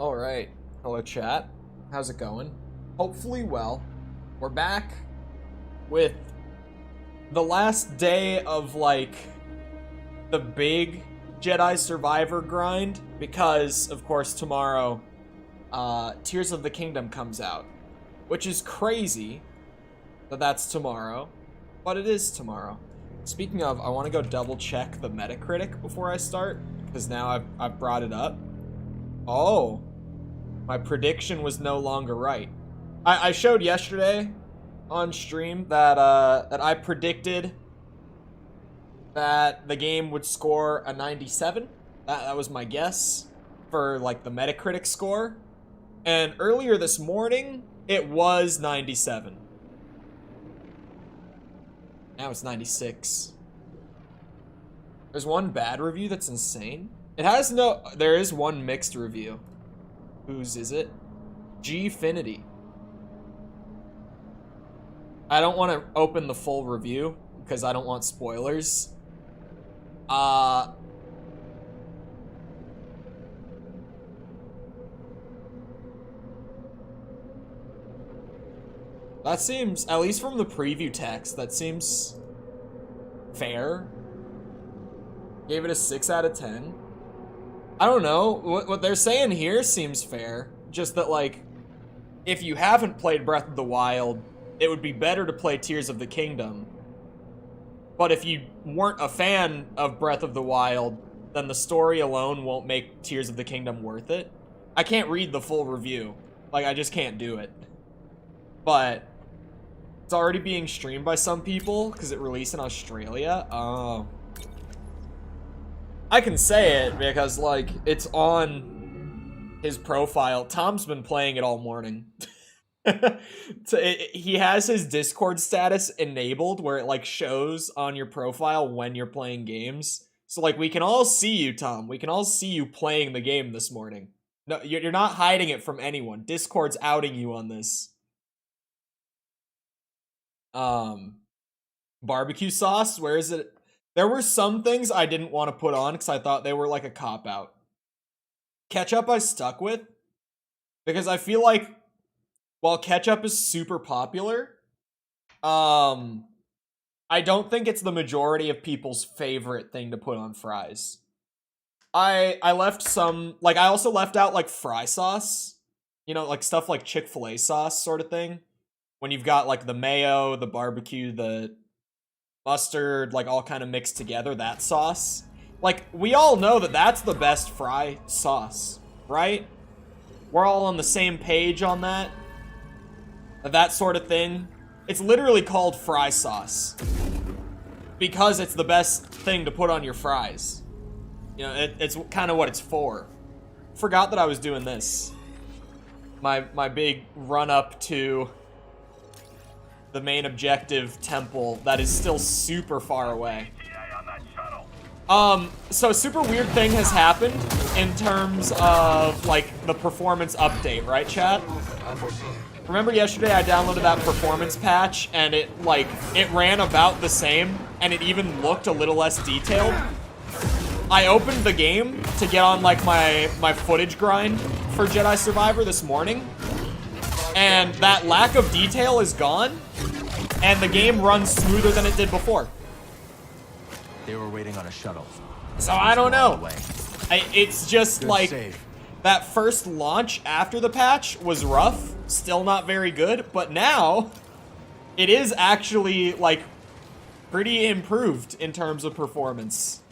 All right. Hello, chat. How's it going? Hopefully well. We're back with the last day of, like, the big Jedi Survivor grind because, of course, tomorrow, Tears of the Kingdom comes out, which is crazy that that's tomorrow, but it is tomorrow. Speaking of, I want to go double check the Metacritic before I start, because now I've brought it up. Oh, my prediction was no longer right. I showed yesterday on stream that that I predicted that the game would score a 97. That was my guess for, like, the Metacritic score. And earlier this morning, it was 97. Now it's 96. There's one bad review that's insane. It has no... There is one mixed review. Whose is it? Gfinity. I don't want to open the full review because I don't want spoilers. That seems, at least from the preview text, that seems fair. Gave it a 6 out of 10. I don't know, what they're saying here seems fair. Just that, like, if you haven't played Breath of the Wild, it would be better to play Tears of the Kingdom. But if you weren't a fan of Breath of the Wild, then the story alone won't make Tears of the Kingdom worth it. I can't read the full review. Like, I just can't do it. But it's already being streamed by some people because it released in Australia. Oh. I can say it because, like, it's on his profile. Tom's been playing it all morning. He has his Discord status enabled where it, like, shows on your profile when you're playing games. So, like, we can all see you, Tom. We can all see you playing the game this morning. No, you're not hiding it from anyone. Discord's outing you on this. Barbecue sauce, where is it? There were some things I didn't want to put on because I thought they were like a cop-out. Ketchup I stuck with because I feel like while ketchup is super popular, I don't think it's the majority of people's favorite thing to put on fries. I left some, like, I also left out, like, fry sauce. You know, like, stuff like Chick-fil-A sauce sort of thing. When you've got, like, the mayo, the barbecue, the mustard, like, all kind of mixed together, that sauce. Like, we all know that that's the best fry sauce, right? We're all on the same page on that. That sort of thing. It's literally called fry sauce because it's the best thing to put on your fries. You know, it's kind of what it's for. Forgot that I was doing this. My big run-up to the main objective temple that is still super far away. So a super weird thing has happened in terms of, like, the performance update, right, chat? Remember yesterday I downloaded that performance patch and it ran about the same and it even looked a little less detailed? I opened the game to get on, like, my footage grind for Jedi Survivor this morning, and that lack of detail is gone, and the game runs smoother than it did before. They were waiting on a shuttle. So I don't know. It's just like that first launch after the patch was rough, still not very good, but now it is actually, like, pretty improved in terms of performance.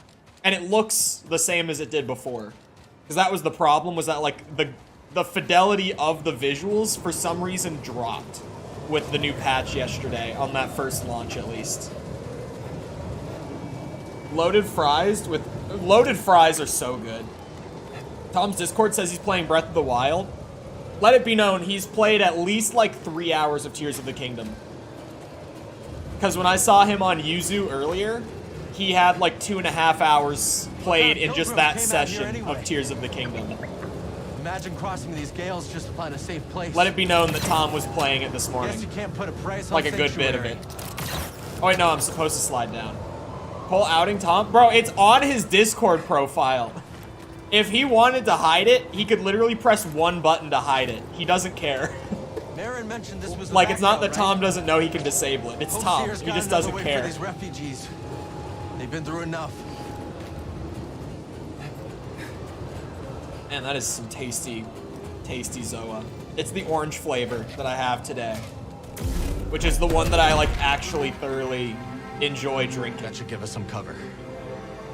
And it looks the same as it did before. Because that was the problem, was that, like, the fidelity of the visuals for some reason dropped with the new patch yesterday, on that first launch at least. Loaded fries are so good. Tom's Discord says he's playing Breath of the Wild. Let it be known, he's played at least, like, 3 hours of Tears of the Kingdom. Because when I saw him on Yuzu earlier, he had, like, 2.5 hours played in just that session of Tears of the Kingdom. Imagine crossing these gales just to find a safe place. Let it be known that Tom was playing it this morning. Guess you can't put a price on like a good bit of sanctuary. it. Oh wait, no, I'm supposed to slide down. Cole outing Tom? Bro, it's on his Discord profile. If he wanted to hide it, he could literally press one button to hide it. He doesn't care. Marin mentioned this was Like, it's not that Tom doesn't know he can disable it. It's Tom. He just doesn't care. These refugees. They've been through enough. Man, that is some tasty, tasty Zoa. It's the orange flavor that I have today, which is the one that I like actually thoroughly enjoy drinking. That should give us some cover.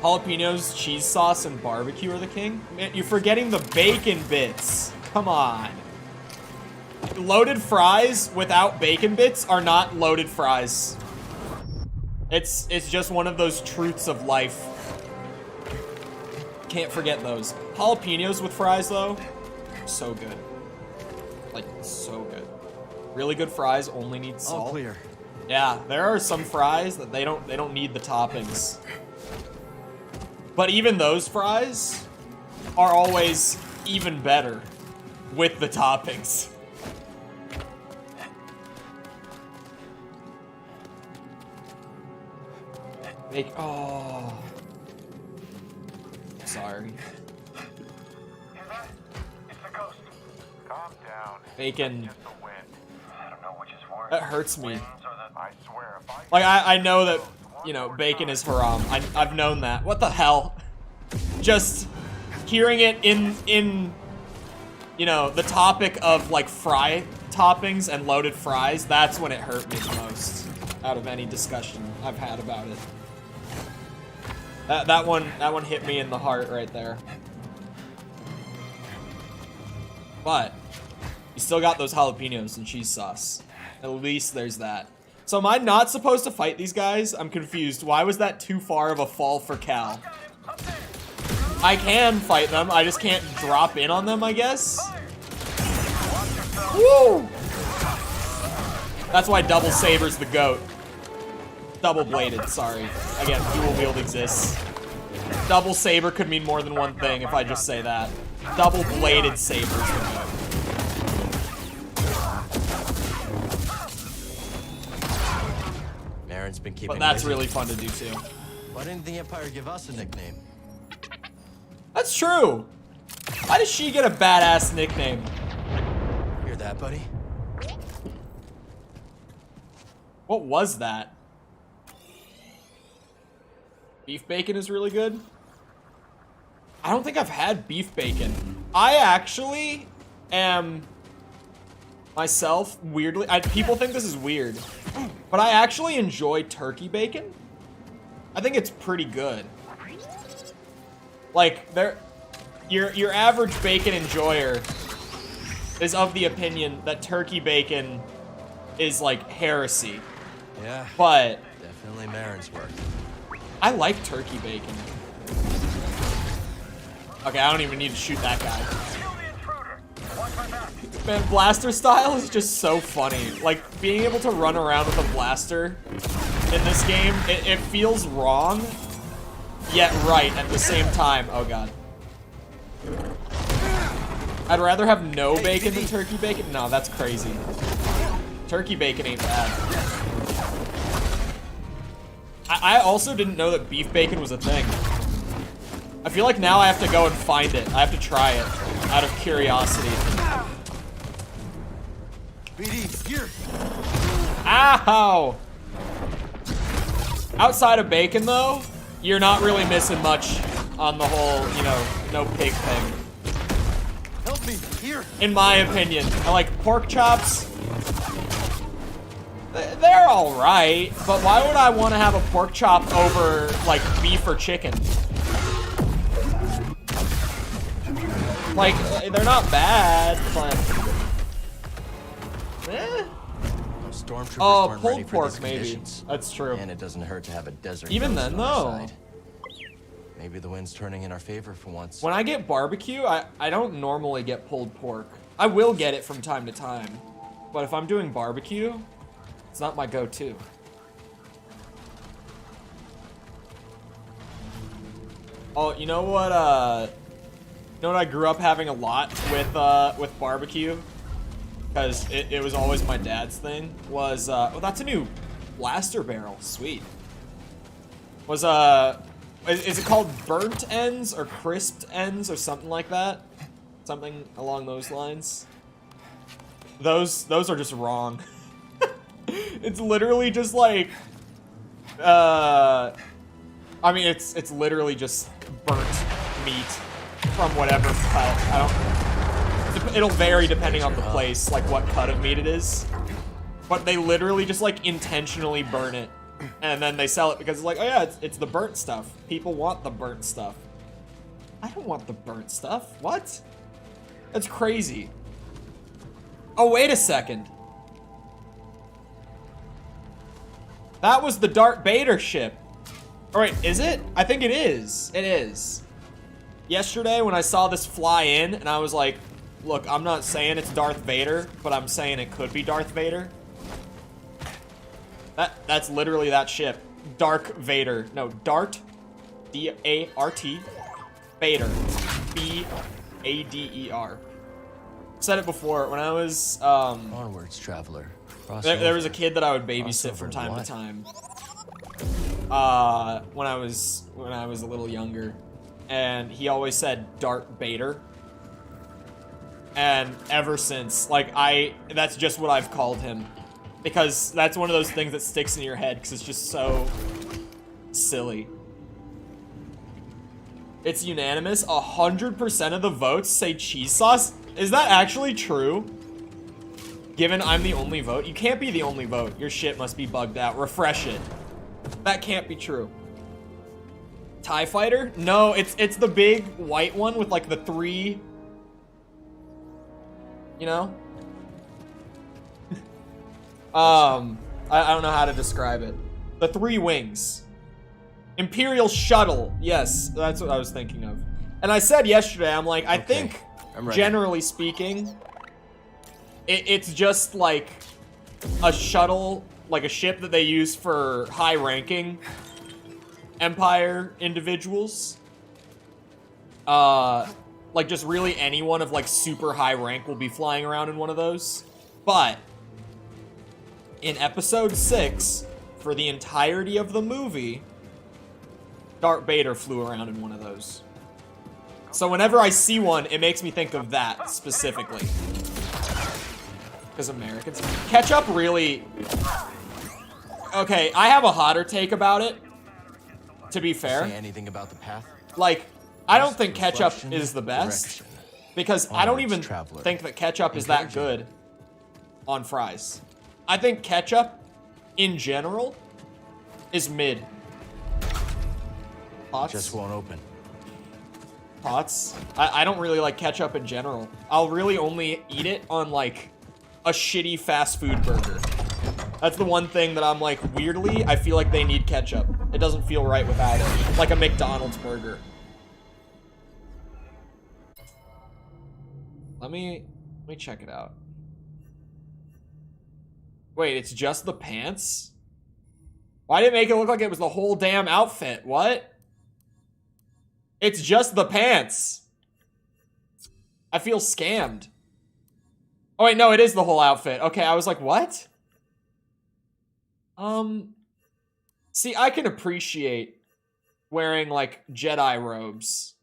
Jalapenos, cheese sauce, and barbecue are the king? Man, you're forgetting the bacon bits. Come on. Loaded fries without bacon bits are not loaded fries. It's just one of those truths of life. Can't forget those. Jalapenos with fries, though, so good. Like, so good. Really good fries only need salt. All clear. Yeah, there are some fries that they don't need the toppings. But even those fries are always even better with the toppings. Oh. Sorry. It's the coast. Calm down. Bacon. Just the wind. I don't know which is worse. That hurts me. I swear if I Like, I know that, you know, bacon is haram. I've known that. What the hell? Just hearing it in you know, the topic of, like, fry toppings and loaded fries, that's when it hurt me the most out of any discussion I've had about it. That one hit me in the heart right there. But you still got those jalapenos and cheese sauce. At least there's that. So am I not supposed to fight these guys? I'm confused. Why was that too far of a fall for Cal? I can fight them. I just can't drop in on them, I guess. Woo! That's why double saber's the GOAT. Double bladed, sorry. Again, dual wield exists. Double saber could mean more than one thing if I just say that. Double bladed saber's the GOAT. Marin's been keeping But that's busy. really fun to do too. Why didn't the Empire give us a nickname? That's true. Why does she get a badass nickname? Hear that, buddy? What was that? Beef bacon is really good. I don't think I've had beef bacon. I actually am myself weirdly. People think this is weird, but I actually enjoy turkey bacon. I think it's pretty good. Like your average bacon enjoyer is of the opinion that turkey bacon is like heresy. Yeah. But Definitely Marin's work. I like turkey bacon. Okay, I don't even need to shoot that guy. Man, blaster style is just so funny. Like, being able to run around with a blaster in this game, it feels wrong, yet right at the same time. Oh god. I'd rather have no bacon than turkey bacon. No, that's crazy. Turkey bacon ain't bad. I also didn't know that beef bacon was a thing. I feel like now I have to go and find it. I have to try it out of curiosity. BD, here. Ow! Outside of bacon, though, you're not really missing much on the whole, you know, no pig thing. Help me, here. In my opinion. I like pork chops. They're alright, but why would I want to have a pork chop over, like, beef or chicken? Like, they're not bad, but... Eh. Stormtroopers Oh, weren't ready pulled for pork, these maybe. conditions. That's true. And it doesn't hurt to have a desert. Even ghost then, on our though. side. Maybe the wind's turning in our favor for once. When I get barbecue, I don't normally get pulled pork. I will get it from time to time. But if I'm doing barbecue, it's not my go-to. Oh, you know what I grew up having a lot with barbecue? Because it was always my dad's thing, was, oh, that's a new blaster barrel, sweet. Was, Is it called burnt ends or crisped ends or something like that? Something along those lines. Those are just wrong. It's literally just like, I mean, it's literally just burnt meat from whatever cut. I don't. It'll vary depending on the place, like what cut of meat it is. But they literally just like intentionally burn it, and then they sell it because it's like, oh yeah, it's the burnt stuff. People want the burnt stuff. I don't want the burnt stuff. What? That's crazy. Oh, wait a second. That was the Darth Vader ship. All right, is it? I think it is. It is. Yesterday when I saw this fly in and I was like, look, I'm not saying it's Darth Vader, but I'm saying it could be Darth Vader. That's literally that ship. Dark Vader. No, Dart. D-A-R-T. Vader. B-A-D-E-R. Said it before when I was Onwards, traveler. there was a kid that I would babysit from time to time. When I was a little younger, and he always said Darth Vader. And ever since, like, that's just what I've called him. Because that's one of those things that sticks in your head because it's just so silly. It's unanimous. 100% of the votes say cheese sauce. Is that actually true? Given I'm the only vote? You can't be the only vote. Your shit must be bugged out. Refresh it. That can't be true. TIE Fighter? No, it's the big white one with like the 3... You know? I don't know how to describe it. The 3 wings. Imperial shuttle. Yes, that's what I was thinking of. And I said yesterday, I'm like, I think, generally speaking, it's just like a shuttle, like a ship that they use for high-ranking Empire individuals. Like, just really anyone of, like, super high rank will be flying around in one of those. But in episode 6, for the entirety of the movie, Darth Vader flew around in one of those. So whenever I see one, it makes me think of that specifically. Because Americans. Ketchup really... Okay, I have a hotter take about it, to be fair. Say anything about the path? Like, I don't think ketchup is the best. Because I don't even think that ketchup is that good on fries. I think ketchup, in general, is mid. Pots? Just won't open. Pots? I don't really like ketchup in general. I'll really only eat it on, like, a shitty fast food burger. That's the one thing that I'm like, weirdly, I feel like they need ketchup. It doesn't feel right without it. Like a McDonald's burger. Let me check it out. Wait, it's just the pants? Why did it make it look like it was the whole damn outfit? What? It's just the pants. I feel scammed. Oh wait, no, it is the whole outfit. Okay, I was like, what? See, I can appreciate wearing, like, Jedi robes,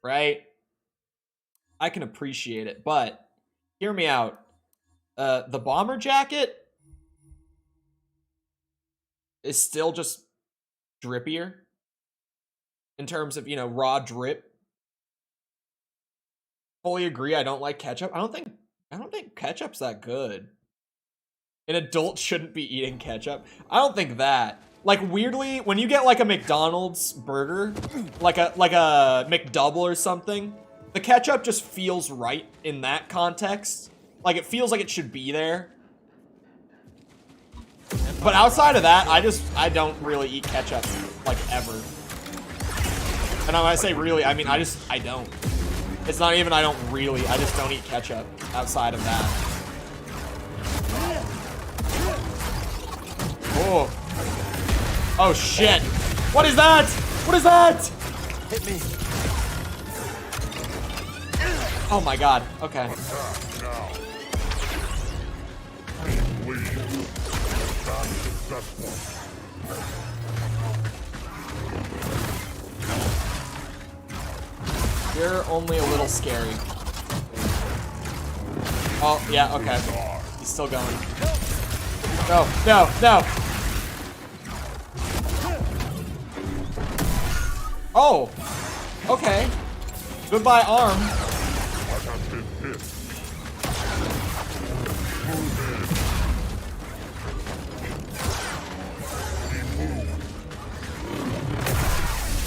right? I can appreciate it, but hear me out. The bomber jacket is still just drippier in terms of, you know, raw drip. Fully agree, I don't like ketchup. I don't think ketchup's that good. An adult shouldn't be eating ketchup. I don't think that. Like, weirdly, when you get like a McDonald's burger, like a McDouble or something, the ketchup just feels right in that context. Like, it feels like it should be there. But outside of that, I don't really eat ketchup, like, ever. And when I say really, I mean, I don't. It's not even I don't really, I just don't eat ketchup outside of that. Oh. Oh shit. What is that? What is that? Hit me. Oh my god. Okay. You're only a little scary. Oh, yeah, okay. He's still going. No, no, no! Oh! Okay. Goodbye, arm.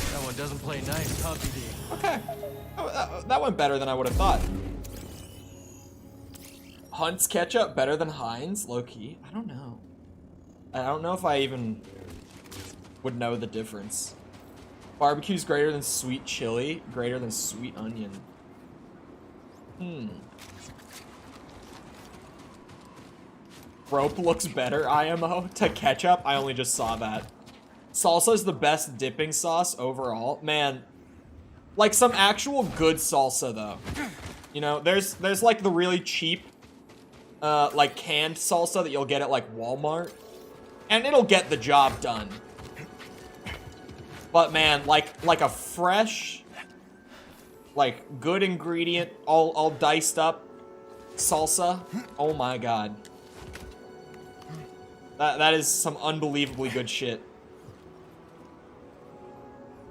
That one doesn't play nice, huh, BD? Okay. Oh, that went better than I would have thought. Hunt's ketchup better than Heinz? Low-key? I don't know. I don't know if I even would know the difference. Barbecue's greater than sweet chili, greater than sweet onion. Rope looks better, IMO, to ketchup. I only just saw that. Salsa is the best dipping sauce overall. Man, like some actual good salsa though. You know, there's like the really cheap, like canned salsa that you'll get at like Walmart, and it'll get the job done. But man, like a fresh, like good ingredient, all diced up salsa. Oh my god. That is some unbelievably good shit.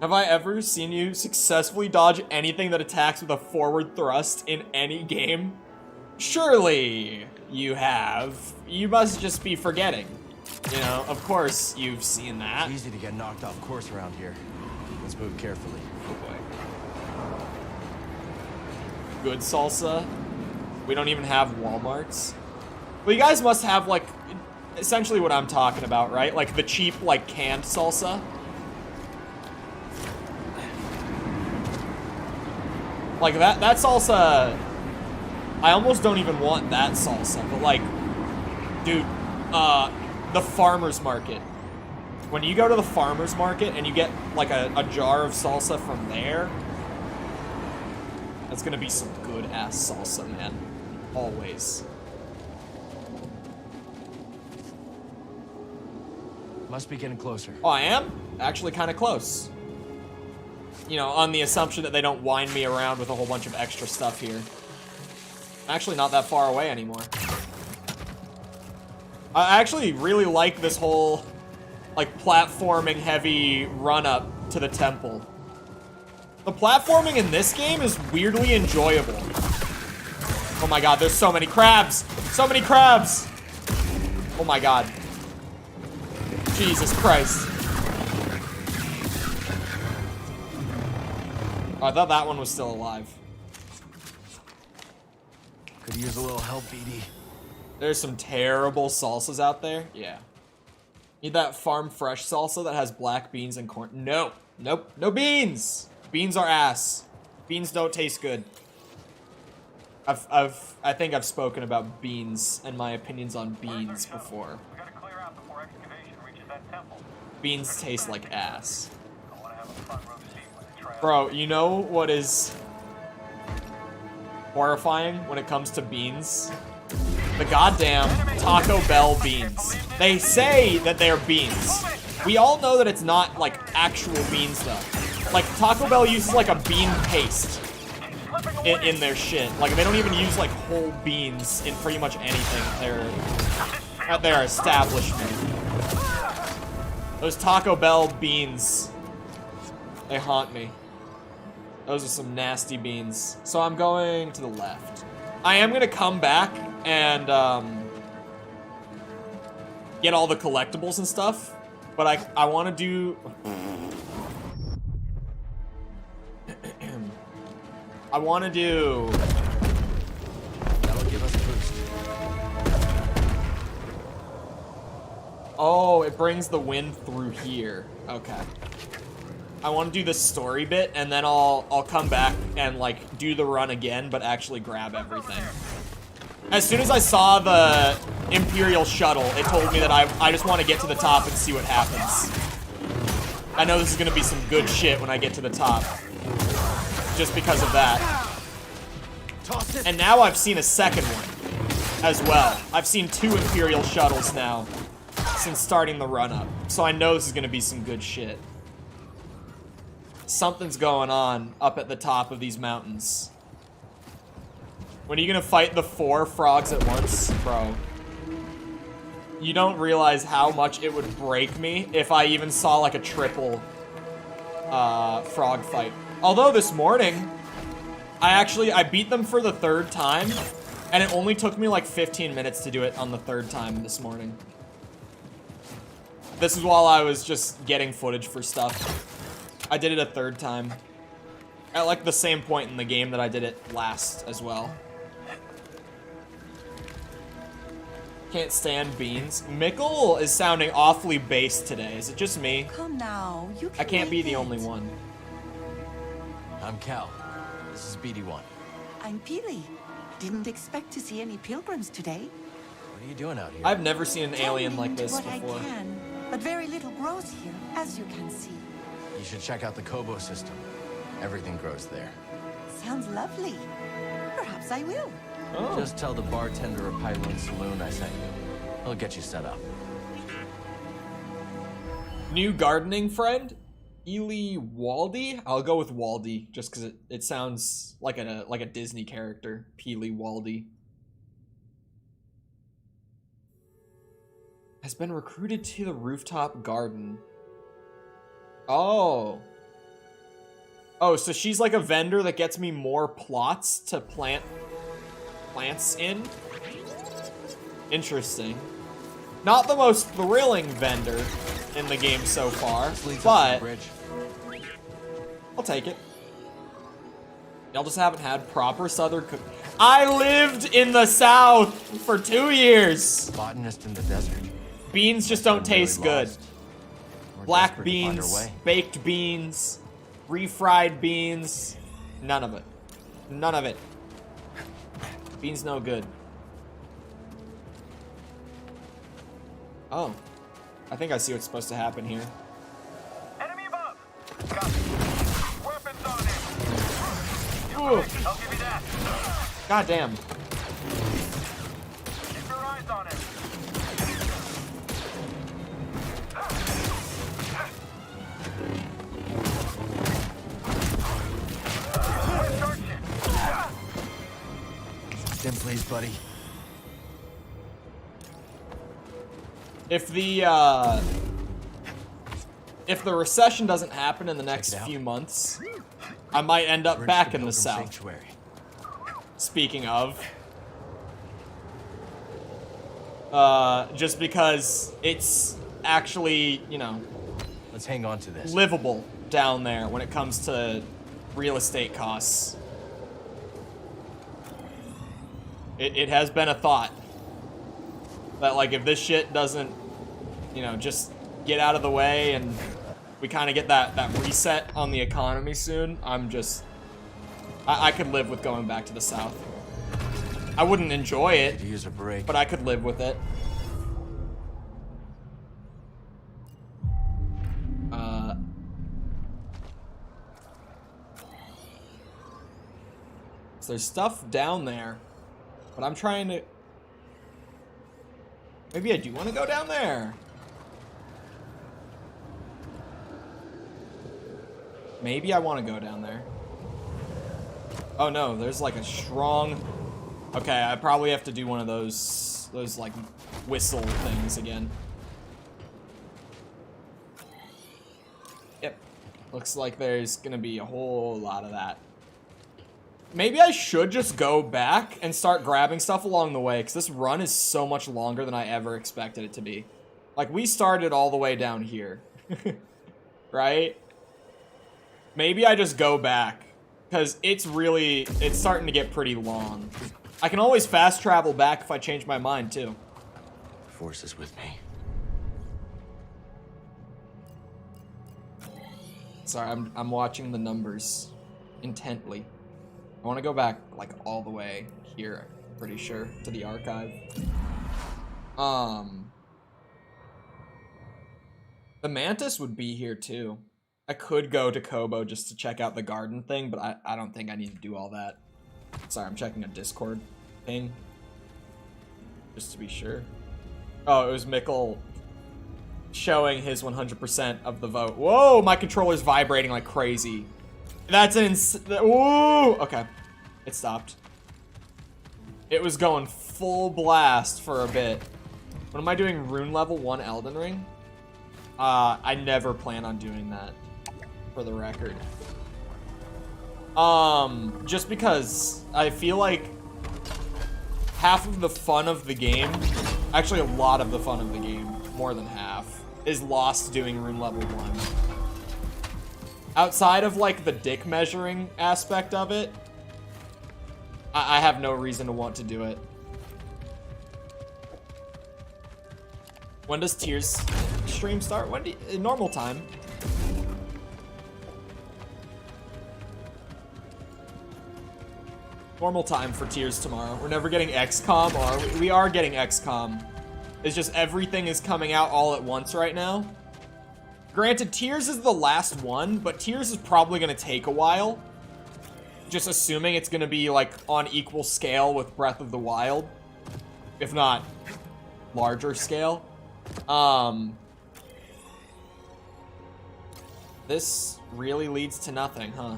Have I ever seen you successfully dodge anything that attacks with a forward thrust in any game? Surely you have. You must just be forgetting. You know, of course you've seen that. It's easy to get knocked off course around here. Let's move carefully. Oh boy. Good salsa. We don't even have Walmarts. Well, you guys must have like essentially what I'm talking about, right? Like the cheap, like canned salsa. Like that salsa, I almost don't even want that salsa, but like, dude, the farmer's market. When you go to the farmer's market and you get like a jar of salsa from there, that's gonna be some good ass salsa, man. Always. Must be getting closer. Oh, I am? Actually kind of close. You know, on the assumption that they don't wind me around with a whole bunch of extra stuff here. I'm actually not that far away anymore. I actually really like this whole, like, platforming heavy run-up to the temple. The platforming in this game is weirdly enjoyable. Oh my god, there's so many crabs! So many crabs! Oh my god. Jesus Christ. Oh, I thought that one was still alive. Could use a little help, BD. There's some terrible salsas out there. Yeah. Need that farm fresh salsa that has black beans and corn. No. Nope. No beans. Beans are ass. Beans don't taste good. I think I've spoken about beans and my opinions on beans before. We gotta clear out before excavation reaches that temple. Beans taste like ass. I wanna have a front row seat when the trail. Bro, you know what is horrifying when it comes to beans? The goddamn Taco Bell beans. They say that they're beans. We all know that it's not, like, actual beans, though. Like, Taco Bell uses, like, a bean paste in their shit. Like, they don't even use, like, whole beans in pretty much anything at their establishment. Those Taco Bell beans, they haunt me. Those are some nasty beans. So I'm going to the left. I am gonna come back and get all the collectibles and stuff, but I want to do. I want to do. That'll give us a boost. Oh, it brings the wind through here. Okay. I want to do the story bit, and then I'll come back and like do the run again, but actually grab everything. As soon as I saw the Imperial shuttle, it told me that I just want to get to the top and see what happens. I know this is gonna be some good shit when I get to the top, just because of that. And now I've seen a second one as well. I've seen 2 Imperial shuttles now since starting the run up, so I know this is gonna be some good shit. something's going on up at the top of these mountains. When are you gonna fight the 4 frogs at once? Bro. You don't realize how much it would break me if I even saw like a triple frog fight. Although this morning, I beat them for the 3rd time, and it only took me like 15 minutes to do it on the 3rd time this morning. This is while I was just getting footage for stuff. I did it a 3rd time. At like the same point in the game that I did it last as well. Can't stand beans. Mickle is sounding awfully bass today. Is it just me? Come now, you can I can't be make the it. only one. I'm Cal. This is BD1. I'm Peely. Didn't expect to see any pilgrims today. What are you doing out here? I've never seen an alien like Tending this to what before. I can, but very little grows here, as you can see. You should check out the Kobo system. Everything grows there. Sounds lovely. Perhaps I will. Oh. Just tell the bartender of Pylon Saloon I sent you. He'll get you set up. New gardening friend? Ely Waldy? I'll go with Waldy, just because it sounds like a Disney character. Peely Waldy. Has been recruited to the rooftop garden. Oh. Oh, so she's like a vendor that gets me more plots to plant plants in? Interesting. Not the most thrilling vendor in the game so far, This leads up to but the bridge. I'll take it. Y'all just haven't had proper southern cook. I lived in the South for 2 years. Botanist in the desert. Beans just don't Really taste good. lost. We're Black desperate to find our beans, way. baked beans, refried beans, none of it. None of it. Beans no good. Oh. I think I see what's supposed to happen here. Enemy above! Copy. Weapons on him! Ooh. I'll give you that. God damn. Keep your eyes on him. Dim, please, buddy. If the recession doesn't happen in the next out. few months, I might end up Bridge back to in the Pilgrim South. Sanctuary. Speaking of. Just because it's actually, you know, Let's hang on to this. livable down there when it comes to real estate costs. It has been a thought that, like, if this shit doesn't, you know, just get out of the way and we kind of get that reset on the economy soon, I could live with going back to the South. I wouldn't enjoy it, Could use a break. but I could live with it. So there's stuff down there, but I'm trying to... Maybe I do want to go down there. Maybe I want to go down there. Oh no, there's like a strong... Okay, I probably have to do one of those like whistle things again. Yep. Looks like there's gonna be a whole lot of that. Maybe I should just go back and start grabbing stuff along the way, because this run is so much longer than I ever expected it to be. Like, we started all the way down here. Right? Maybe I just go back, because it's starting to get pretty long. I can always fast travel back if I change my mind, too. Force is with me. Sorry, I'm watching the numbers intently. I want to go back, like, all the way here, I'm pretty sure, to the archive. The mantis would be here, too. I could go to Kobo just to check out the garden thing, but I don't think I need to do all that. Sorry, I'm checking a Discord ping. Just to be sure. Oh, it was Mickle. showing his 100% of the vote. Whoa, my controller's vibrating like crazy. That's an whoa. Okay, it stopped. It was going full blast for a bit. When am I doing rune level 1 Elden Ring? I never plan on doing that, for the record. Just because I feel like half of the fun of the game, actually a lot of the fun of the game, more than half, is lost doing rune level 1. Outside of like the dick measuring aspect of it, I have no reason to want to do it. When does Tears stream start? When do you, normal time. Normal time for Tears tomorrow. We're never getting XCOM, or we are getting XCOM. It's just everything is coming out all at once right now. Granted, Tears is the last one, but Tears is probably going to take a while. Just assuming it's going to be like on equal scale with Breath of the Wild. If not larger scale. This really leads to nothing, huh?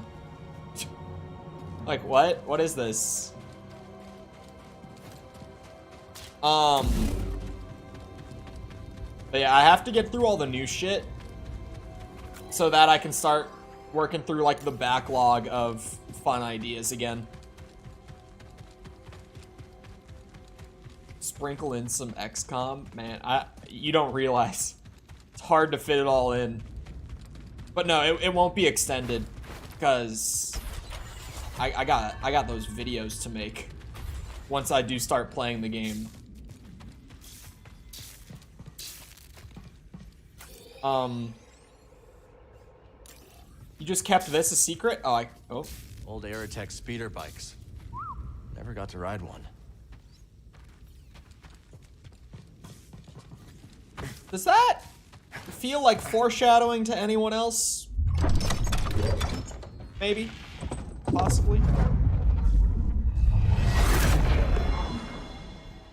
Like, what? What is this? But yeah, I have to get through all the new shit so that I can start working through, like, the backlog of fun ideas again. Sprinkle in some XCOM. Man, you don't realize. It's hard to fit it all in. But no, it won't be extended because I got those videos to make once I do start playing the game. You just kept this a secret? Oh, Old Aerotech speeder bikes. Never got to ride one. Does that feel like foreshadowing to anyone else? Maybe. Possibly.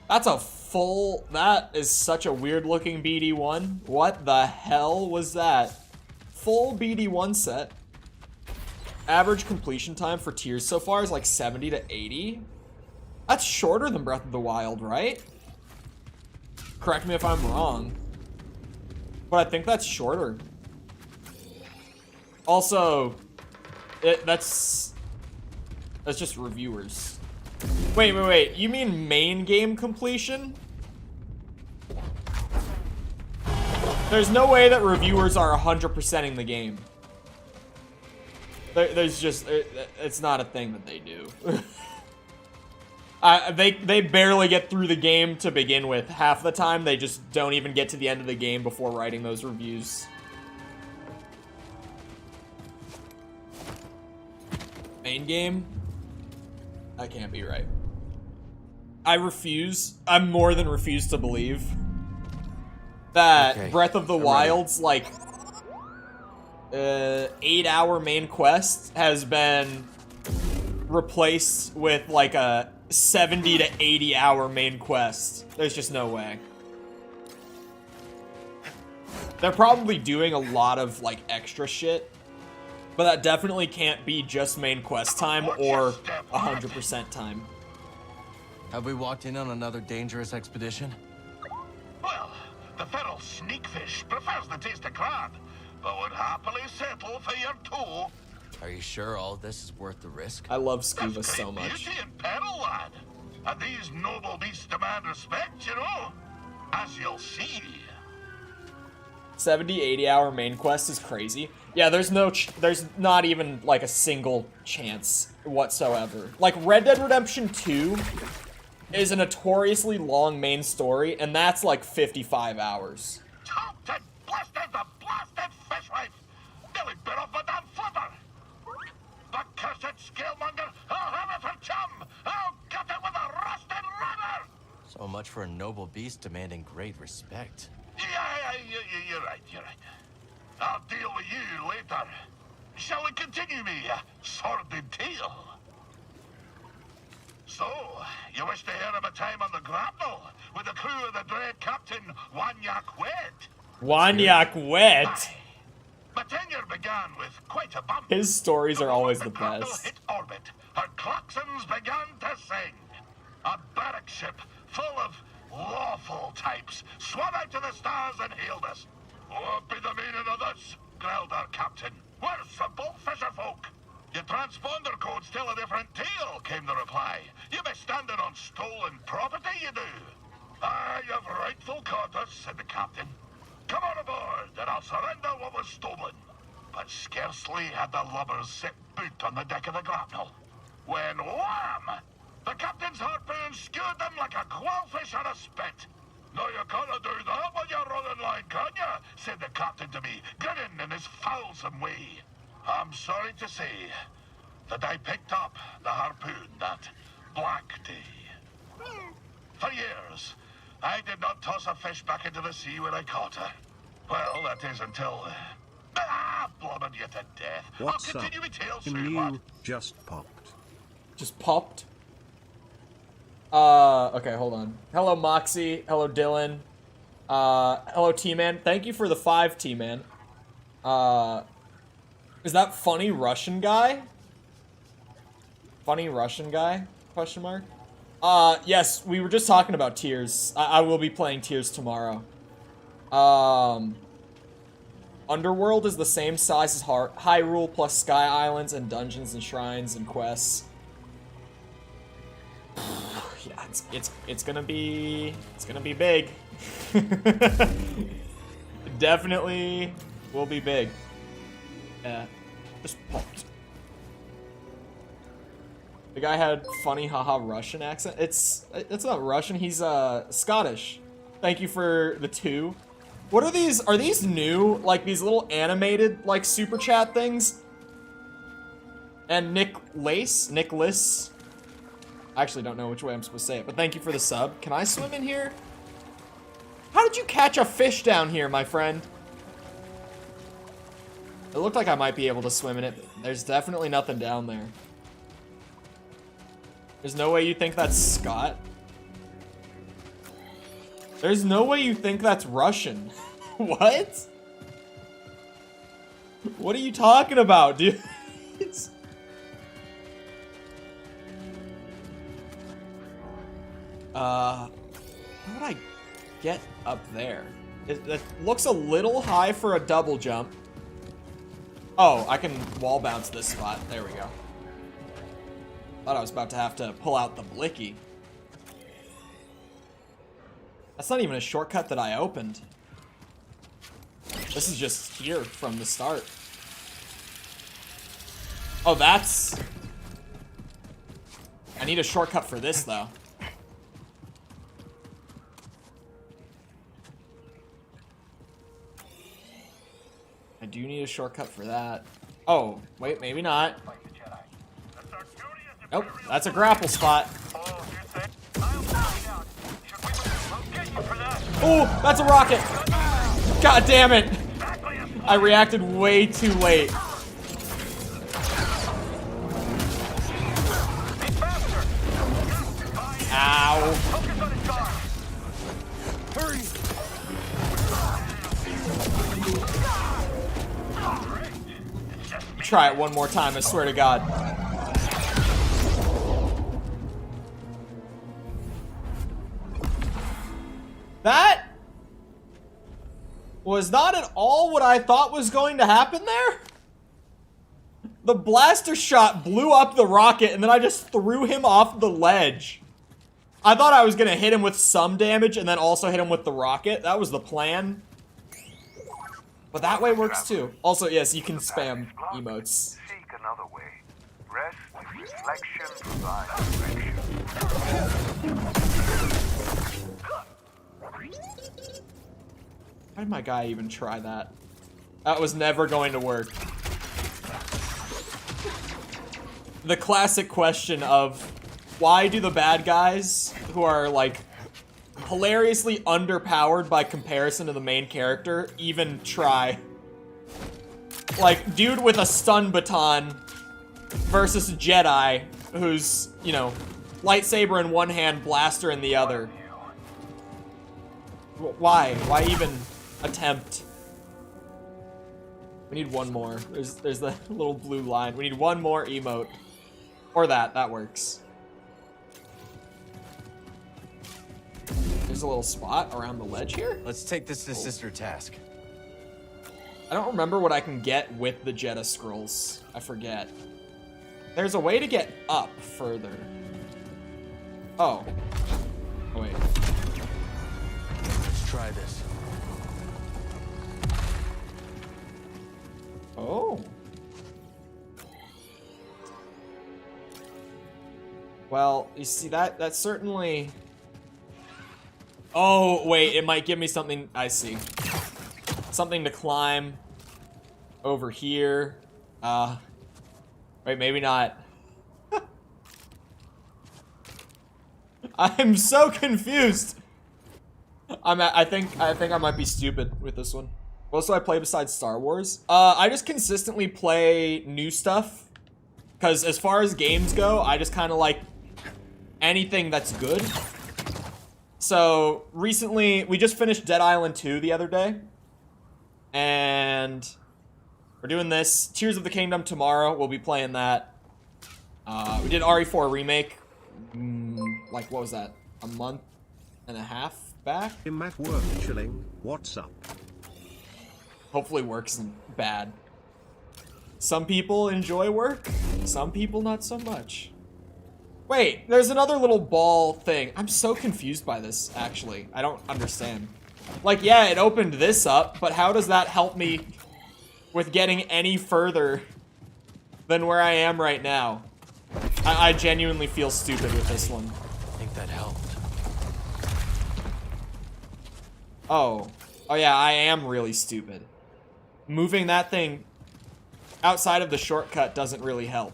That's a full... That is such a weird looking BD1. What the hell was that? Full BD1 set. Average completion time for Tears so far is like 70 to 80. That's shorter than Breath of the Wild, right? Correct me if I'm wrong. But I think that's shorter. Also, that's just reviewers. Wait. You mean main game completion? There's no way that reviewers are 100%ing the game. There's just... It's not a thing that they do. They barely get through the game to begin with. Half the time, they just don't even get to the end of the game before writing those reviews. Main game? That can't be right. I more than refuse to believe that Breath of the Wild's, like, 8-hour main quest has been replaced with, like, a 70 to 80-hour main quest. There's just no way. They're probably doing a lot of, like, extra shit, but that definitely can't be just main quest time or 100% time. Have we walked in on another dangerous expedition? Well, the feral sneakfish prefers the taste of crab, but would happily settle for your toe. Are you sure all this is worth the risk? I love scuba There's so great much. beauty and peril, lad. And these noble beasts demand respect, you know. As you'll see. 70, 80-hour main quest is crazy. Yeah, there's not even, like, a single chance whatsoever. Like, Red Dead Redemption 2 is a notoriously long main story, and that's, like, 55 hours. Chopped and blasted the blasted fish wife. Nearly bit off my damn flipper. The cursed scalemonger, I'll have it for chum. I'll cut it with a rusted rudder. So much for a noble beast demanding great respect. Yeah, you're right. I'll deal with you later. Shall we continue me sordid tale? So, you wish to hear of a time on the grapnel with the crew of the dread Captain Wanyak Wet? Wanyak wet. My tenure began with quite a bump. His stories are always the Cardinal best. hit orbit. Her klaxons began to sing. A barrack ship full of lawful types swam out to the stars and hailed us. What be the meaning of this? Growled our captain. We're simple fisher folk. Your transponder codes tell a different tale, came the reply. You be standing on stolen property, you do. Ah, you've rightful quarters, said the captain. Come on aboard, and I'll surrender what was stolen. But scarcely had the lubbers set boot on the deck of the grapnel, when wham! The captain's harpoon skewed them like a quailfish on a spit. No, you can't do that when you're running line, can you? Said the captain to me, grinning in his foulsome way. I'm sorry to say that I picked up the harpoon that black day. For years, I did not toss a fish back into the sea when I caught her. Well, that is until... blubbered you to death. What's I'll continue up? my tale Can soon, you lad. just popped? Just popped. Okay, hold on. Hello, Moxie. Hello, Dylan. Hello, T-Man. Thank you for the 5, T-Man. Is that funny Russian guy? Funny Russian guy? Question mark. Yes, we were just talking about Tears. I will be playing Tears tomorrow. Underworld is the same size as Hyrule plus Sky Islands and dungeons and shrines and quests. Yeah, it's gonna be big. Definitely will be big. Yeah, just popped. The guy had funny haha Russian accent. It's not Russian, he's Scottish. Thank you for the 2. What are these? Are these new? Like these little animated like super chat things? And Nicholas. I actually don't know which way I'm supposed to say it, but thank you for the sub. Can I swim in here? How did you catch a fish down here, my friend? It looked like I might be able to swim in it, but there's definitely nothing down there. There's no way you think that's Scott. There's no way you think that's Russian. What? What are you talking about, dude? How would I get up there? It looks a little high for a double jump. Oh, I can wall bounce this spot. There we go. Thought I was about to have to pull out the blicky. That's not even a shortcut that I opened. This is just here from the start. Oh, that's... I need a shortcut for this, though. I do need a shortcut for that. Oh, wait, maybe not. Nope, that's a grapple spot. Oh, that's a rocket! God damn it! I reacted way too late. Ow. Try it one more time, I swear to God. That was not at all what I thought was going to happen there. The blaster shot blew up the rocket and then I just threw him off the ledge. I thought I was gonna hit him with some damage and then also hit him with the rocket. That was the plan. But that way works too. Also, yes, you can spam emotes. Seek another way. Rest, reflection, provide direction. Why did my guy even try that? That was never going to work. The classic question of why do the bad guys, who are like hilariously underpowered by comparison to the main character, even try? Like, dude with a stun baton versus a Jedi who's, you know, lightsaber in one hand, blaster in the other. Why? Why even attempt. We need one more. There's the little blue line. We need one more emote. Or that works. There's a little spot around the ledge here. Let's take this to Sister Task. I don't remember what I can get with the Jedi scrolls. I forget. There's a way to get up further. Oh. Oh, wait. Let's try this. Oh. Well, you see that's certainly... Oh, wait, it might give me something. I see. Something to climb over here. Wait, maybe not. I'm so confused. I think I might be stupid with this one. What else do I play besides Star Wars? I just consistently play new stuff. Because as far as games go, I just kind of like anything that's good. So, recently, we just finished Dead Island 2 the other day. And we're doing this. Tears of the Kingdom tomorrow. We'll be playing that. We did RE4 Remake. Like, what was that? A month and a half back? I'm at work chilling. What's up? Hopefully work isn't bad. Some people enjoy work. Some people not so much. Wait, there's another little ball thing. I'm so confused by this, actually. I don't understand. Like, yeah, it opened this up, but how does that help me with getting any further than where I am right now? I genuinely feel stupid with this one. I think that helped. Oh. Oh yeah, I am really stupid. Moving that thing outside of the shortcut doesn't really help.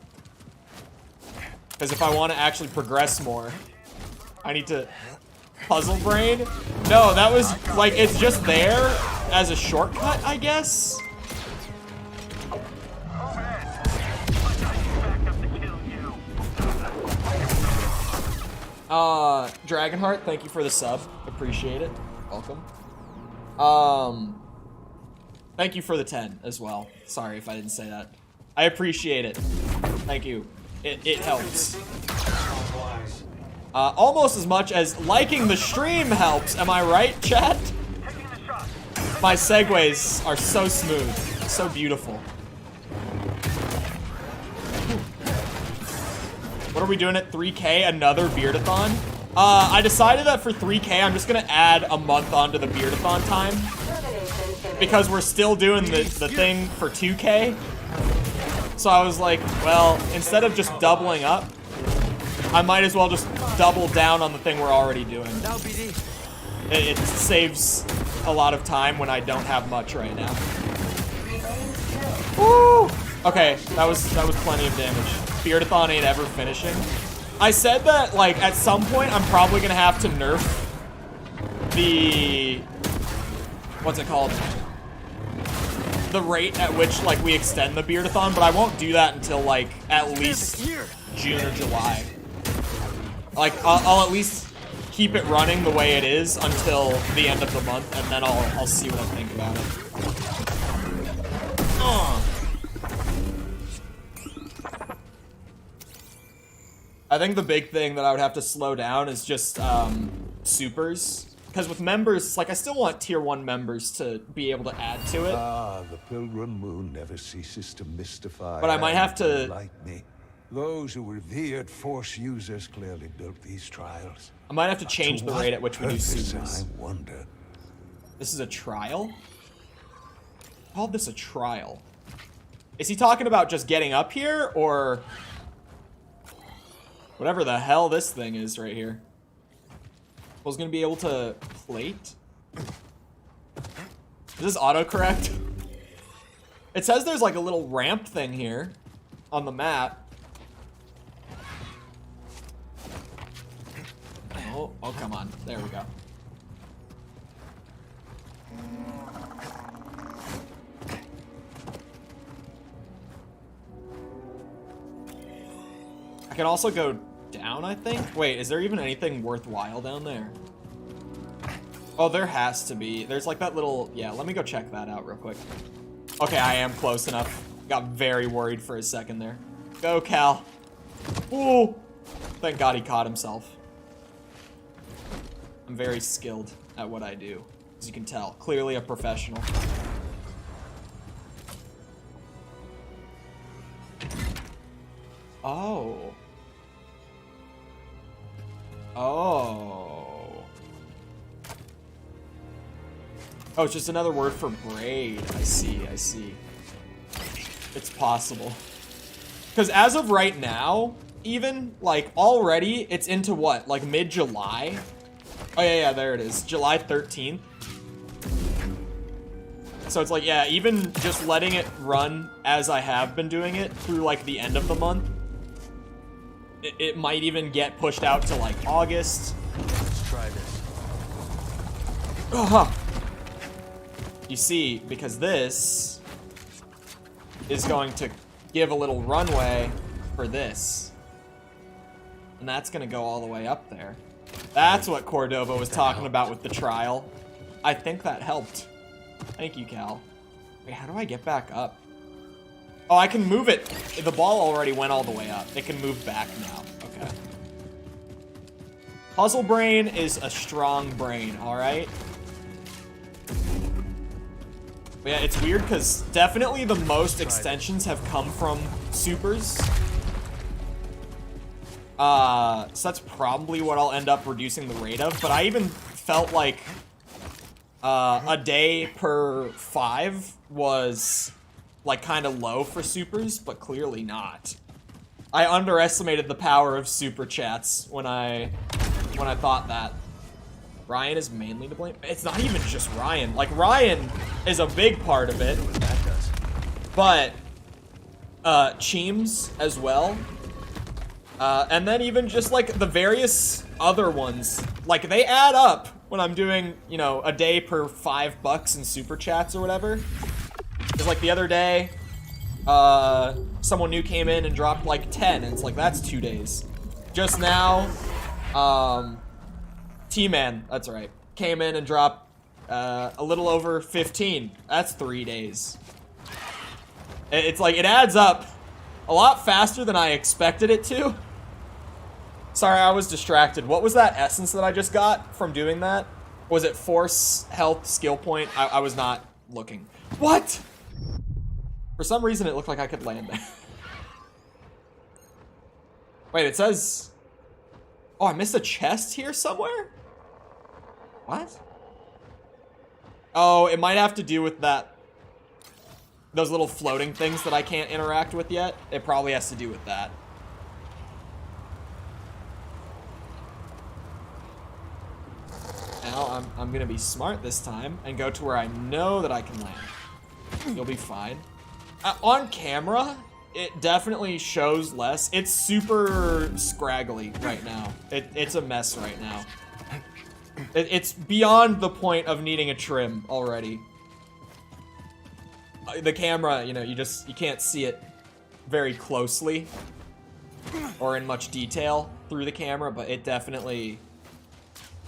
Because if I want to actually progress more, I need to... Puzzle brain? No, that was, like, it's just there as a shortcut, I guess? Dragonheart, thank you for the sub. Appreciate it. Welcome. Thank you for the 10 as well. Sorry if I didn't say that. I appreciate it. Thank you. It helps. Almost as much as liking the stream helps. Am I right, chat? My segues are so smooth. So beautiful. What are we doing at 3K? Another Beardathon? I decided that for 3K, I'm just gonna add a month onto the Beardathon time. Because we're still doing the thing for 2K. So I was like, well, instead of just doubling up, I might as well just double down on the thing we're already doing. It saves a lot of time when I don't have much right now. Woo! Okay, that was plenty of damage. Beardathon ain't ever finishing. I said that, like, at some point I'm probably gonna have to nerf the... What's it called? The rate at which, like, we extend the Beardathon, but I won't do that until, like, at least June or July. Like, I'll at least keep it running the way it is until the end of the month, and then I'll see what I think about it. I think the big thing that I would have to slow down is just supers. Because with members, it's like I still want tier 1 members to be able to add to it. Ah, the pilgrim moon never ceases to mystify. But I might have to... and delight me. Those who revered Force users clearly built these trials. I might have to change the rate at which we do purpose, supers. I wonder. This is a trial? I called this a trial. Is he talking about just getting up here, or... whatever the hell this thing is right here? I was gonna be able to plate? Is this autocorrect? It says there's like a little ramp thing here on the map. Oh, come on. There we go. I can also go down, I think. Wait, is there even anything worthwhile down there? Oh, there has to be. There's like that little... Yeah, let me go check that out real quick. Okay, I am close enough. Got very worried for a second there. Go, Cal. Ooh. Thank God he caught himself. I'm very skilled at what I do, as you can tell. Clearly a professional. Oh. Oh. Oh, it's just another word for braid. I see, I see. It's possible. Because as of right now, even, like, already, it's into what? Like, mid-July? Oh, yeah, there it is. July 13th. So it's like, yeah, even just letting it run as I have been doing it through, like, the end of the month, it might even get pushed out to, like, August. Let's try this. Uh-huh. You see, because this is going to give a little runway for this. And that's going to go all the way up there. That's what Cordova was talking about with the trial. I think that helped. Thank you, Cal. Wait, how do I get back up? Oh, I can move it. The ball already went all the way up. It can move back now. Okay. Puzzle brain is a strong brain, all right? But yeah, it's weird because definitely the most extensions have come from supers. So that's probably what I'll end up reducing the rate of. But I even felt like a day per 5 was like kind of low for supers, but clearly not. I underestimated the power of super chats when I thought that. Ryan is mainly to blame. It's not even just Ryan. Like, Ryan is a big part of it. But Cheems as well. And then even just like the various other ones, like they add up when I'm doing, you know, a day per $5 in super chats or whatever. Because like the other day, someone new came in and dropped like 10, and it's like, that's 2 days. Just now, T-Man, that's right, came in and dropped a little over 15. That's 3 days. It's like, it adds up a lot faster than I expected it to. Sorry, I was distracted. What was that essence that I just got from doing that? Was it force, health, skill point? I was not looking. What? For some reason, it looked like I could land there. Wait, it says... Oh, I missed a chest here somewhere? What? Oh, it might have to do with that... Those little floating things that I can't interact with yet. It probably has to do with that. Now, I'm gonna be smart this time and go to where I know that I can land. You'll be fine. On camera, it definitely shows less. It's super scraggly right now. It's a mess right now. It's beyond the point of needing a trim already. The camera, you know, you can't see it very closely or in much detail through the camera, but it definitely...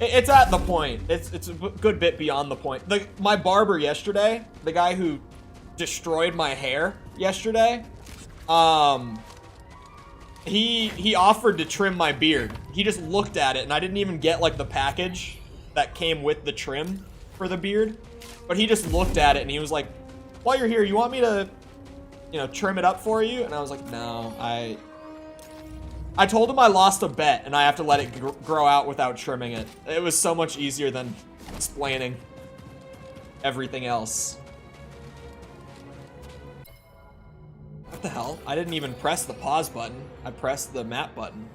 It's at the point. It's a good bit beyond the point. My barber yesterday, the guy who destroyed my hair yesterday, he offered to trim my beard. He just looked at it, and I didn't even get like the package that came with the trim for the beard, but he just looked at it and he was like, while you're here, you want me to, you know, trim it up for you? And I was like, no, I told him I lost a bet and I have to let it grow out without trimming it. It was so much easier than explaining everything else. What the hell? I didn't even press the pause button. I pressed the map button.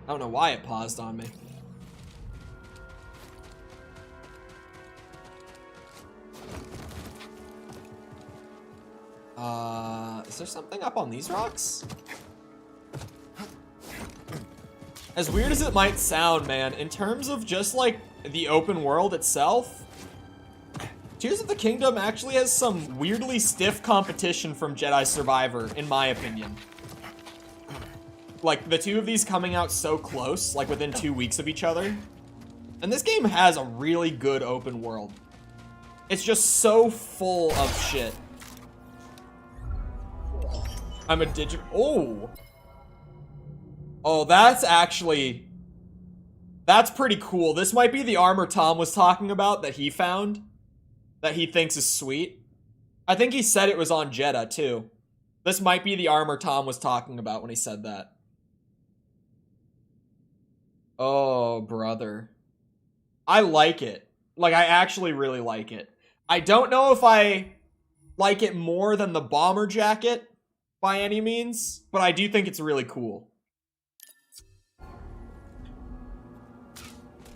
I don't know why it paused on me. Is there something up on these rocks? As weird as it might sound, man, in terms of just like the open world itself, Tears of the Kingdom actually has some weirdly stiff competition from Jedi Survivor, in my opinion. Like, the two of these coming out so close, like within 2 weeks of each other, And this game has a really good open world. It's just so full of shit. I'm a digital. Oh. Oh, that's actually. That's pretty cool. This might be the armor Tom was talking about that he found. That he thinks is sweet. I think he said it was on Jedi too. This might be the armor Tom was talking about when he said that. Oh, brother. I like it. Like, I actually really like it. I don't know if I like it more than the bomber jacket by any means, but I do think it's really cool.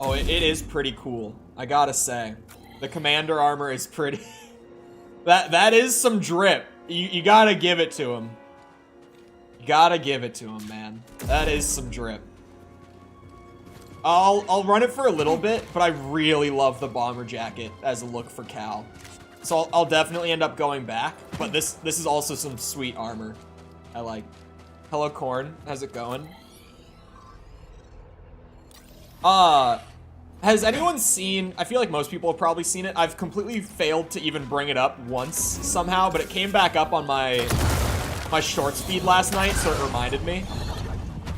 Oh, it is pretty cool. I gotta say. The commander armor is pretty... that is some drip. You gotta give it to him. You gotta give it to him, man. That is some drip. I'll run it for a little bit, but I really love the bomber jacket as a look for Cal. So I'll definitely end up going back, but this is also some sweet armor. I like. Hello, Corn. How's it going? Has anyone seen, I feel like most people have probably seen it. I've completely failed to even bring it up once somehow, but it came back up on my shorts feed last night, so it reminded me.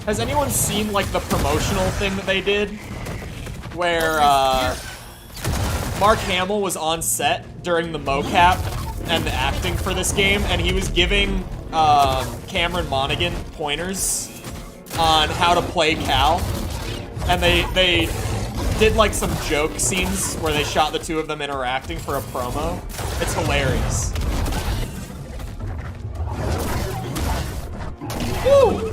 Has anyone seen, like, the promotional thing that they did? Where, Mark Hamill was on set during the mocap and the acting for this game, and he was giving, Cameron Monaghan pointers on how to play Cal. And they did, like, some joke scenes where they shot the two of them interacting for a promo. It's hilarious. Woo!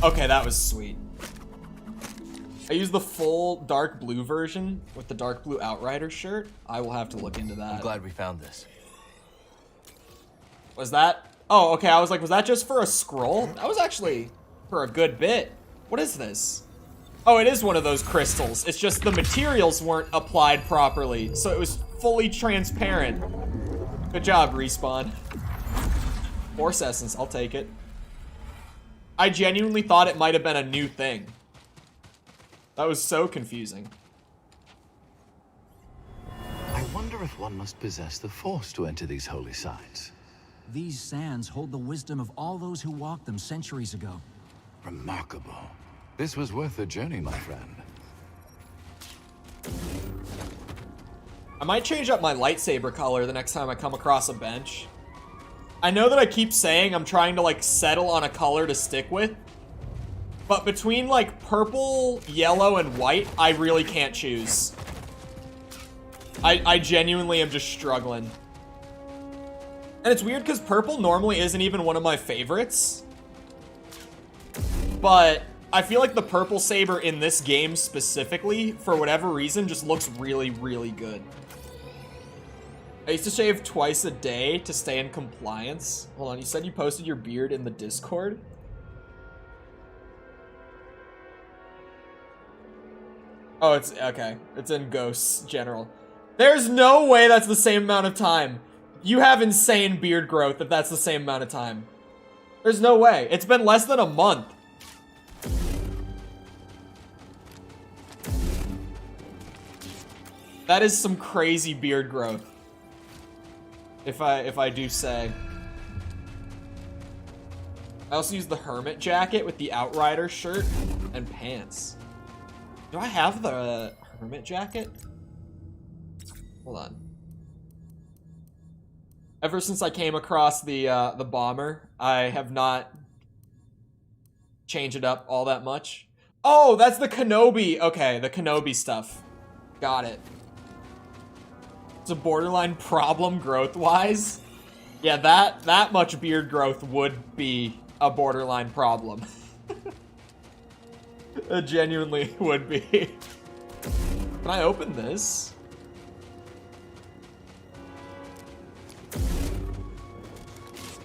Okay, that was sweet. I used the full dark blue version with the dark blue Outrider shirt. I will have to look into that. I'm glad we found this. Was that? Oh, okay, I was like, was that just for a scroll? That was actually for a good bit. What is this? Oh, it is one of those crystals. It's just the materials weren't applied properly, so it was fully transparent. Good job, Respawn. Force Essence, I'll take it. I genuinely thought it might have been a new thing. That was so confusing. I wonder if one must possess the Force to enter these holy sites. These sands hold the wisdom of all those who walked them centuries ago. Remarkable. This was worth the journey, my friend. I might change up my lightsaber color the next time I come across a bench. I know that I keep saying I'm trying to, like, settle on a color to stick with. But between, like, purple, yellow, and white, I really can't choose. I genuinely am just struggling. And it's weird because purple normally isn't even one of my favorites. But I feel like the purple saber in this game specifically, for whatever reason, just looks really, really good. I used to shave twice a day to stay in compliance. Hold on, you said you posted your beard in the Discord? Oh, it's, okay. It's in Ghosts General. There's no way that's the same amount of time. You have insane beard growth if that's the same amount of time. There's no way. It's been less than a month. That is some crazy beard growth. If I do say. I also use the hermit jacket with the Outrider shirt and pants. Do I have the hermit jacket? Hold on. Ever since I came across the bomber, I have not changed it up all that much. Oh, that's the Kenobi. Okay, the Kenobi stuff. Got it. It's a borderline problem growth-wise. Yeah, that much beard growth would be a borderline problem. It genuinely would be. Can I open this?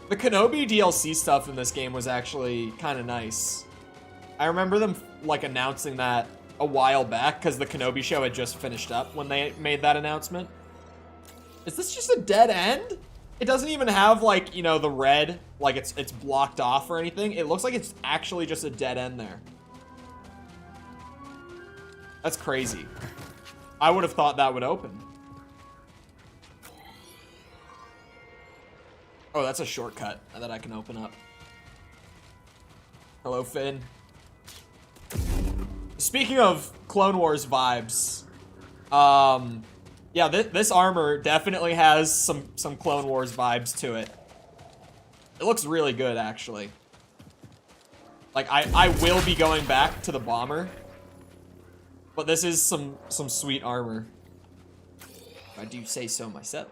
The Kenobi DLC stuff in this game was actually kind of nice. I remember them, like, announcing that a while back because the Kenobi show had just finished up when they made that announcement. Is this just a dead end? It doesn't even have, like, you know, the red, like it's blocked off or anything. It looks like it's actually just a dead end there. That's crazy. I would have thought that would open. Oh, that's a shortcut that I can open up. Hello, Finn. Speaking of Clone Wars vibes, yeah, this armor definitely has some Clone Wars vibes to it. It looks really good, actually. Like, I will be going back to the bomber, but this is some sweet armor. If I do say so myself.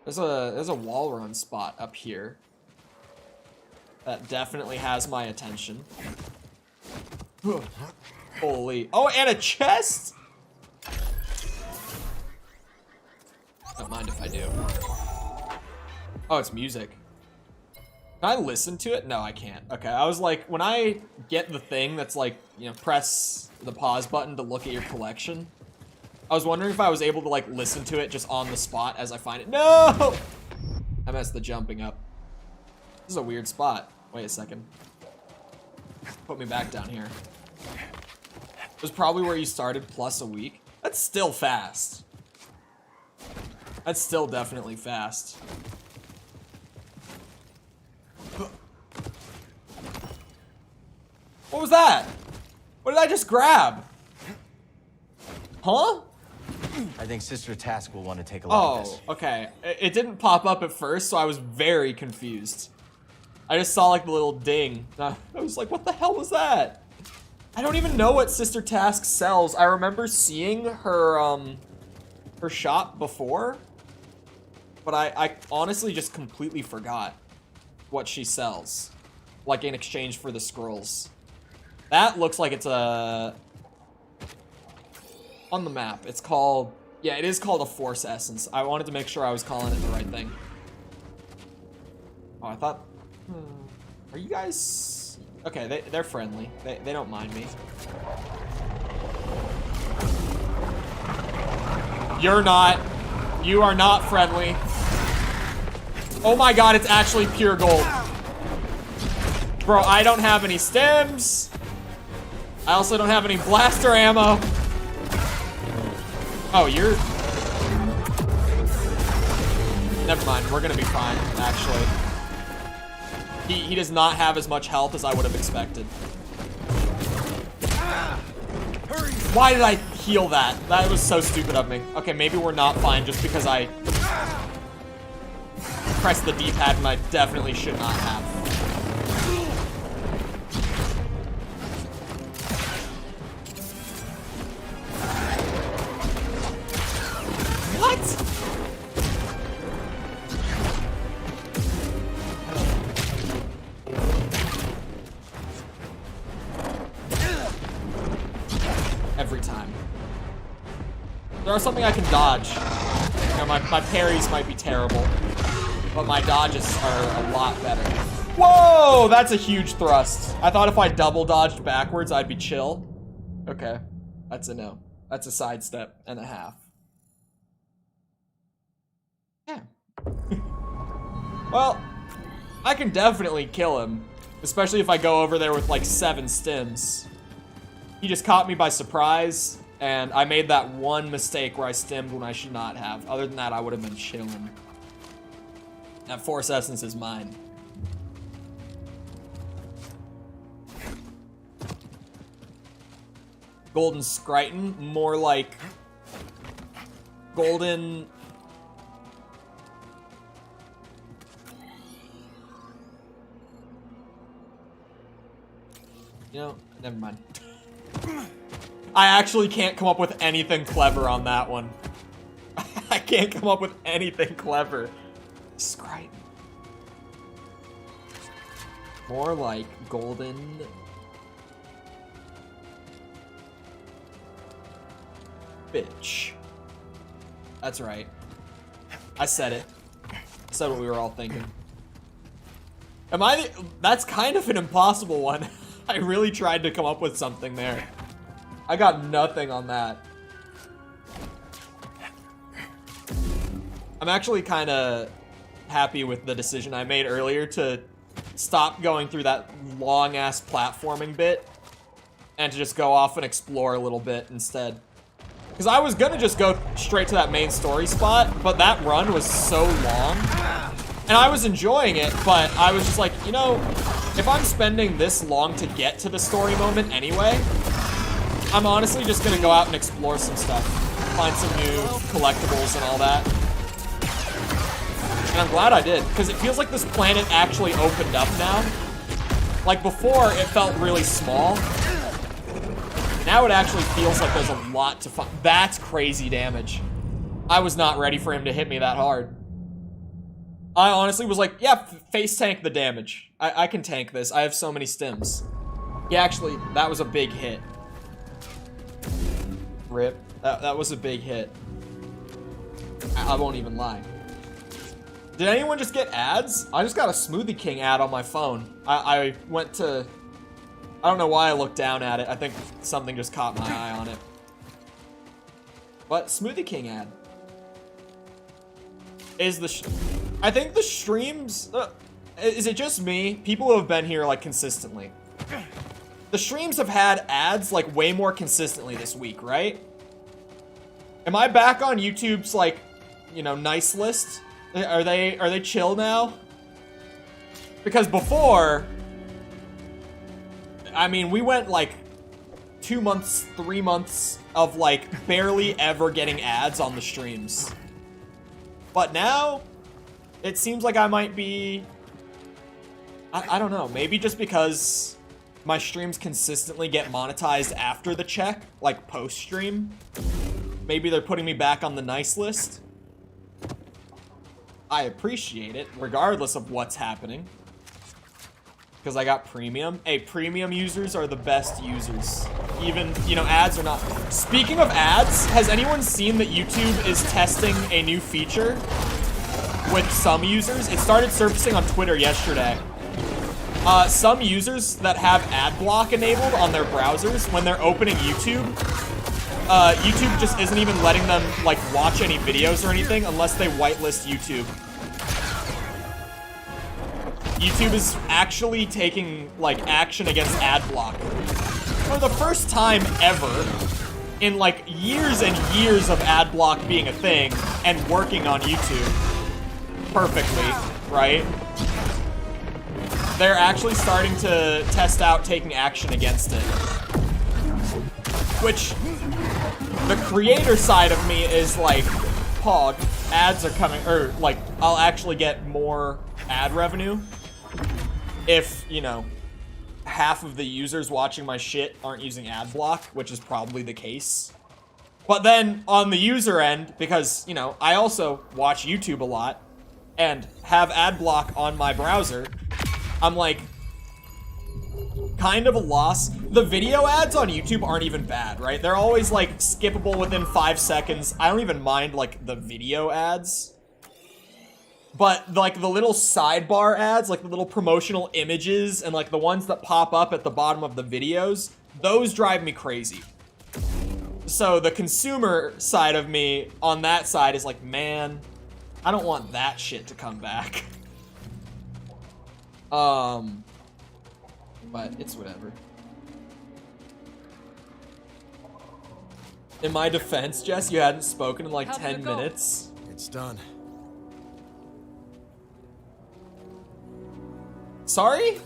There's a wall run spot up here that definitely has my attention. Holy. Oh, and a chest? Don't mind if I do. Oh, it's music. Can I listen to it? No, I can't. Okay, I was like, when I get the thing that's like, you know, press the pause button to look at your collection, I was wondering if I was able to like listen to it just on the spot as I find it. No! I messed the jumping up. This is a weird spot. Wait a second. Put me back down here. It was probably where you started plus a week. That's still fast. That's still definitely fast. What was that? What did I just grab? Huh? I think Sister Task will want to take a look at this. Oh, okay. It didn't pop up at first, so I was very confused. I just saw like the little ding. I was like, what the hell was that? I don't even know what Sister Task sells. I remember seeing her her shop before, but I honestly just completely forgot what she sells, like in exchange for the scrolls. That looks like it's a on the map. It's called, yeah, it is called a Force Essence. I wanted to make sure I was calling it the right thing. Oh, I thought, are you guys, okay, they're friendly. They don't mind me. You're not. You are not friendly. Oh my god, it's actually pure gold. Bro, I don't have any stems. I also don't have any blaster ammo. Oh, you're... Never mind, we're gonna be fine, actually. He does not have as much health as I would have expected. Why did I heal that? That was so stupid of me. Okay, maybe we're not fine just because I pressed the D-pad and I definitely should not have. What? Every time. There's something I can dodge. You know, my parries might be terrible, but my dodges are a lot better. Whoa, that's a huge thrust. I thought if I double dodged backwards, I'd be chill. Okay, that's a no. That's a sidestep and a half. Yeah. Well, I can definitely kill him, especially if I go over there with like 7 stims. He just caught me by surprise, and I made that one mistake where I stimmed when I should not have. Other than that, I would have been chilling. That Force Essence is mine. Golden Scryton, more like golden... You know, never mind. I actually can't come up with anything clever on that one. I can't come up with anything clever. Scryton. More like golden... bitch. That's right. I said it. I said what we were all thinking. Am I the... That's kind of an impossible one. I really tried to come up with something there. I got nothing on that. I'm actually kind of happy with the decision I made earlier to stop going through that long-ass platforming bit and to just go off and explore a little bit instead. Because I was gonna just go straight to that main story spot, but that run was so long. And I was enjoying it, but I was just like, you know, if I'm spending this long to get to the story moment anyway, I'm honestly just gonna go out and explore some stuff. Find some new collectibles and all that. And I'm glad I did, because it feels like this planet actually opened up now. Like before, it felt really small. Now it actually feels like there's a lot to find. That's crazy damage. I was not ready for him to hit me that hard. I honestly was like, yeah, face tank the damage. I can tank this. I have so many stims. Yeah, actually, that was a big hit. Rip. That was a big hit. I won't even lie. Did anyone just get ads? I just got a Smoothie King ad on my phone. I went to... I don't know why I looked down at it. I think something just caught my eye on it. But Smoothie King ad. Is the... I think the streams... is it just me? People who have been here, like, consistently. The streams have had ads, like, way more consistently this week, right? Am I back on YouTube's, like, you know, nice list? Are they chill now? Because before... I mean, we went like 2 months, 3 months of like barely ever getting ads on the streams. But now, it seems like I might be... I don't know, maybe just because my streams consistently get monetized after the check, like post-stream. Maybe they're putting me back on the nice list. I appreciate it, regardless of what's happening. Because I got premium. Hey, premium users are the best users. Even, you know, ads are not. Speaking of ads, has anyone seen that YouTube is testing a new feature with some users? It started surfacing on Twitter yesterday. Some users that have ad block enabled on their browsers, when they're opening YouTube, YouTube just isn't even letting them, like, watch any videos or anything unless they whitelist YouTube. YouTube is actually taking, like, action against ad block. For the first time ever, in, like, years and years of ad block being a thing and working on YouTube perfectly, right? They're actually starting to test out taking action against it. Which, the creator side of me is like, Pog, ads are coming, or, like, I'll actually get more ad revenue if, you know, half of the users watching my shit aren't using ad block, which is probably the case. But then on the user end, because, you know, I also watch YouTube a lot and have ad block on my browser, I'm like, kind of a loss. The video ads on YouTube aren't even bad, right? They're always like skippable within 5 seconds. I don't even mind like the video ads. But, like, the little sidebar ads, like the little promotional images and, like, the ones that pop up at the bottom of the videos, those drive me crazy. So, the consumer side of me on that side is like, man, I don't want that shit to come back. But it's whatever. In my defense, Jess, you hadn't spoken in, like, 10 minutes. It's done. Sorry?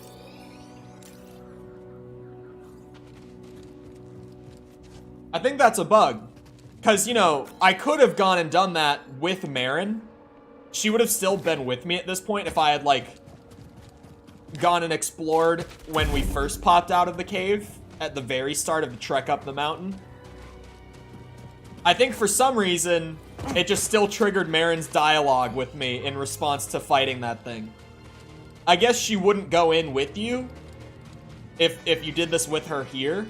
I think that's a bug. Because, you know, I could have gone and done that with Marin. She would have still been with me at this point if I had, like, gone and explored when we first popped out of the cave at the very start of the trek up the mountain. I think for some reason, it just still triggered Marin's dialogue with me in response to fighting that thing. I guess she wouldn't go in with you if you did this with her here,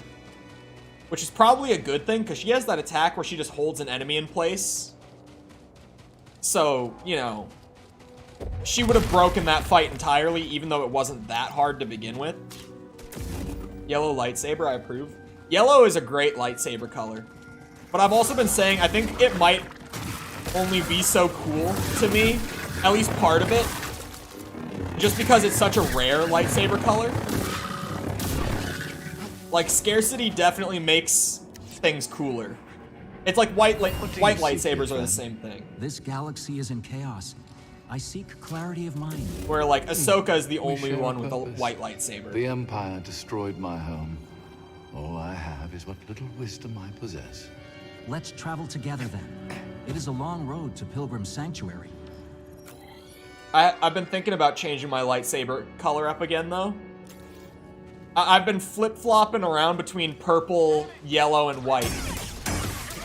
which is probably a good thing because she has that attack where she just holds an enemy in place. So, you know, she would have broken that fight entirely, even though it wasn't that hard to begin with. Yellow lightsaber, I approve. Yellow is a great lightsaber color. But I've also been saying I think it might only be so cool to me, at least part of it, just because it's such a rare lightsaber color. Like, scarcity definitely makes things cooler. It's like white lightsabers are the same thing. This galaxy is in chaos. I seek clarity of mind. Where, like, Ahsoka is the only share a one with a purpose. white lightsaber. The Empire destroyed my home. All I have is what little wisdom I possess. Let's travel together then. It is a long road to Pilgrim Sanctuary. I've been thinking about changing my lightsaber color up again, though. I've been flip-flopping around between purple, yellow, and white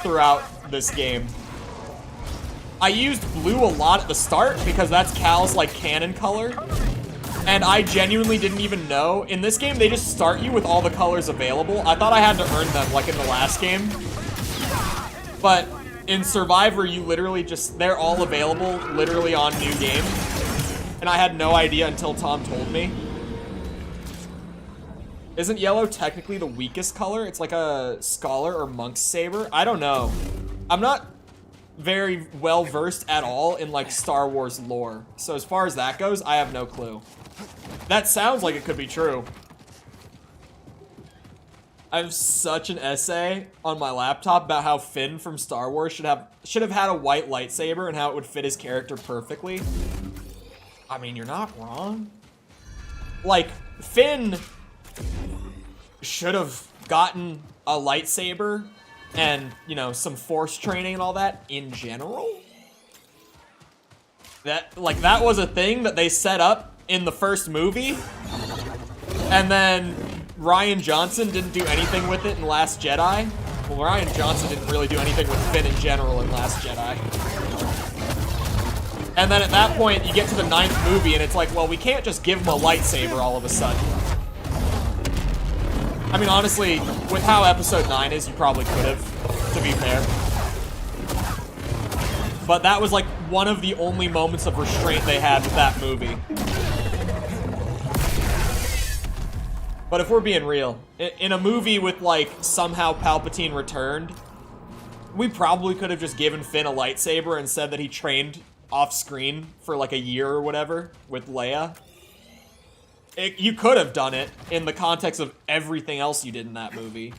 throughout this game. I used blue a lot at the start because that's Cal's, like, canon color. And I genuinely didn't even know. In this game, they just start you with all the colors available. I thought I had to earn them, like in the last game. But in Survivor, you literally just, they're all available literally on new game. And I had no idea until Tom told me. Isn't yellow technically the weakest color? It's like a scholar or monk's saber? I don't know. I'm not very well versed at all in like Star Wars lore. So as far as that goes, I have no clue. That sounds like it could be true. I have such an essay on my laptop about how Finn from Star Wars should have had a white lightsaber and how it would fit his character perfectly. I mean, you're not wrong. Like, Finn should have gotten a lightsaber and, you know, some force training and all that in general. That was a thing that they set up in the first movie. And then Rian Johnson didn't do anything with it in Last Jedi. Well, Rian Johnson didn't really do anything with Finn in general in Last Jedi. And then at that point, you get to the 9th movie, and it's like, well, we can't just give him a lightsaber all of a sudden. I mean, honestly, with how Episode 9 is, you probably could have, to be fair. But that was, like, one of the only moments of restraint they had with that movie. But if we're being real, in a movie with, like, somehow Palpatine returned, we probably could have just given Finn a lightsaber and said that he trained off-screen for, like, a year or whatever with Leia. You could have done it in the context of everything else you did in that movie.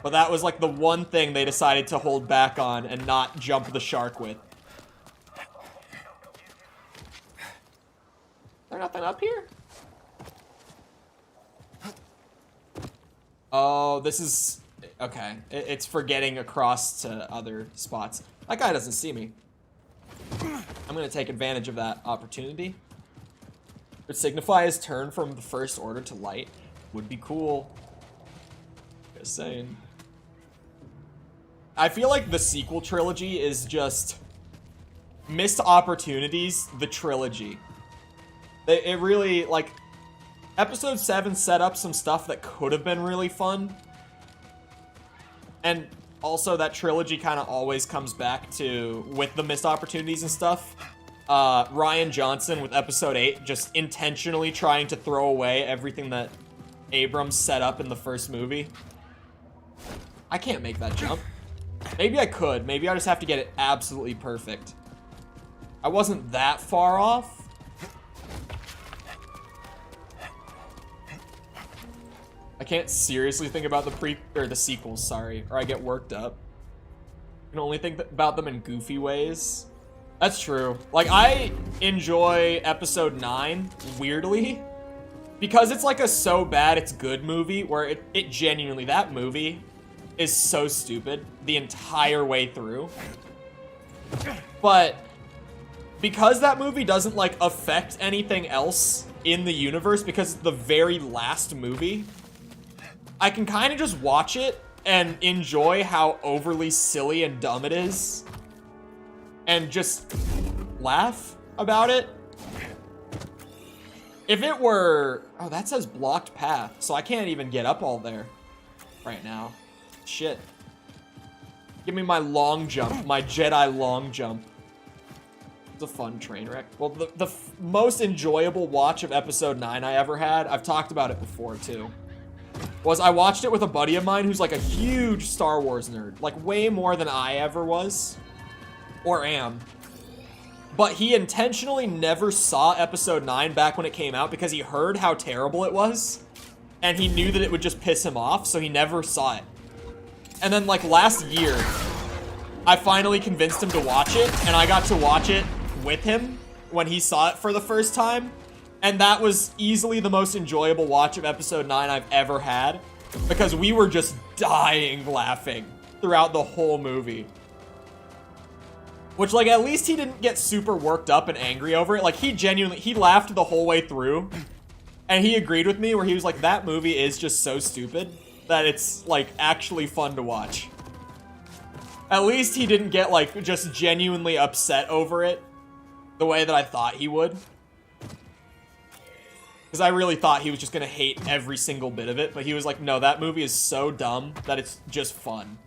But that was, like, the one thing they decided to hold back on and not jump the shark with. There nothing up here? Oh, this is... Okay. It's for getting across to other spots. That guy doesn't see me. I'm gonna take advantage of that opportunity. Would signify his turn from the First Order to light. Would be cool. Just saying. I feel like the sequel trilogy is just missed opportunities, the trilogy. It really, like, Episode 7 set up some stuff that could have been really fun. And also that trilogy kind of always comes back to, with the missed opportunities and stuff, Rian Johnson with Episode 8 just intentionally trying to throw away everything that Abrams set up in the first movie. I can't make that jump. Maybe I could. Maybe I just have to get it absolutely perfect. I wasn't that far off. I can't seriously think about the sequels, sorry, or I get worked up. I can only think about them in goofy ways. That's true. Like, I enjoy Episode 9, weirdly, because it's like a so bad it's good movie, where it genuinely, that movie is so stupid the entire way through. But because that movie doesn't, like, affect anything else in the universe, because it's the very last movie, I can kind of just watch it and enjoy how overly silly and dumb it is. And just laugh about it. If it were... Oh, that says blocked path, so I can't even get up all there right now. Shit. Give me my long jump, my Jedi long jump. It's a fun train wreck. Well, the most enjoyable watch of Episode 9 I ever had, I've talked about it before too, was I watched it with a buddy of mine who's like a huge Star Wars nerd. Like way more than I ever was. Or am. But he intentionally never saw Episode 9 back when it came out because he heard how terrible it was. and he knew that it would just piss him off, so he never saw it. And then, like, last year, I finally convinced him to watch it, and I got to watch it with him when he saw it for the first time. And that was easily the most enjoyable watch of episode 9 I've ever had, because we were just dying laughing throughout the whole movie. Which, like, at least he didn't get super worked up and angry over it. Like, he laughed the whole way through. And he agreed with me where he was like, that movie is just so stupid that it's, like, actually fun to watch. At least he didn't get, like, just genuinely upset over it the way that I thought he would. Because I really thought he was just going to hate every single bit of it. But he was like, no, that movie is so dumb that it's just fun.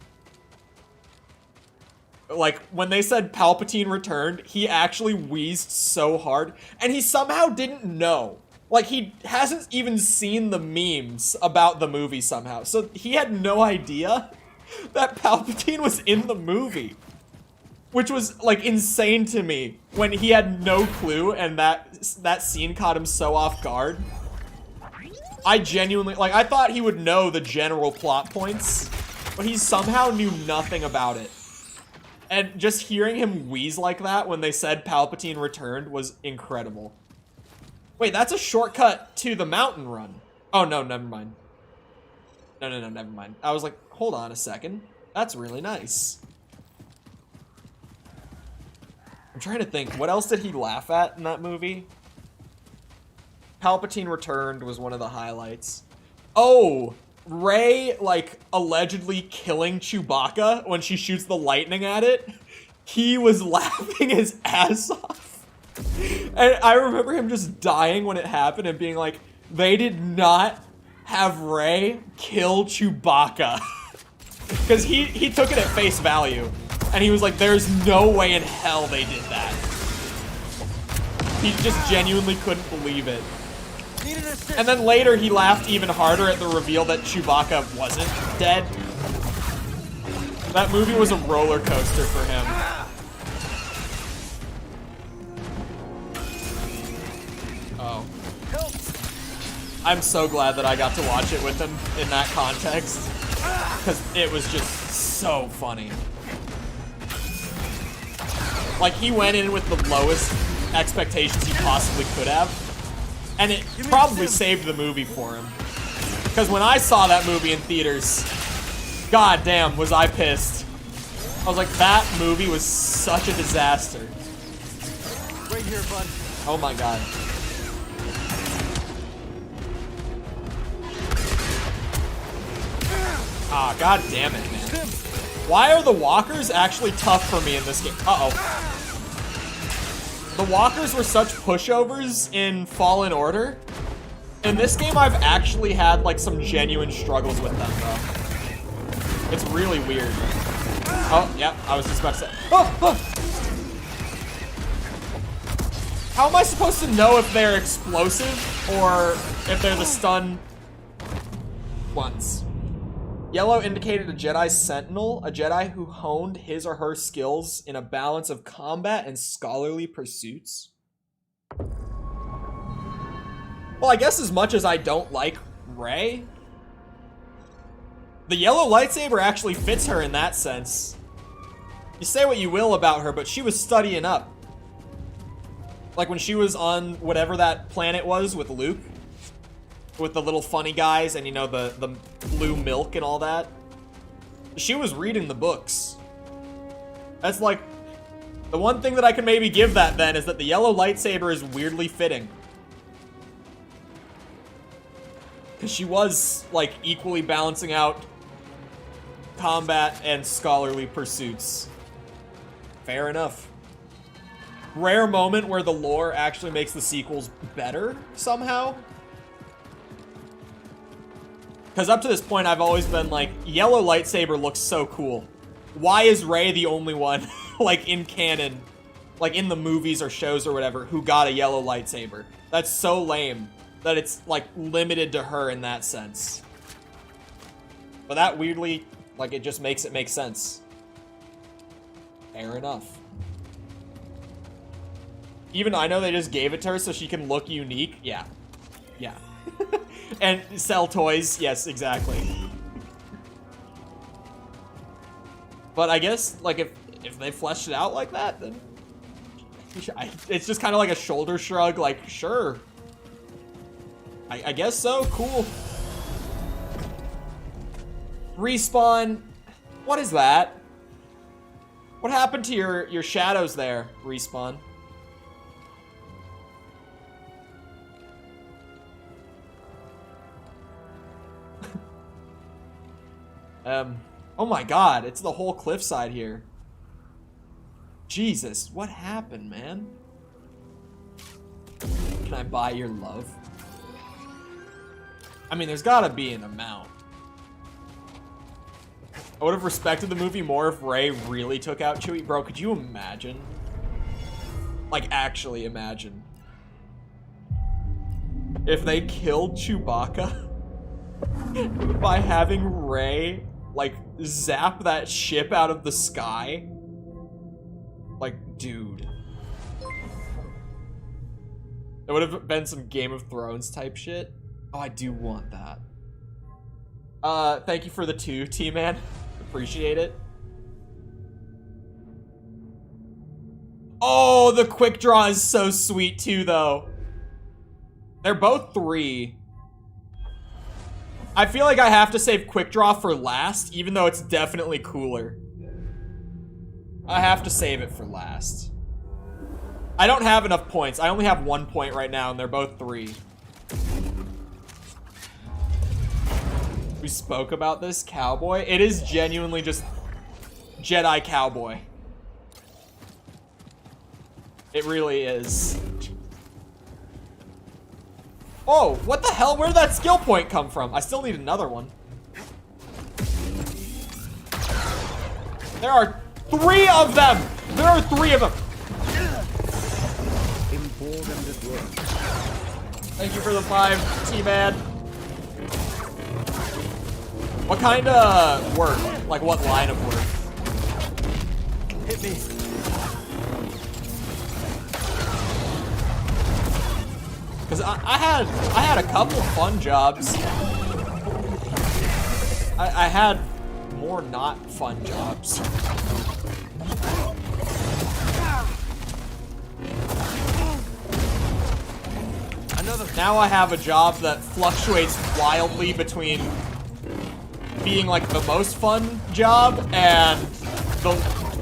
Like, when they said Palpatine returned, he actually wheezed so hard. And he somehow didn't know. Like, he hasn't even seen the memes about the movie somehow. So he had no idea that Palpatine was in the movie. Which was, like, insane to me when he had no clue and that scene caught him so off guard. I genuinely, like, I thought he would know the general plot points, but he somehow knew nothing about it. And just hearing him wheeze like that when they said Palpatine returned was incredible. Wait, that's a shortcut to the mountain run. Oh, no, never mind. No, never mind. I was like, hold on a second. That's really nice. I'm trying to think, what else did he laugh at in that movie? Palpatine returned was one of the highlights. Oh, Rey, like, allegedly killing Chewbacca when she shoots the lightning at it. He was laughing his ass off. And I remember him just dying when it happened and being like, they did not have Rey kill Chewbacca. Because he took it at face value. And he was like, there's no way in hell they did that. He just genuinely couldn't believe it. And then later he laughed even harder at the reveal that Chewbacca wasn't dead. That movie was a roller coaster for him. Oh. I'm so glad that I got to watch it with him in that context. Because it was just so funny. Like, he went in with the lowest expectations he possibly could have. And it probably saved the movie for him. Because when I saw that movie in theaters, goddamn, was I pissed. I was like, that movie was such a disaster. Right here, bud. Oh my god. Ah, god damn it, man. Why are the walkers actually tough for me in this game? Uh-oh. The walkers were such pushovers in Fallen Order. In this game, I've actually had, like, some genuine struggles with them, though. It's really weird. Oh, yeah, I was just about to say. Oh, oh. How am I supposed to know if they're explosive or if they're the stun ones? Yellow indicated a Jedi Sentinel, a Jedi who honed his or her skills in a balance of combat and scholarly pursuits. Well, I guess as much as I don't like Rey, the yellow lightsaber actually fits her in that sense. You say what you will about her, but she was studying up. Like when she was on whatever that planet was with Luke. With the little funny guys and, you know, the blue milk and all that. She was reading the books. That's like... The one thing that I can maybe give that then is that the yellow lightsaber is weirdly fitting. Because she was, like, equally balancing out combat and scholarly pursuits. Fair enough. Rare moment where the lore actually makes the sequels better, somehow. Because up to this point, I've always been like, yellow lightsaber looks so cool. Why is Rey the only one, like, in canon, like, in the movies or shows or whatever, who got a yellow lightsaber? That's so lame that it's, like, limited to her in that sense. But that weirdly, like, it just makes it make sense. Fair enough. Even I know they just gave it to her so she can look unique. Yeah. Yeah. And sell toys. Yes, exactly. But I guess, like, if they fleshed it out like that, then it's just kind of like a shoulder shrug, like, sure. I guess so, cool. Respawn. What is that? What happened to your shadows there, Respawn? Oh my god, it's the whole cliffside here. Jesus, what happened, man? Can I buy your love? I mean, there's gotta be an amount. I would have respected the movie more if Rey really took out Chewie. Bro, could you imagine? Like, actually imagine. If they killed Chewbacca by having Rey, like, zap that ship out of the sky. Like, dude. It would have been some Game of Thrones type shit. Oh, I do want that. Thank you for the 2, T-Man. Appreciate it. Oh, the quick draw is so sweet too, though. They're both 3. I feel like I have to save quick draw for last, even though it's definitely cooler. I have to save it for last. I don't have enough points. I only have 1 point right now, and they're both 3. We spoke about this cowboy. It is genuinely just Jedi cowboy. It really is. Oh, what the hell? Where did that skill point come from? I still need another one. There are 3 of them. There are 3 of them. Thank you for the 5, T-Man. What kind of work? Like, what line of work? Hit me. Because I had a couple fun jobs. I had more not fun jobs. Now I have a job that fluctuates wildly between being like the most fun job and the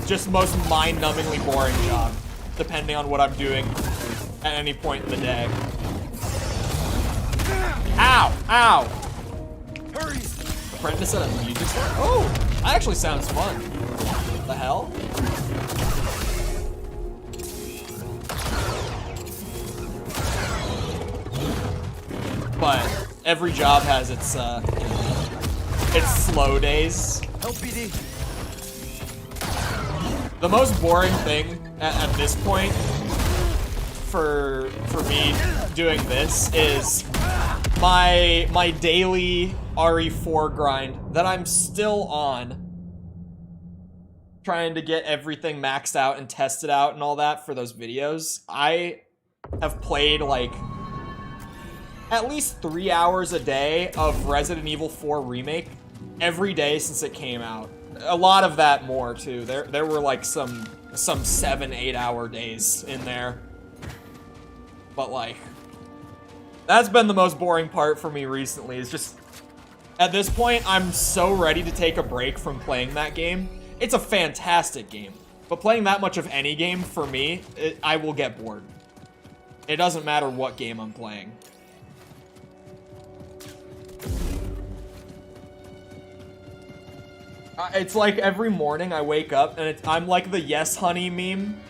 just most mind-numbingly boring job, depending on what I'm doing at any point in the day. Ow! Ow! Hurry! Apprentice at a music store? Oh! That actually sounds fun. What the hell? But every job has its slow days. LPD. The most boring thing at this point for me doing this is my daily RE4 grind that I'm still on. Trying to get everything maxed out and tested out and all that for those videos. I have played like at least 3 hours a day of Resident Evil 4 Remake every day since it came out. A lot of that more too. There were like some 7-8 hour days in there. But like, that's been the most boring part for me recently, is just, at this point, I'm so ready to take a break from playing that game. It's a fantastic game, but playing that much of any game, for me, I will get bored. It doesn't matter what game I'm playing. It's like every morning I wake up and I'm like the yes honey meme.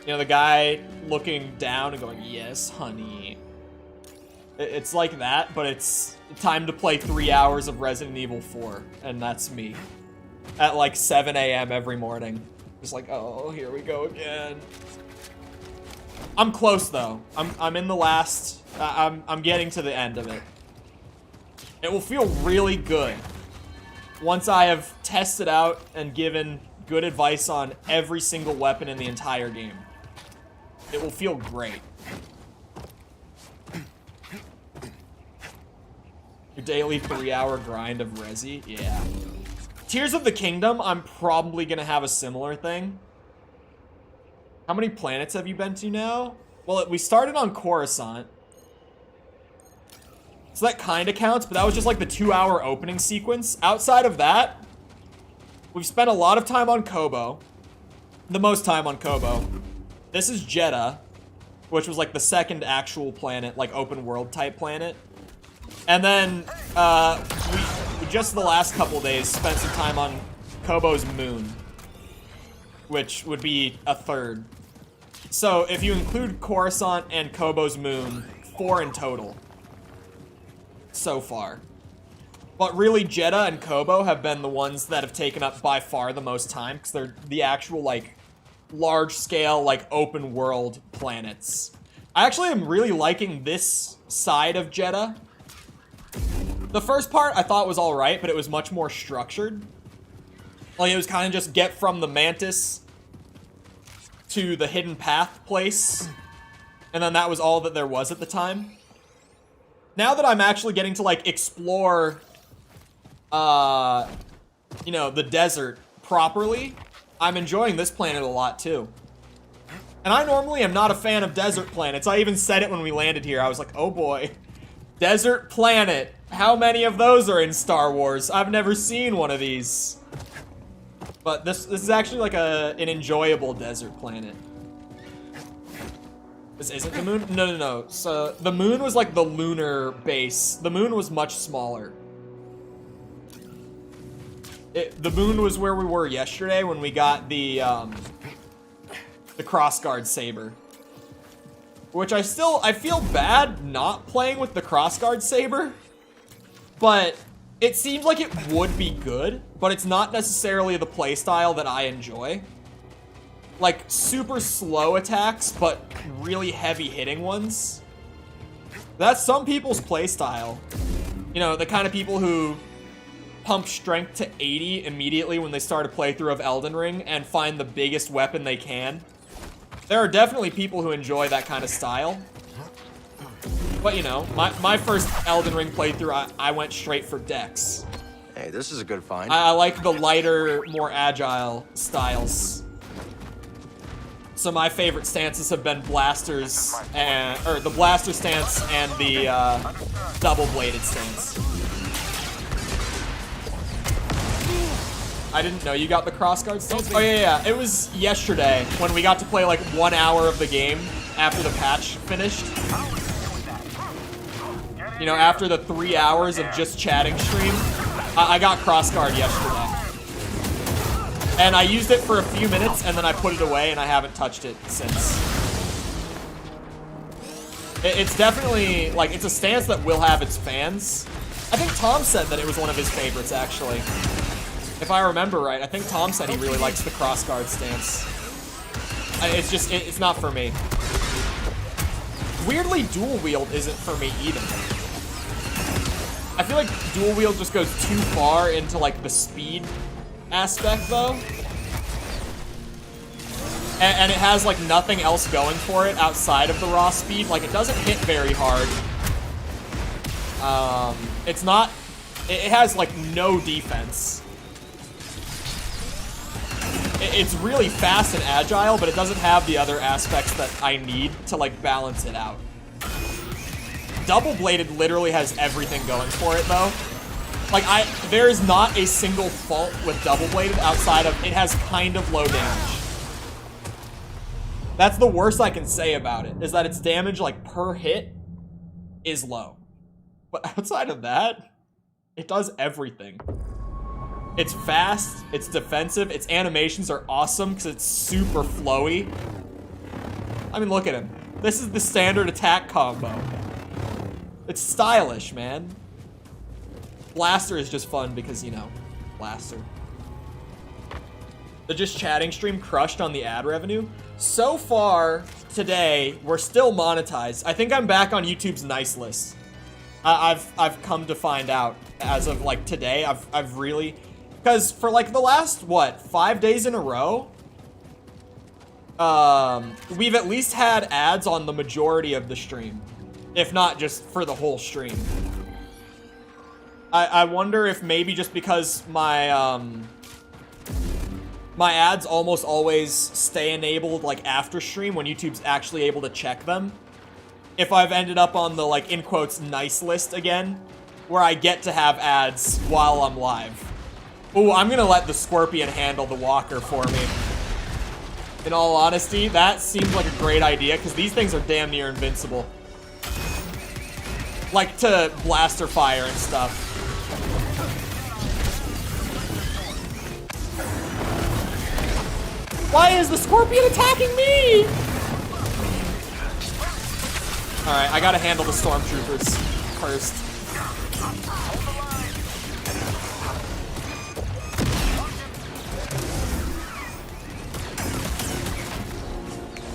You know, the guy looking down and going, yes honey. It's like that, but it's time to play 3 hours of Resident Evil 4, and that's me. At like 7 a.m. every morning. Just like, oh, here we go again. I'm close though. I'm in the last, I'm getting to the end of it. It will feel really good once I have tested out and given good advice on every single weapon in the entire game. It will feel great. Your daily 3-hour grind of Resi? Yeah. Tears of the Kingdom, I'm probably gonna have a similar thing. How many planets have you been to now? Well, we started on Coruscant. So that kind of counts, but that was just like the 2-hour opening sequence. Outside of that, we've spent a lot of time on Kobo. The most time on Kobo. This is Jeddah, which was like the second actual planet, like open world type planet. And then we just the last couple days spent some time on Kobo's moon, which would be a third. So if you include Coruscant and Kobo's moon, 4 in total so far. But really, Jeddah and Kobo have been the ones that have taken up by far the most time because they're the actual like large scale like open world planets. I actually am really liking this side of Jeddah. The first part I thought was alright, but it was much more structured. Like it was kind of just get from the Mantis to the hidden path place, and then that was all that there was at the time. Now that I'm actually getting to like explore you know, the desert properly, I'm enjoying this planet a lot too. And I normally am not a fan of desert planets. I even said it when we landed here. I was like, oh boy, desert planet. How many of those are in Star Wars? I've never seen one of these. But this is actually like an enjoyable desert planet. This isn't the moon? No. So the moon was like the lunar base. The moon was much smaller. The moon was where we were yesterday when we got the crossguard saber. Which I feel bad not playing with the crossguard saber. But it seems like it would be good, but it's not necessarily the playstyle that I enjoy. Like, super slow attacks, but really heavy hitting ones. That's some people's playstyle. You know, the kind of people who pump strength to 80 immediately when they start a playthrough of Elden Ring and find the biggest weapon they can. There are definitely people who enjoy that kind of style. But, you know, my first Elden Ring playthrough, I went straight for Dex. Hey, this is a good find. I like the lighter, more agile styles. So my favorite stances have been blasters, or the blaster stance and the double-bladed stance. I didn't know you got the crossguard stance. Oh yeah. It was yesterday when we got to play like 1 hour of the game after the patch finished. You know, after the 3 hours of just chatting stream, I got crossguard yesterday. And I used it for a few minutes, and then I put it away, and I haven't touched it since. It's definitely, like, it's a stance that will have its fans. I think Tom said that it was one of his favorites, actually. If I remember right, I think Tom said he really likes the crossguard stance. It's just, it's not for me. Weirdly, dual wield isn't for me either. I feel like dual wield just goes too far into like the speed aspect though. And it has like nothing else going for it outside of the raw speed. Like it doesn't hit very hard. It's not, it has like no defense. It's really fast and agile, but it doesn't have the other aspects that I need to like balance it out. Double-bladed literally has everything going for it though. Like there is not a single fault with double-bladed outside of it has kind of low damage. That's the worst I can say about it, is that its damage like per hit is low. But outside of that, it does everything. It's fast, it's defensive, its animations are awesome because it's super flowy. I mean, look at him. This is the standard attack combo. It's stylish, man. Blaster is just fun because, you know, Blaster. The Just Chatting stream crushed on the ad revenue. So far, today, we're still monetized. I think I'm back on YouTube's nice list. I've come to find out as of, like, today. I've really... Because for, like, the last, what, 5 days in a row? We've at least had ads on the majority of the stream. If not just for the whole stream. I wonder if maybe just because my my ads almost always stay enabled like after stream when YouTube's actually able to check them. If I've ended up on the like in quotes nice list again, where I get to have ads while I'm live. Ooh, I'm gonna let the Scorpion handle the walker for me. In all honesty, that seems like a great idea because these things are damn near invincible. Like to blaster fire and stuff. Why is the Scorpion attacking me? Alright, I gotta handle the stormtroopers first.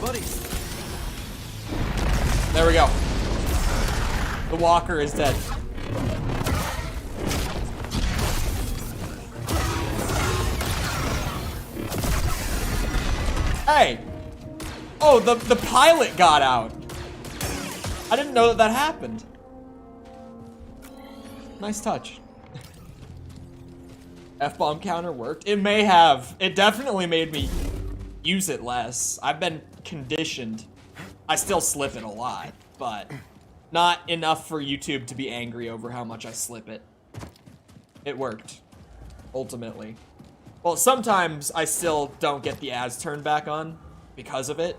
Buddy. There we go. The walker is dead. Hey! Oh, the pilot got out. I didn't know that happened. Nice touch. F-bomb counter worked. It may have. It definitely made me use it less. I've been conditioned. I still slip it a lot, but not enough for YouTube to be angry over how much I slip it. It worked. Ultimately. Well, sometimes I still don't get the ads turned back on because of it.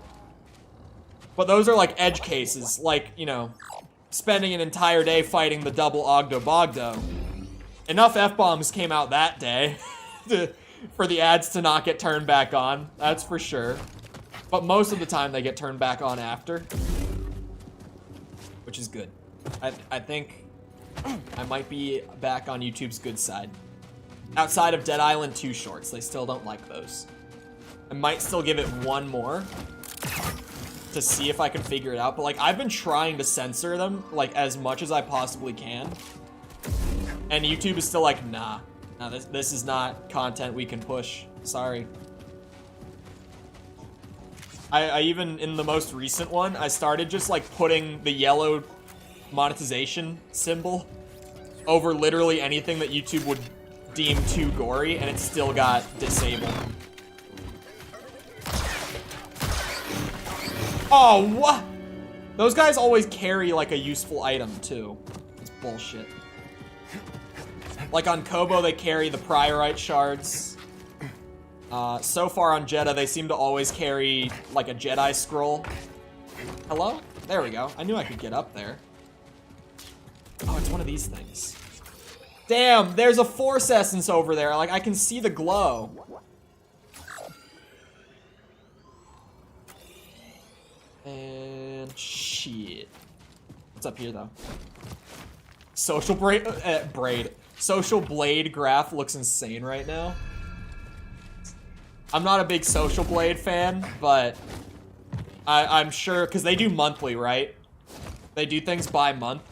But those are like edge cases, like, you know, spending an entire day fighting the double Ogdo Bogdo. Enough F-bombs came out that day for the ads to not get turned back on, that's for sure. But most of the time they get turned back on after. Which is good. I think I might be back on YouTube's good side. Outside of Dead Island 2 shorts, they still don't like those. I might still give it one more to see if I can figure it out, but like I've been trying to censor them like as much as I possibly can, and YouTube is still like, nah, this is not content we can push. Sorry. I even in the most recent one, I started just like putting the yellow monetization symbol over literally anything that YouTube would deem too gory, and it still got disabled. Oh, what? Those guys always carry, like, a useful item, too. It's bullshit. Like, on Kobo, they carry the Priorite shards. So far on Jedi, they seem to always carry, like, a Jedi scroll. Hello? There we go. I knew I could get up there. Oh, it's one of these things. Damn, there's a Force Essence over there. Like, I can see the glow. And shit. What's up here though? Social Social Blade graph looks insane right now. I'm not a big Social Blade fan, but I'm sure because they do monthly, right? They do things by month.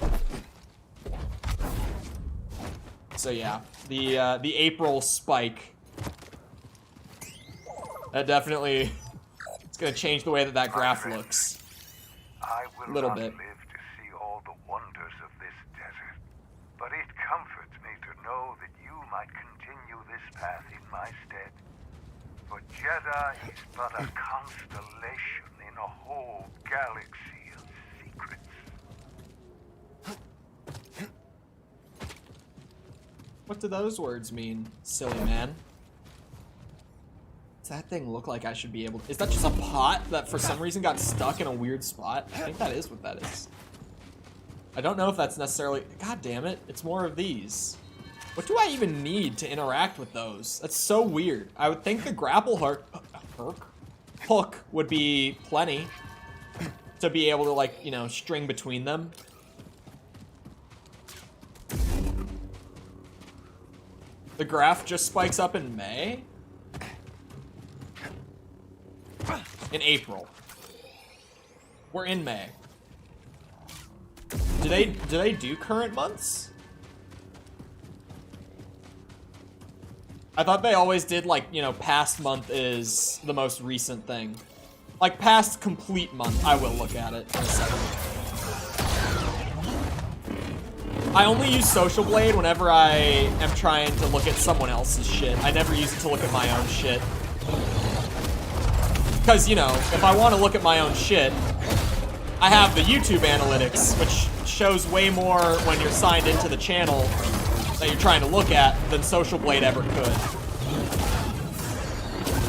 So yeah, the April spike. That definitely. It's gonna change the way that graph looks. I will a little not bit. live to see all the wonders of this desert, but it comforts me to know that you might continue this path in my stead. For Jedi is but a constellation in a whole galaxy of secrets. What do those words mean, silly man? Does that thing look like I should be able to... Is that just a pot that for some reason got stuck in a weird spot? I think that is what that is. I don't know if that's necessarily... God damn it. It's more of these. What do I even need to interact with those? That's so weird. I would think the grapple hook would be plenty to be able to, like, you know, string between them. The graph just spikes up in May? In April. We're in May. Do they do current months? I thought they always did, like, you know, past month is the most recent thing. Like, past complete month. I will look at it in a second. I only use Social Blade whenever I am trying to look at someone else's shit. I never use it to look at my own shit. Because, you know, if I want to look at my own shit, I have the YouTube analytics, which shows way more when you're signed into the channel that you're trying to look at than Social Blade ever could.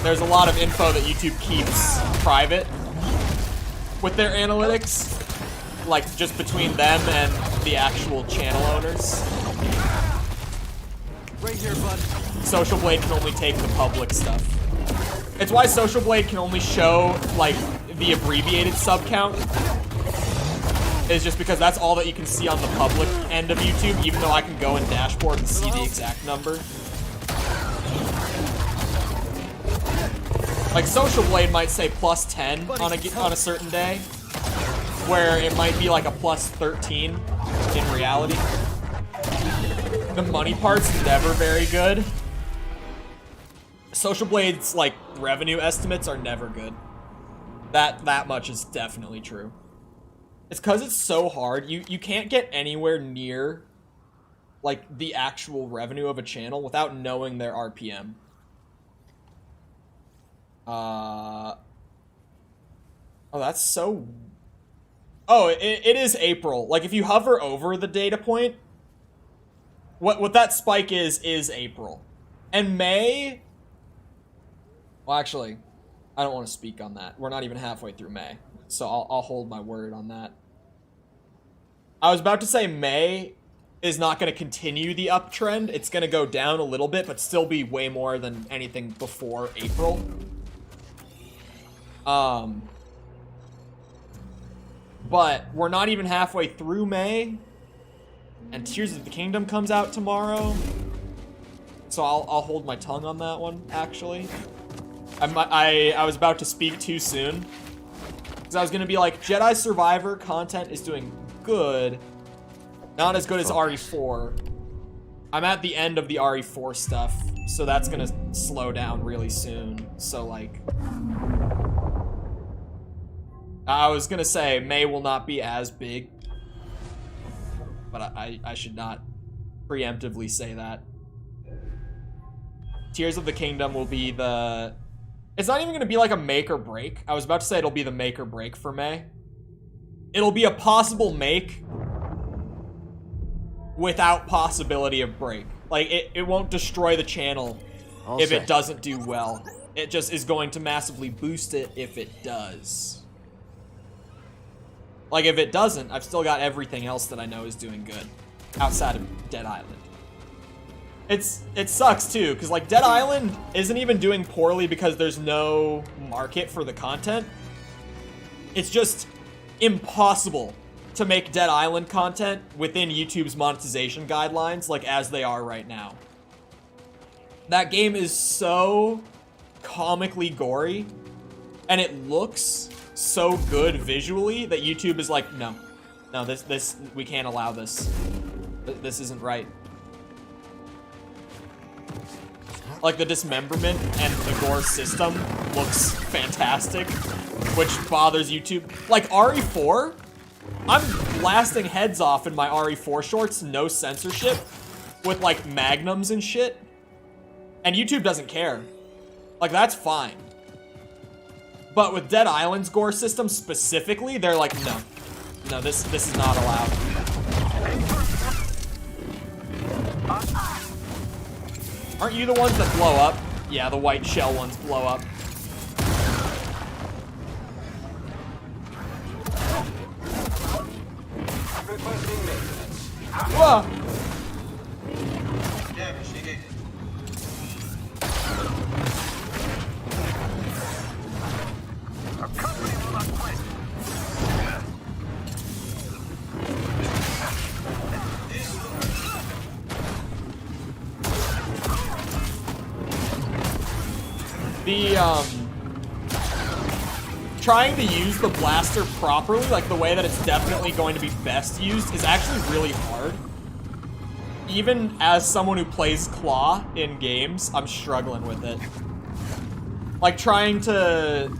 There's a lot of info that YouTube keeps private with their analytics, like just between them and the actual channel owners. Right here, bud. Social Blade can only take the public stuff. It's why Social Blade can only show, like, the abbreviated sub count. Is just because that's all that you can see on the public end of YouTube, even though I can go in dashboard and see the exact number. Like, Social Blade might say plus 10 on a certain day, where it might be like a plus 13 in reality. The money part's never very good. Social Blade's, like, revenue estimates are never good. That much is definitely true. It's because it's so hard. You can't get anywhere near, like, the actual revenue of a channel without knowing their RPM. Oh, that's so... Oh, it is April. Like, if you hover over the data point, what that spike is April. And May... Well, actually, I don't want to speak on that. We're not even halfway through May, so I'll hold my word on that. I was about to say May is not going to continue the uptrend. It's going to go down a little bit, but still be way more than anything before April. But we're not even halfway through May, and Tears of the Kingdom comes out tomorrow. So I'll hold my tongue on that one, actually. I was about to speak too soon, because I was going to be like, Jedi Survivor content is doing good. Not as good as RE4. I'm at the end of the RE4 stuff, so that's going to slow down really soon. So, like... I was going to say, May will not be as big. But I should not preemptively say that. Tears of the Kingdom will be the... It's not even going to be like a make or break. I was about to say it'll be the make or break for May. It'll be a possible make without possibility of break. Like, it won't destroy the channel if it doesn't do well. It just is going to massively boost it if it does. Like, if it doesn't, I've still got everything else that I know is doing good outside of Dead Island. It sucks too, because like Dead Island isn't even doing poorly because there's no market for the content. It's just impossible to make Dead Island content within YouTube's monetization guidelines, like as they are right now. That game is so comically gory, and it looks so good visually that YouTube is like, no, this we can't allow this. This isn't right. Like, the dismemberment and the gore system looks fantastic, which bothers YouTube. Like, RE4, I'm blasting heads off in my RE4 shorts, no censorship, with, like, magnums and shit. And YouTube doesn't care. Like, that's fine. But with Dead Island's gore system specifically, they're like, no, this is not allowed. Aren't you the ones that blow up? Yeah, the white shell ones blow up. Whoa! Trying to use the blaster properly, like the way that it's definitely going to be best used, is actually really hard. Even as someone who plays Claw in games, I'm struggling with it. Like, trying to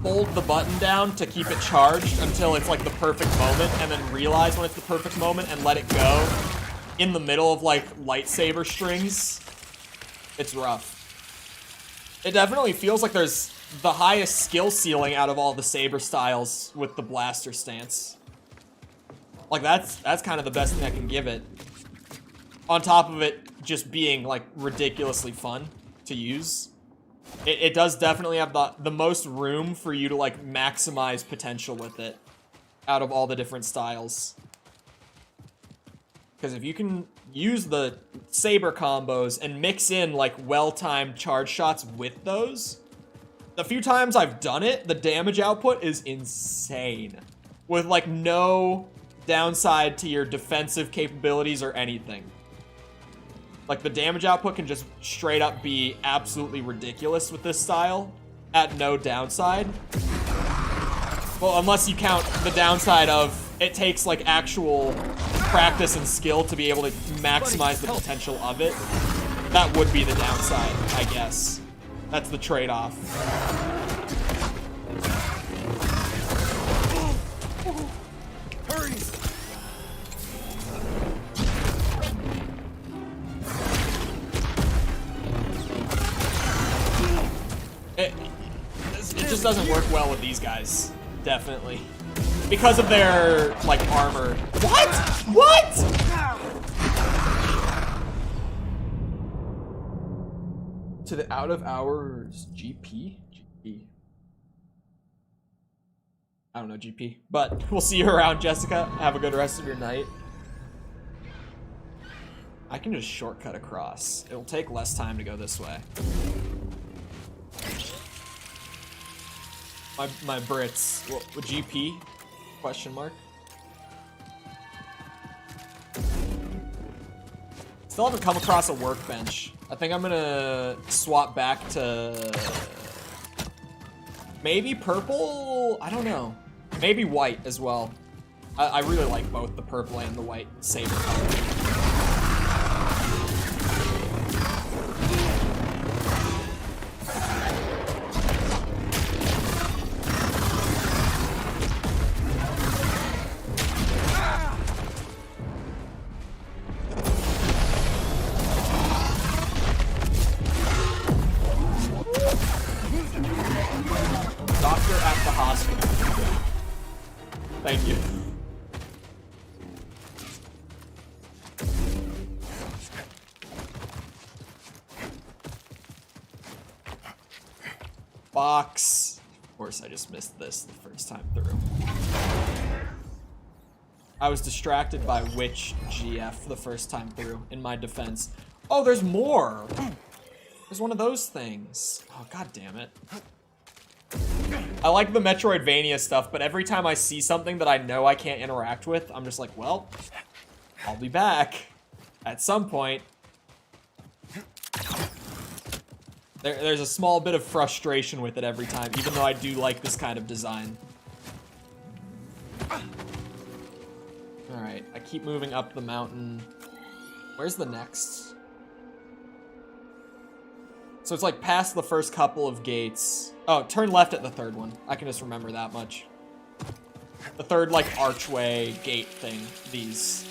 hold the button down to keep it charged until it's like the perfect moment, and then realize when it's the perfect moment and let it go in the middle of like lightsaber strings, it's rough. It definitely feels like there's the highest skill ceiling out of all the saber styles with the blaster stance. Like that's kind of the best thing I can give it. On top of it just being like ridiculously fun to use. It does definitely have the most room for you to like maximize potential with it out of all the different styles. Because if you can use the saber combos and mix in like well-timed charge shots with those, the few times I've done it, the damage output is insane. With like no downside to your defensive capabilities or anything. Like the damage output can just straight up be absolutely ridiculous with this style at no downside. Well, unless you count the downside of it takes like actual practice and skill to be able to maximize the potential of it. That would be the downside, I guess. That's the trade-off. Hurry! It just doesn't work well with these guys, definitely. Because of their, like, armor. What? What? To the out-of-hours GP? GP. I don't know, GP. But we'll see you around, Jessica. Have a good rest of your night. I can just shortcut across. It'll take less time to go this way. My Brits. What GP? Question mark. Still haven't come across a workbench. I think I'm gonna swap back to maybe purple? I don't know. Maybe white as well. I really like both the purple and the white saber color. Doctor at the hospital. Thank you. Box. Of course, I just missed this the first time through. I was distracted by which GF the first time through, in my defense. Oh, there's more! There's one of those things. Oh, god damn it. I like the Metroidvania stuff, but every time I see something that I know I can't interact with, I'm just like, well, I'll be back at some point. There's a small bit of frustration with it every time, even though I do like this kind of design. Alright, I keep moving up the mountain. Where's the next? So it's like past the first couple of gates. Oh, turn left at the third one. I can just remember that much. The third, like, archway gate thing. These.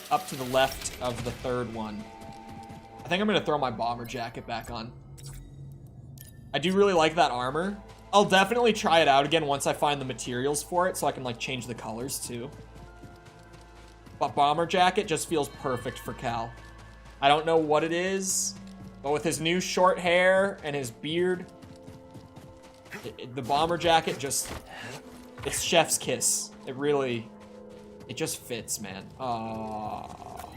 Up to the left of the third one. I think I'm gonna throw my bomber jacket back on. I do really like that armor. I'll definitely try it out again once I find the materials for it, so I can, like, change the colors, too. But bomber jacket just feels perfect for Cal. I don't know what it is, but with his new short hair and his beard, the bomber jacket just, it's chef's kiss. It really, it just fits, man. Aww.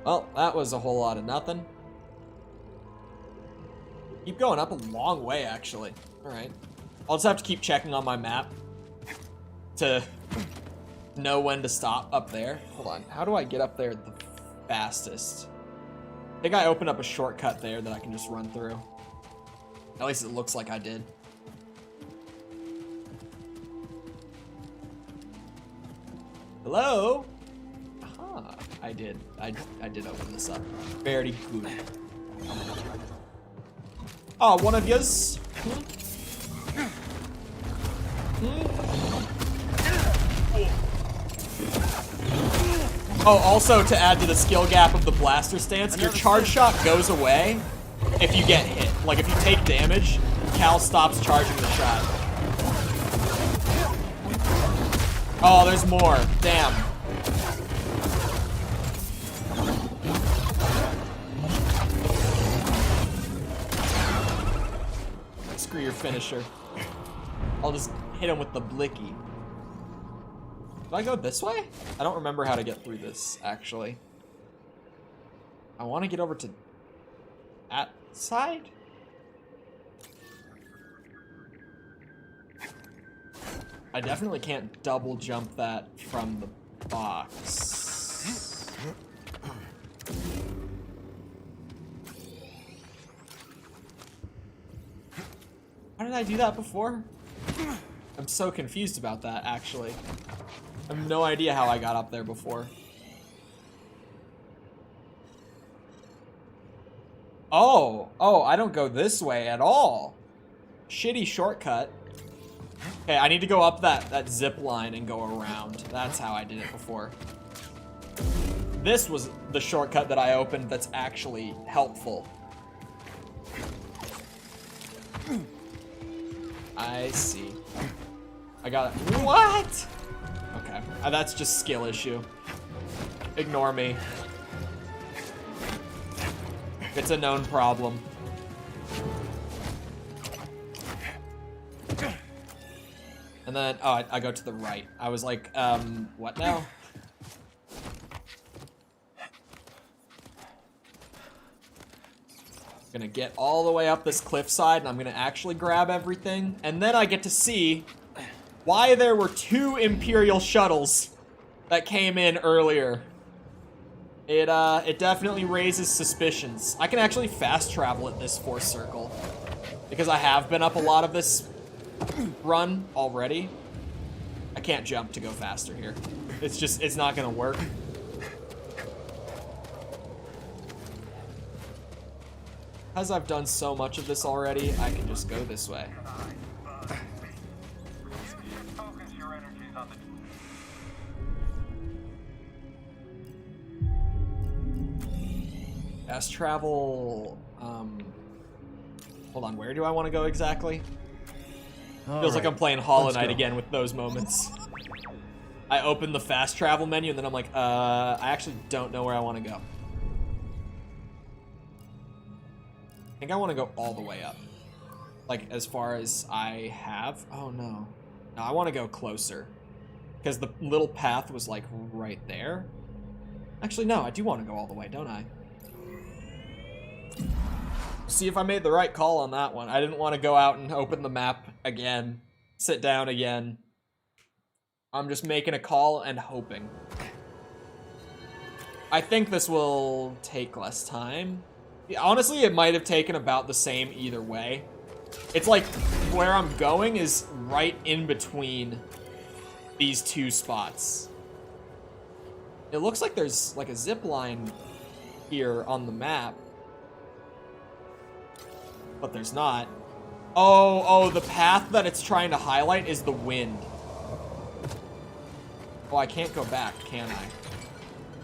Well, that was a whole lot of nothing. Keep going up a long way, actually. All right. I'll just have to keep checking on my map to know when to stop up there. Hold on. How do I get up there the fastest? I think I opened up a shortcut there that I can just run through. At least it looks like I did. Hello? Aha, I did. I did open this up. Very good. Oh, one of yous. Oh, also to add to the skill gap of the blaster stance, your charge shot goes away if you get hit. Like if you take damage, Cal stops charging the shot. Oh, there's more. Damn. Screw your finisher. I'll just hit him with the blicky. Do I go this way? I don't remember how to get through this, actually. I want to get over to that side? I definitely can't double jump that from the box. How did I do that before? I'm so confused about that, actually. I have no idea how I got up there before. Oh, I don't go this way at all. Shitty shortcut. Okay, I need to go up that zip line and go around. That's how I did it before. This was the shortcut that I opened that's actually helpful. I see. I got it. What? Okay, that's just skill issue. Ignore me. It's a known problem. And then, oh, I go to the right. I was like, what now? Gonna get all the way up this cliffside, and I'm gonna actually grab everything. And then I get to see why there were 2 Imperial shuttles that came in earlier. It definitely raises suspicions. I can actually fast travel at this Force Circle because I have been up a lot of this run already. I can't jump to go faster here. It's not gonna work. Because I've done so much of this already, I can just go this way. Fast travel, hold on, where do I want to go exactly? Feels like I'm playing Hollow Knight again with those moments. I open the fast travel menu and then I'm like, I actually don't know where I want to go. I think I want to go all the way up. Like, as far as I have. Oh, no. No, I want to go closer. Because the little path was, like, right there. Actually, no, I do want to go all the way, don't I? See if I made the right call on that one. I didn't want to go out and open the map again. Sit down again. I'm just making a call and hoping. I think this will take less time. Honestly, it might have taken about the same either way. It's like where I'm going is right in between these 2 spots. It looks like there's like a zip line here on the map. But there's not. Oh, the path that it's trying to highlight is the wind. Oh, I can't go back, can I?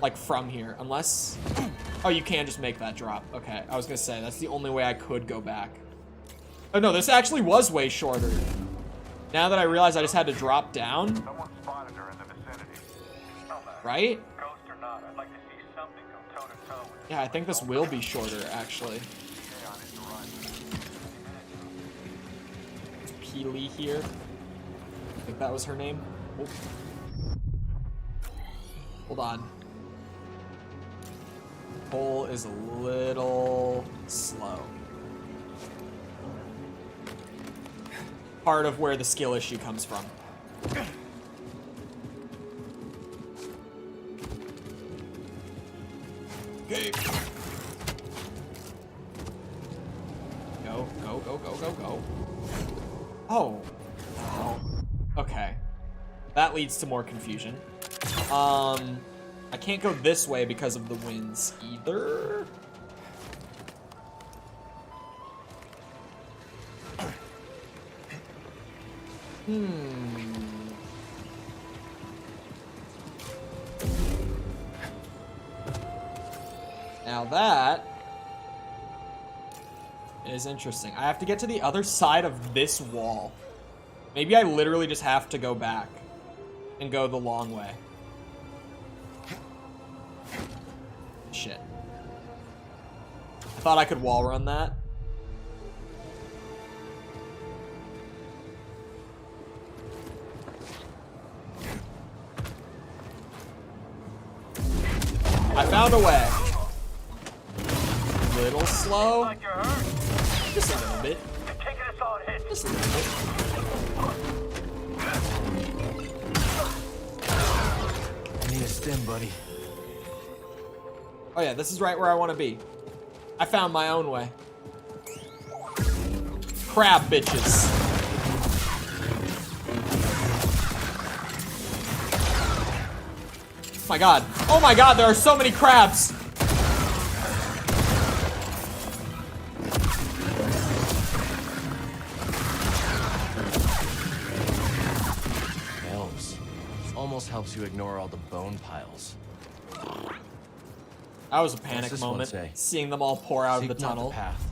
Like from here, unless... Oh, you can just make that drop. Okay, I was gonna say, that's the only way I could go back. Oh no, this actually was way shorter. Now that I realize I just had to drop down. Someone spotted her in the vicinity. Right? Ghost or not, I'd like to see something go toe-to-toe with Yeah, I think this will be shorter, actually. Peely here. I think that was her name. Oh. Hold on. Chole is a little slow. Part of where the skill issue comes from. Okay. Go, go, go, go, go, go. Oh. Oh. Okay. That leads to more confusion. I can't go this way because of the winds either. Now that is interesting. I have to get to the other side of this wall. Maybe I literally just have to go back and go the long way. Shit. I thought I could wall run that. I found a way. Little slow. Just a little bit. Just a little bit. I need a stim, buddy. Oh yeah, this is right where I want to be. I found my own way. Crab bitches. Oh my god. Oh my god, there are so many crabs. Elves. Almost helps you ignore all the bone piles. That was a What's panic this one moment, say? seeing them all pour out of Seek the not tunnel. path.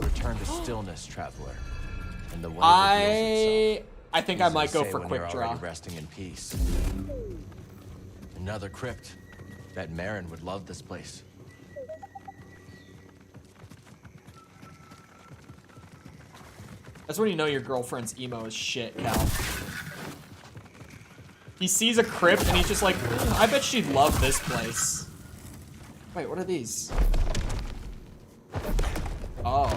Return to stillness, traveler. And the way reveals itself. I think I Easy might to go say for when quick you're draw. already resting in peace. Another crypt. Bet Marin would love this place. That's when you know your girlfriend's emo as shit, Cal. He sees a crypt and he's just like, I bet she'd love this place. Wait, what are these? Oh.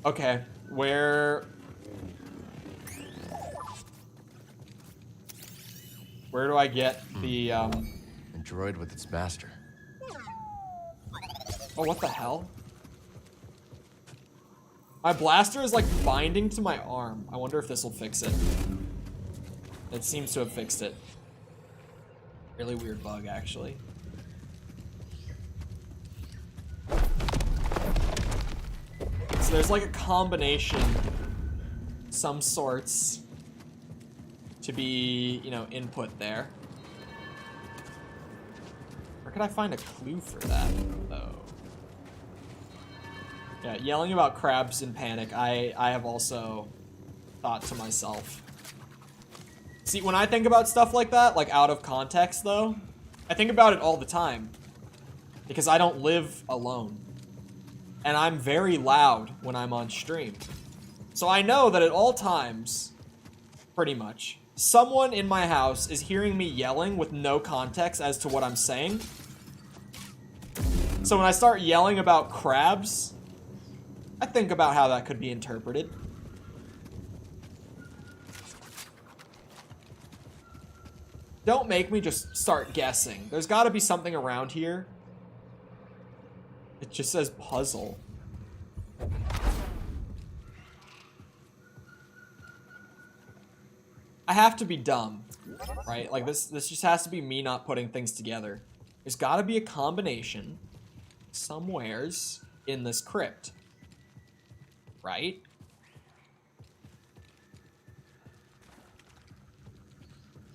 Okay, where do I get the, A droid with its master. Oh, what the hell? My blaster is like binding to my arm. I wonder if this will fix it. It seems to have fixed it. Really weird bug, actually. So there's like a combination, some sorts, to be, you know, input there. Where could I find a clue for that, though? Yeah, yelling about crabs in panic, I have also thought to myself. See, when I think about stuff like that, like out of context though, I think about it all the time. Because I don't live alone. And I'm very loud when I'm on stream. So I know that at all times, pretty much, someone in my house is hearing me yelling with no context as to what I'm saying. So when I start yelling about crabs, I think about how that could be interpreted. Don't make me just start guessing. There's got to be something around here. It just says puzzle. I have to be dumb, right? Like this just has to be me not putting things together. There's got to be a combination somewheres in this crypt. Right?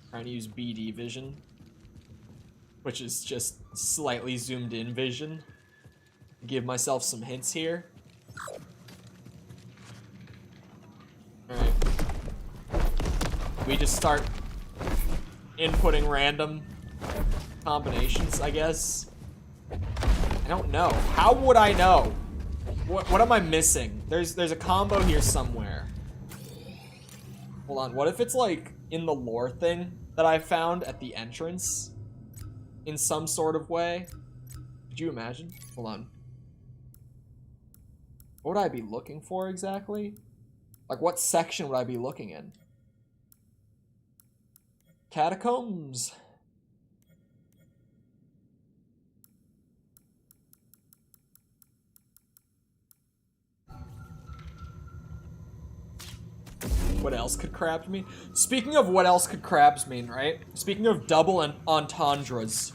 Trying to use BD vision, which is just slightly zoomed in vision. Give myself some hints here. Alright. We just start inputting random combinations, I guess. I don't know. How would I know? What am I missing? There's a combo here somewhere. Hold on, what if it's like in the lore thing that I found at the entrance? In some sort of way? Could you imagine? Hold on. What would I be looking for exactly? Like what section would I be looking in? Catacombs. What else could crabs mean? Speaking of what else could crabs mean, right? Speaking of double and entendres.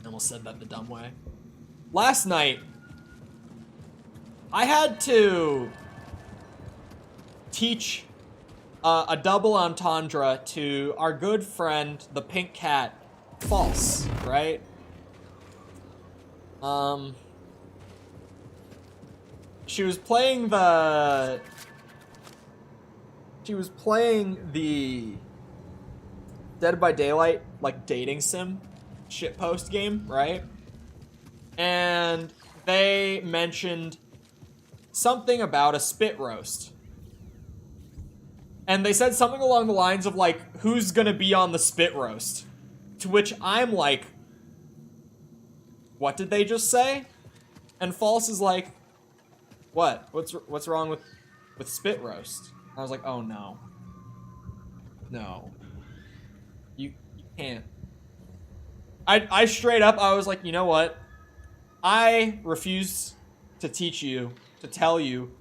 I almost said that the dumb way. Last night, I had to teach a double entendre to our good friend, the pink cat, False, right? She was playing the Dead by Daylight, like, dating sim shitpost game, right? And they mentioned something about a spit roast. And they said something along the lines of, like, who's gonna be on the spit roast? To which I'm like, what did they just say? And False is like, what? What's wrong with spit roast? I was like, oh no. No. You can't. I straight up, I was like, you know what? I refuse to teach you, to tell you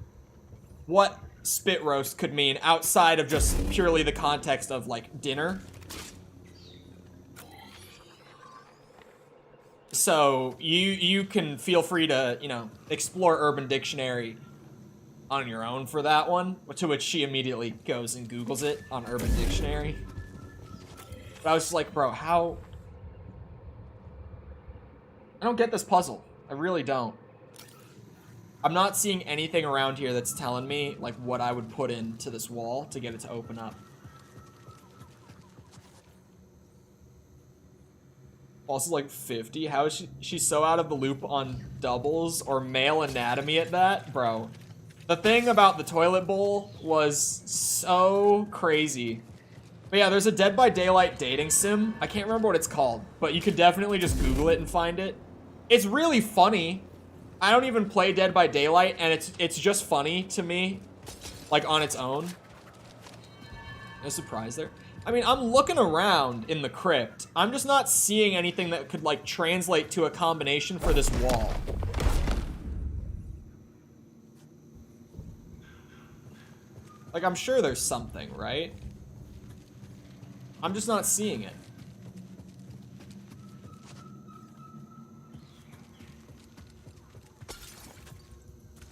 what spit roast could mean outside of just purely the context of, like, dinner. So you can feel free to, you know, explore Urban Dictionary on your own for that one, to which she immediately goes and Googles it on Urban Dictionary. But I was just like, bro, how? I don't get this puzzle. I really don't. I'm not seeing anything around here that's telling me, like, what I would put into this wall to get it to open up. Also, like, 50? How is she's so out of the loop on doubles or male anatomy at that? Bro. The thing about the toilet bowl was so crazy. But yeah, there's a Dead by Daylight dating sim. I can't remember what it's called, but you could definitely just Google it and find it. It's really funny. I don't even play Dead by Daylight, and it's just funny to me, like, on its own. No surprise there. I mean, I'm looking around in the crypt. I'm just not seeing anything that could, like, translate to a combination for this wall. Like, I'm sure there's something, right? I'm just not seeing it.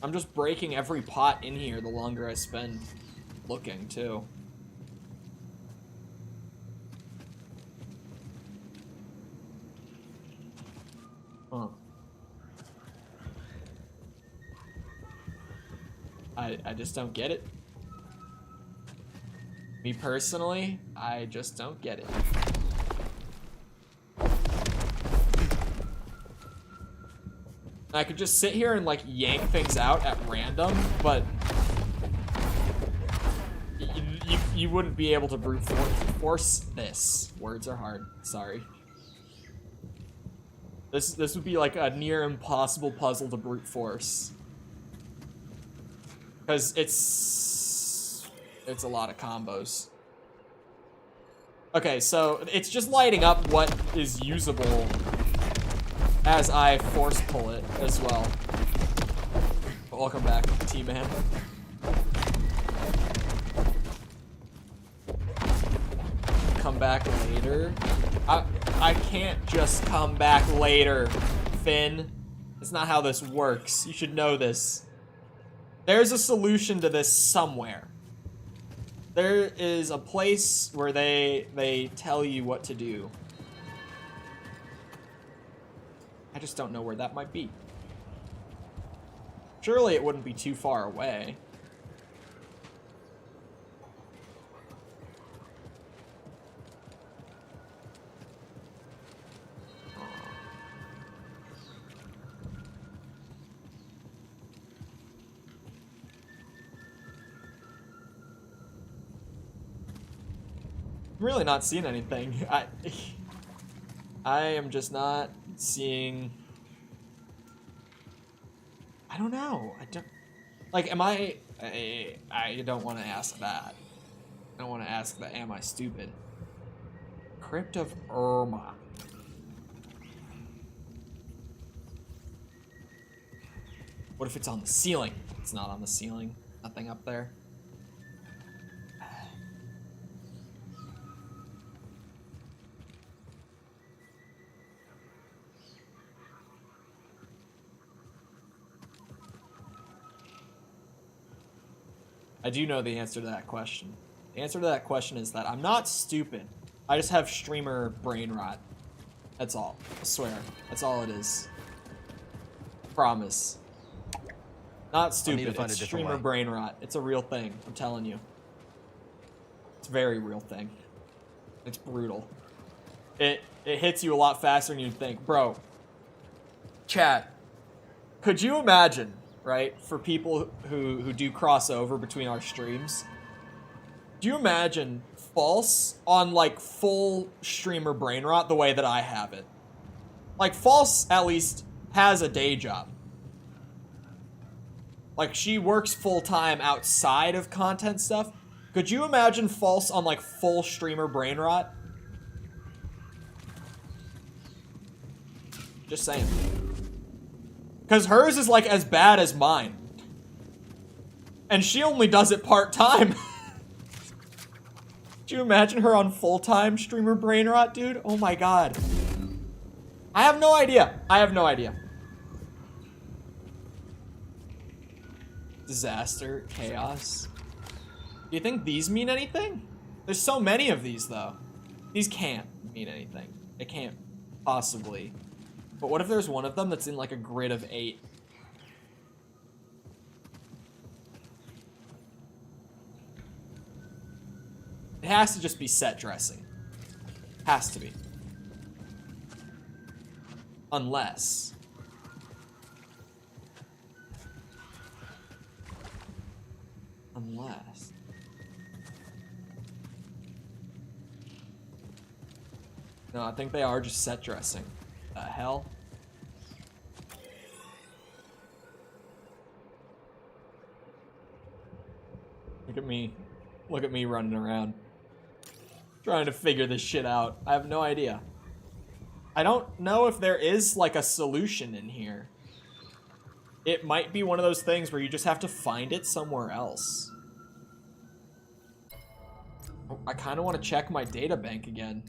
I'm just breaking every pot in here the longer I spend looking, too. Huh. I just don't get it. Me personally, I just don't get it. I could just sit here and, like, yank things out at random, but you wouldn't be able to brute force this. Words are hard. Sorry. This would be like a near impossible puzzle to brute force. Because it's a lot of combos. Okay, so it's just lighting up what is usable as I force pull it as well. Welcome back, T-Man. Come back later. I can't just come back later, Finn. That's not how this works. You should know this. There's a solution to this somewhere. There is a place where they tell you what to do. I just don't know where that might be. Surely it wouldn't be too far away. I'm really not seeing anything. I am just not seeing. I don't know. I don't. Like, am I don't want to ask that. I don't want to ask that. Am I stupid? Crypt of Irma. What if it's on the ceiling? It's not on the ceiling. Nothing up there. I do know the answer to that question. The answer to that question is that I'm not stupid. I just have streamer brain rot. That's all. I swear. That's all it is. Promise. Not stupid. It's streamer brain rot. It's a real thing. I'm telling you. It's a very real thing. It's brutal. It hits you a lot faster than you'd think. Bro. Chat. Could you imagine, right, for people who do crossover between our streams, do you imagine False on, like, full streamer brain rot the way that I have it? Like, False, at least, has a day job. Like, she works full-time outside of content stuff. Could you imagine False on, like, full streamer brain rot? Just saying. Because hers is, like, as bad as mine. And she only does it part-time. Do you imagine her on full-time streamer brain rot, dude? Oh my god. I have no idea. I have no idea. Disaster, chaos. Do you think these mean anything? There's so many of these, though. These can't mean anything. They can't possibly. But what if there's one of them that's in, like, a grid of 8? It has to just be set dressing. Has to be. Unless. No, I think they are just set dressing. The hell? Look at me. Look at me running around. Trying to figure this shit out. I have no idea. I don't know if there is, like, a solution in here. It might be one of those things where you just have to find it somewhere else. I kind of want to check my data bank again.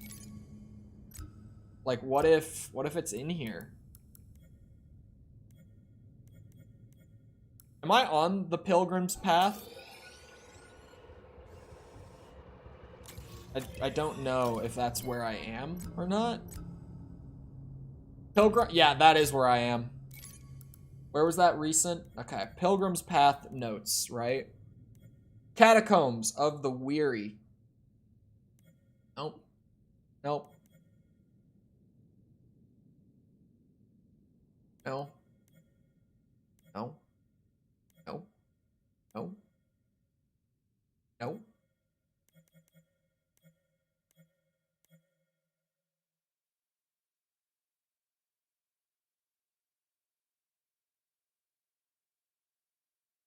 Like, what if it's in here? Am I on the Pilgrim's Path? I don't know if that's where I am or not. Yeah, that is where I am. Where was that recent? Okay, Pilgrim's Path notes, right? Catacombs of the Weary. Nope. Nope. No. No. No. No. No.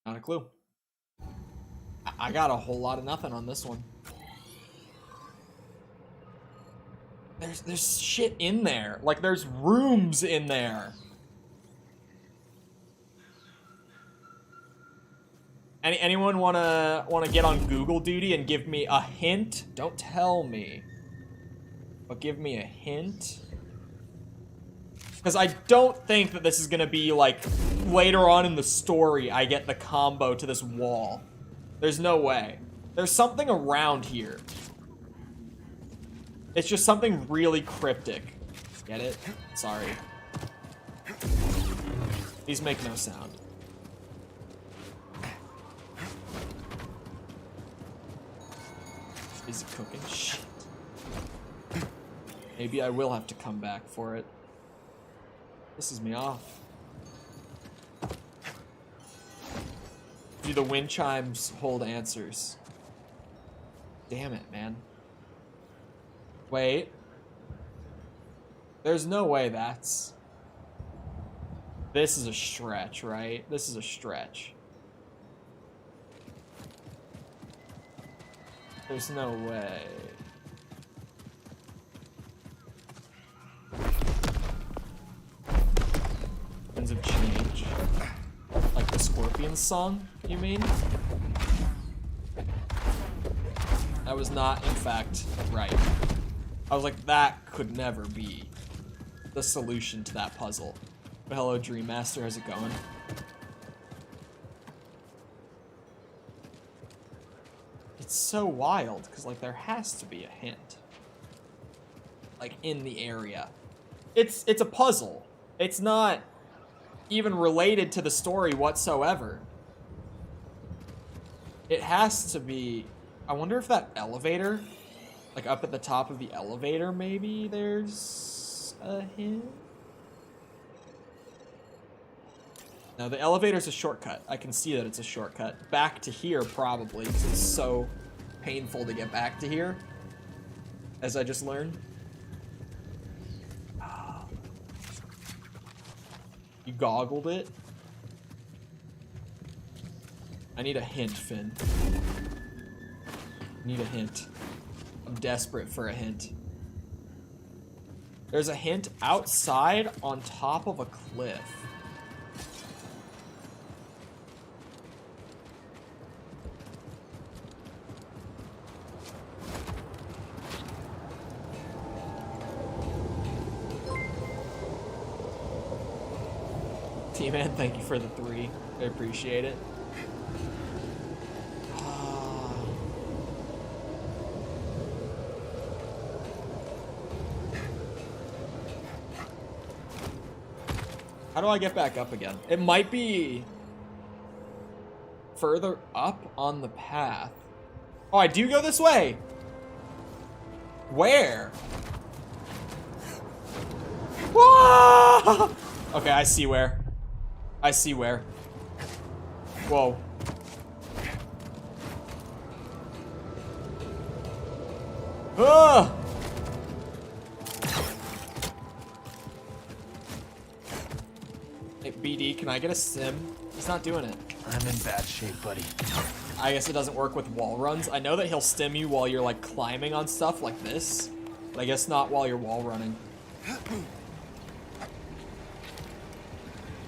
Not a clue. I got a whole lot of nothing on this one. There's shit in there. Like, there's rooms in there. Anyone wanna get on Google duty and give me a hint? Don't tell me, but give me a hint. Because I don't think that this is gonna be, like, later on in the story I get the combo to this wall. There's no way. There's something around here. It's just something really cryptic. Get it? Sorry. These make no sound. Is it cooking? Shit. Maybe I will have to come back for it. Pisses me off. Do the wind chimes hold answers? Damn it, man. Wait. There's no way that's... This is a stretch, right? This is a stretch. There's no way. Winds of Change. Like the Scorpions song, you mean? That was not, in fact, right. I was like, that could never be the solution to that puzzle. But hello, Dream Master, how's it going? It's so wild, because, like, there has to be a hint. Like, in the area. It's a puzzle. It's not even related to the story whatsoever. It has to be... I wonder if that elevator, like, up at the top of the elevator, maybe there's a hint? No, the elevator's a shortcut. I can see that it's a shortcut. Back to here, probably, because it's so painful to get back to here, as I just learned. You goggled it? I need a hint, Finn. I need a hint. I'm desperate for a hint. There's a hint outside on top of a cliff. T-Man, thank you for the 3. I appreciate it. How do I get back up again? It might be further up on the path. Oh, I do go this way. Where? Whoa! Okay, I see where. I see where. Whoa. Ah! Hey, BD, can I get a sim? He's not doing it. I'm in bad shape, buddy. I guess it doesn't work with wall runs. I know that he'll stim you while you're, like, climbing on stuff like this, but I guess not while you're wall running.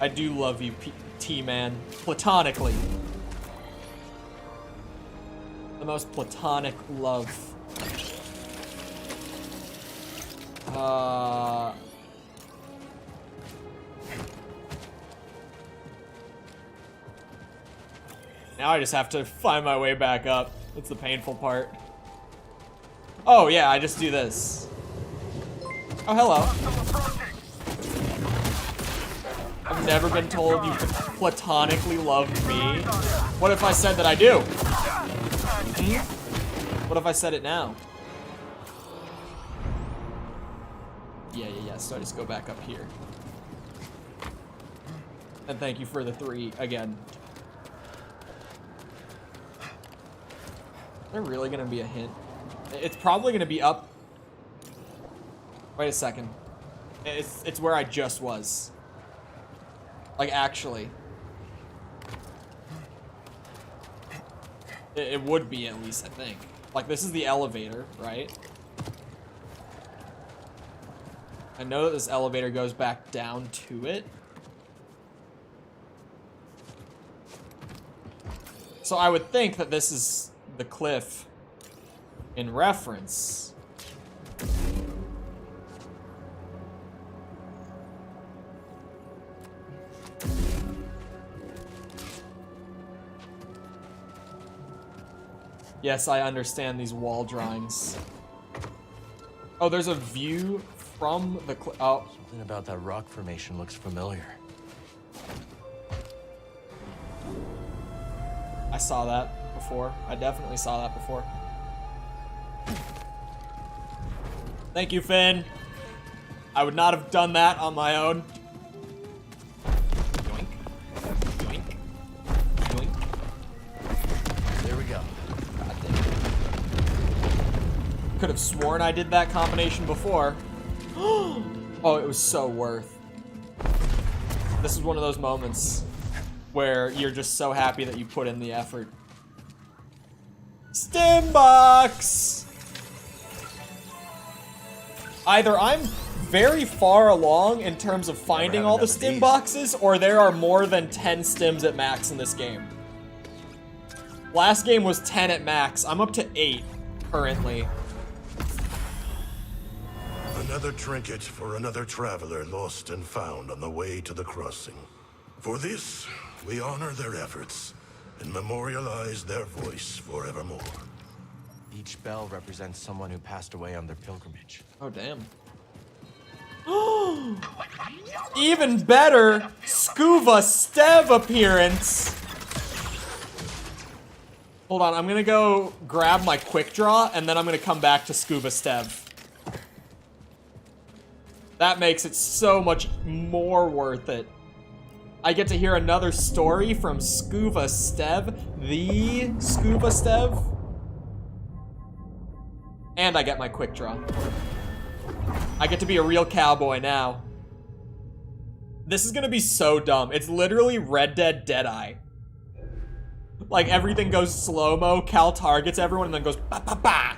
I do love you, T-Man. Platonically. The most platonic love. Now I just have to find my way back up. That's the painful part. Oh, yeah, I just do this. Oh, hello. I've never been told you platonically loved me. What if I said that I do? What if I said it now? Yeah, so I just go back up here. And thank you for the 3 again. Is there really gonna be a hint? It's probably gonna be up. Wait a second. It's where I just was. Like, actually. It would be, at least, I think. Like, this is the elevator, right? I know that this elevator goes back down to it. So I would think that this is the cliff in reference. Yes, I understand these wall drawings. Oh, there's a view from the cliff. Oh. Something about that rock formation looks familiar. I saw that before. I definitely saw that before. Thank you, Finn. I would not have done that on my own. Yoink. Yoink. Yoink. There we go. God damn it. Could have sworn I did that combination before. Oh, it was so worth. This is one of those moments where you're just so happy that you put in the effort. Stim box! Either I'm very far along in terms of finding all the stim boxes, or there are more than 10 stims at max in this game. Last game was 10 at max. I'm up to 8 currently. Another trinket for another traveler lost and found on the way to the crossing. For this, we honor their efforts and memorialize their voice forevermore. Each bell represents someone who passed away on their pilgrimage. Oh, damn. Even better, Scuba Stev appearance. Hold on, I'm gonna go grab my quick draw, and then I'm gonna come back to Scuba Stev. That makes it so much more worth it. I get to hear another story from Scuba Stev, the Scuba Stev. And I get my quick draw. I get to be a real cowboy now. This is gonna be so dumb. It's literally Red Dead Deadeye. Like, everything goes slow-mo, Cal targets everyone, and then goes ba-ba-ba!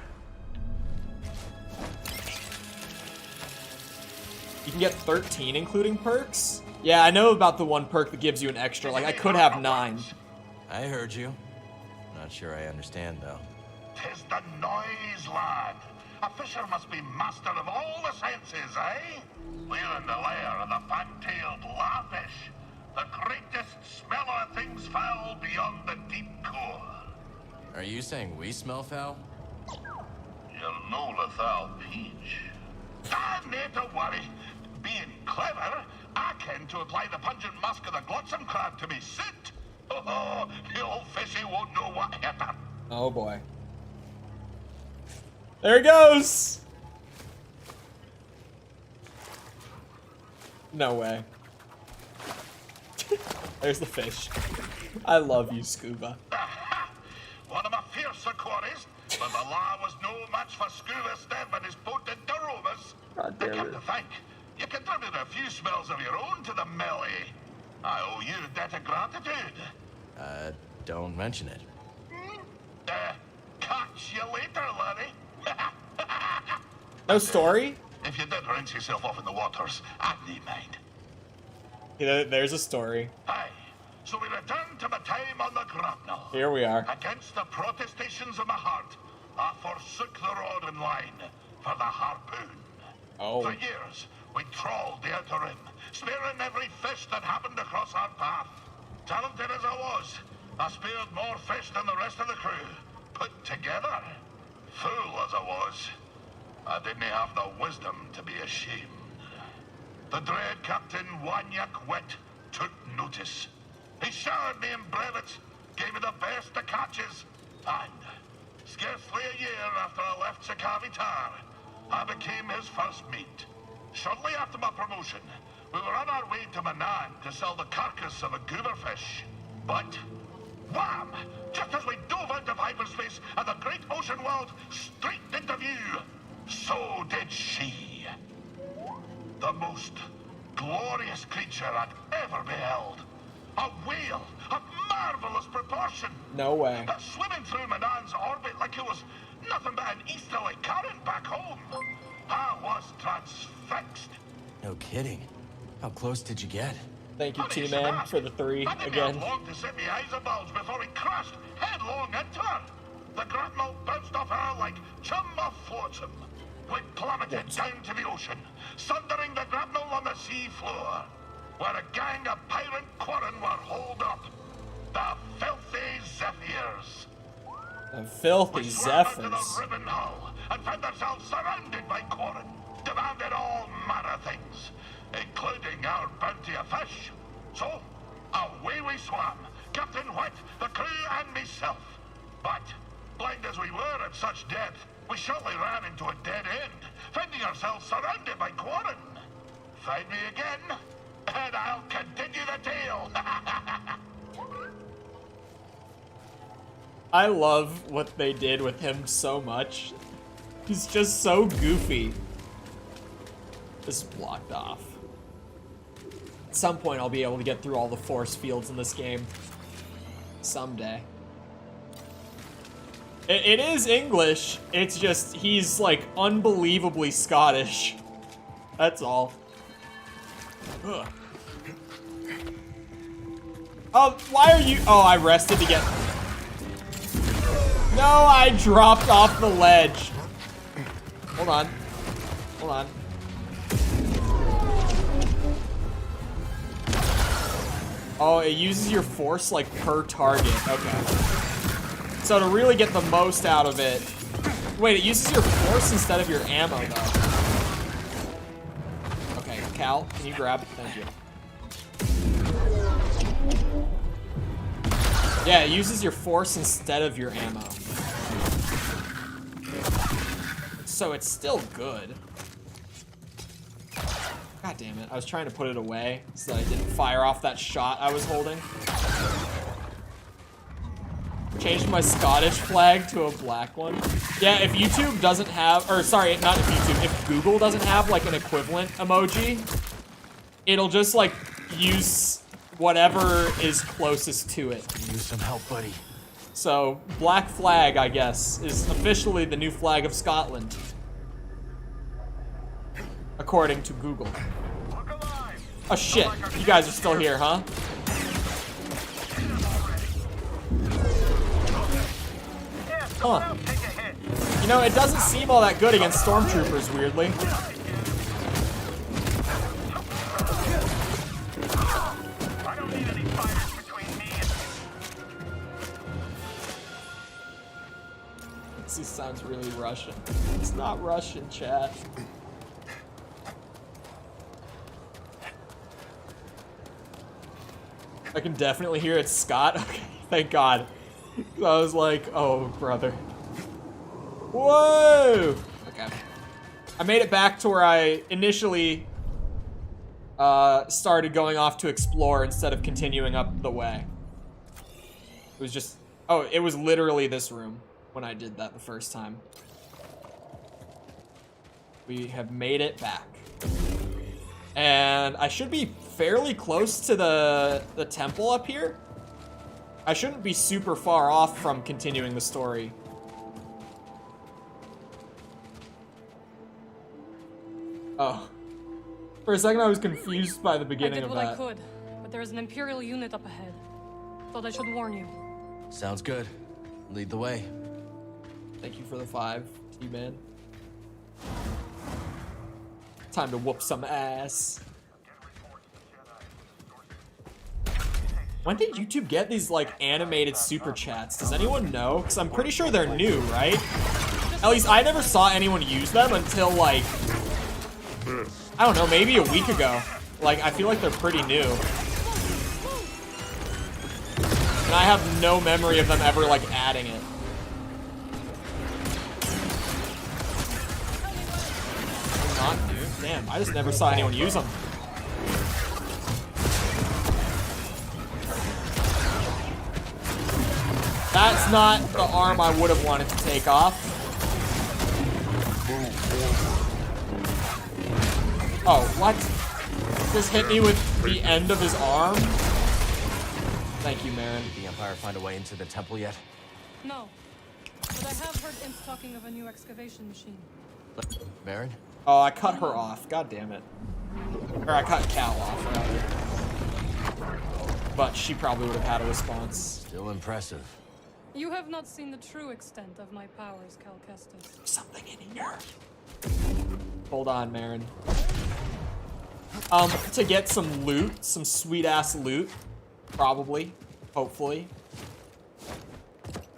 You can get 13, including perks? Yeah, I know about the one perk that gives you an extra. Like, I could have 9. I heard you. Not sure I understand, though. 'Tis the noise, lad. A fisher must be master of all the senses, eh? We're in the lair of the fan-tailed larfish. The greatest smeller of things foul beyond the deep core. Are you saying we smell foul? You're no lethal peach. Need to worry. Being clever, I can to apply the pungent musk of the glotsome crab to me suit. Oh, the old fishy won't know what hit her. Oh boy. There he goes! No way. There's the fish. I love you, Scuba. One of my fiercer quarries, but the law was no match for Scuba Stev and his potent aromas. God damn Come it. to think, you contributed a few smells of your own to the melee. I owe you a debt of gratitude. Don't mention it. Catch you later, laddie. No story? If you did rinse yourself off in the waters, I'd need mind. Yeah, there's a story. Aye. So we return to my time on the grapnel. Here we are. Against the protestations of my heart, I forsook the rod and line for the harpoon. Oh. For years, we trawled the outer rim, spearing every fish that happened across our path. Talented as I was, I speared more fish than the rest of the crew, put together. Fool as I was, I didn't have the wisdom to be ashamed. The dread Captain Wanyak Wet took notice. He showered me in brevets, gave me the best of catches, and scarcely a year after I left Sakavitar, I became his first mate. Shortly after my promotion, we were on our way to Manan to sell the carcass of a gooberfish. But, wham! Just as we dove out of hyperspace and the great ocean world streaked into view, so did she. The most glorious creature I'd ever beheld. A whale of marvelous proportion. No way. Swimming through Manan's orbit like it was nothing but an easterly current back home. I was transfixed. No kidding. How close did you get? Thank you, T-Man, for the 3 I didn't again. have long to set the eyes a bulge before he crashed headlong into her. The grapnel bounced off her like chum off flotsam. We plummeted down to the ocean, sundering the grapnel on the sea floor, where a gang of pirate quarren were holed up. The filthy Zephyrs. The filthy We swam into Zephyrs. the ribbon hull and found ourselves surrounded by quarren, demanded all manner of things, including our bounty of fish. So, away we swam, Captain White, the crew, and myself. But, blind as we were at such depth, we shortly ran into a dead end, finding ourselves surrounded by quarren. Find me again, and I'll continue the tale. I love what they did with him so much. He's just so goofy. This is blocked off. At some point, I'll be able to get through all the force fields in this game. Someday. It is English. It's just, he's like unbelievably Scottish. That's all. Ugh. Oh, why are you? Oh, I rested to get. No, I dropped off the ledge. Hold on. Hold on. Oh, it uses your force like per target. Okay. So to really get the most out of it, Wait, it uses your force instead of your ammo, though. Okay, Cal, can you grab it? Thank you. Yeah, it uses your force instead of your ammo. So it's still good. God damn it, I was trying to put it away so that I didn't fire off that shot I was holding. Changed my Scottish flag to a black one. Yeah, if YouTube doesn't have, or sorry, not if YouTube, if Google doesn't have like an equivalent emoji, it'll just like use whatever is closest to it. Use some help, buddy. So, black flag, I guess, is officially the new flag of Scotland. According to Google. Oh shit, you guys are still here, huh? Huh. You know, it doesn't seem all that good against stormtroopers, weirdly. This sounds really Russian. It's not Russian, chat. I can definitely hear it's Scott. Okay, thank God. I was like, oh, brother. Whoa! Okay. I made it back to where I initially started going off to explore instead of continuing up the way. It was just... Oh, it was literally this room when I did that the first time. We have made it back. And I should be fairly close to the temple up here. I shouldn't be super far off from continuing the story. Oh. For a second I was confused by the beginning of that. I did what I could, but there is an Imperial unit up ahead. Thought I should warn you. Sounds good. Lead the way. Thank you for the 5, T-Man. Time to whoop some ass. When did YouTube get these, like, animated super chats? Does anyone know? Because I'm pretty sure they're new, right? At least I never saw anyone use them until, like, I don't know, maybe a week ago. Like, I feel like they're pretty new. And I have no memory of them ever, like, adding it. Not new? Damn, I just never saw anyone use them. That's not the arm I would have wanted to take off. Oh, what? Just hit me with the end of his arm? Thank you, Marin. Did the Empire find a way into the temple yet? No. But I have heard imps talking of a new excavation machine. Marin? Oh, I cut her off. God damn it. Or I cut Cal off, rather. But she probably would have had a response. Still impressive. You have not seen the true extent of my powers, Cal Kestis. Something in here. Hold on, Marin. To get some loot, some sweet-ass loot. Probably. Hopefully.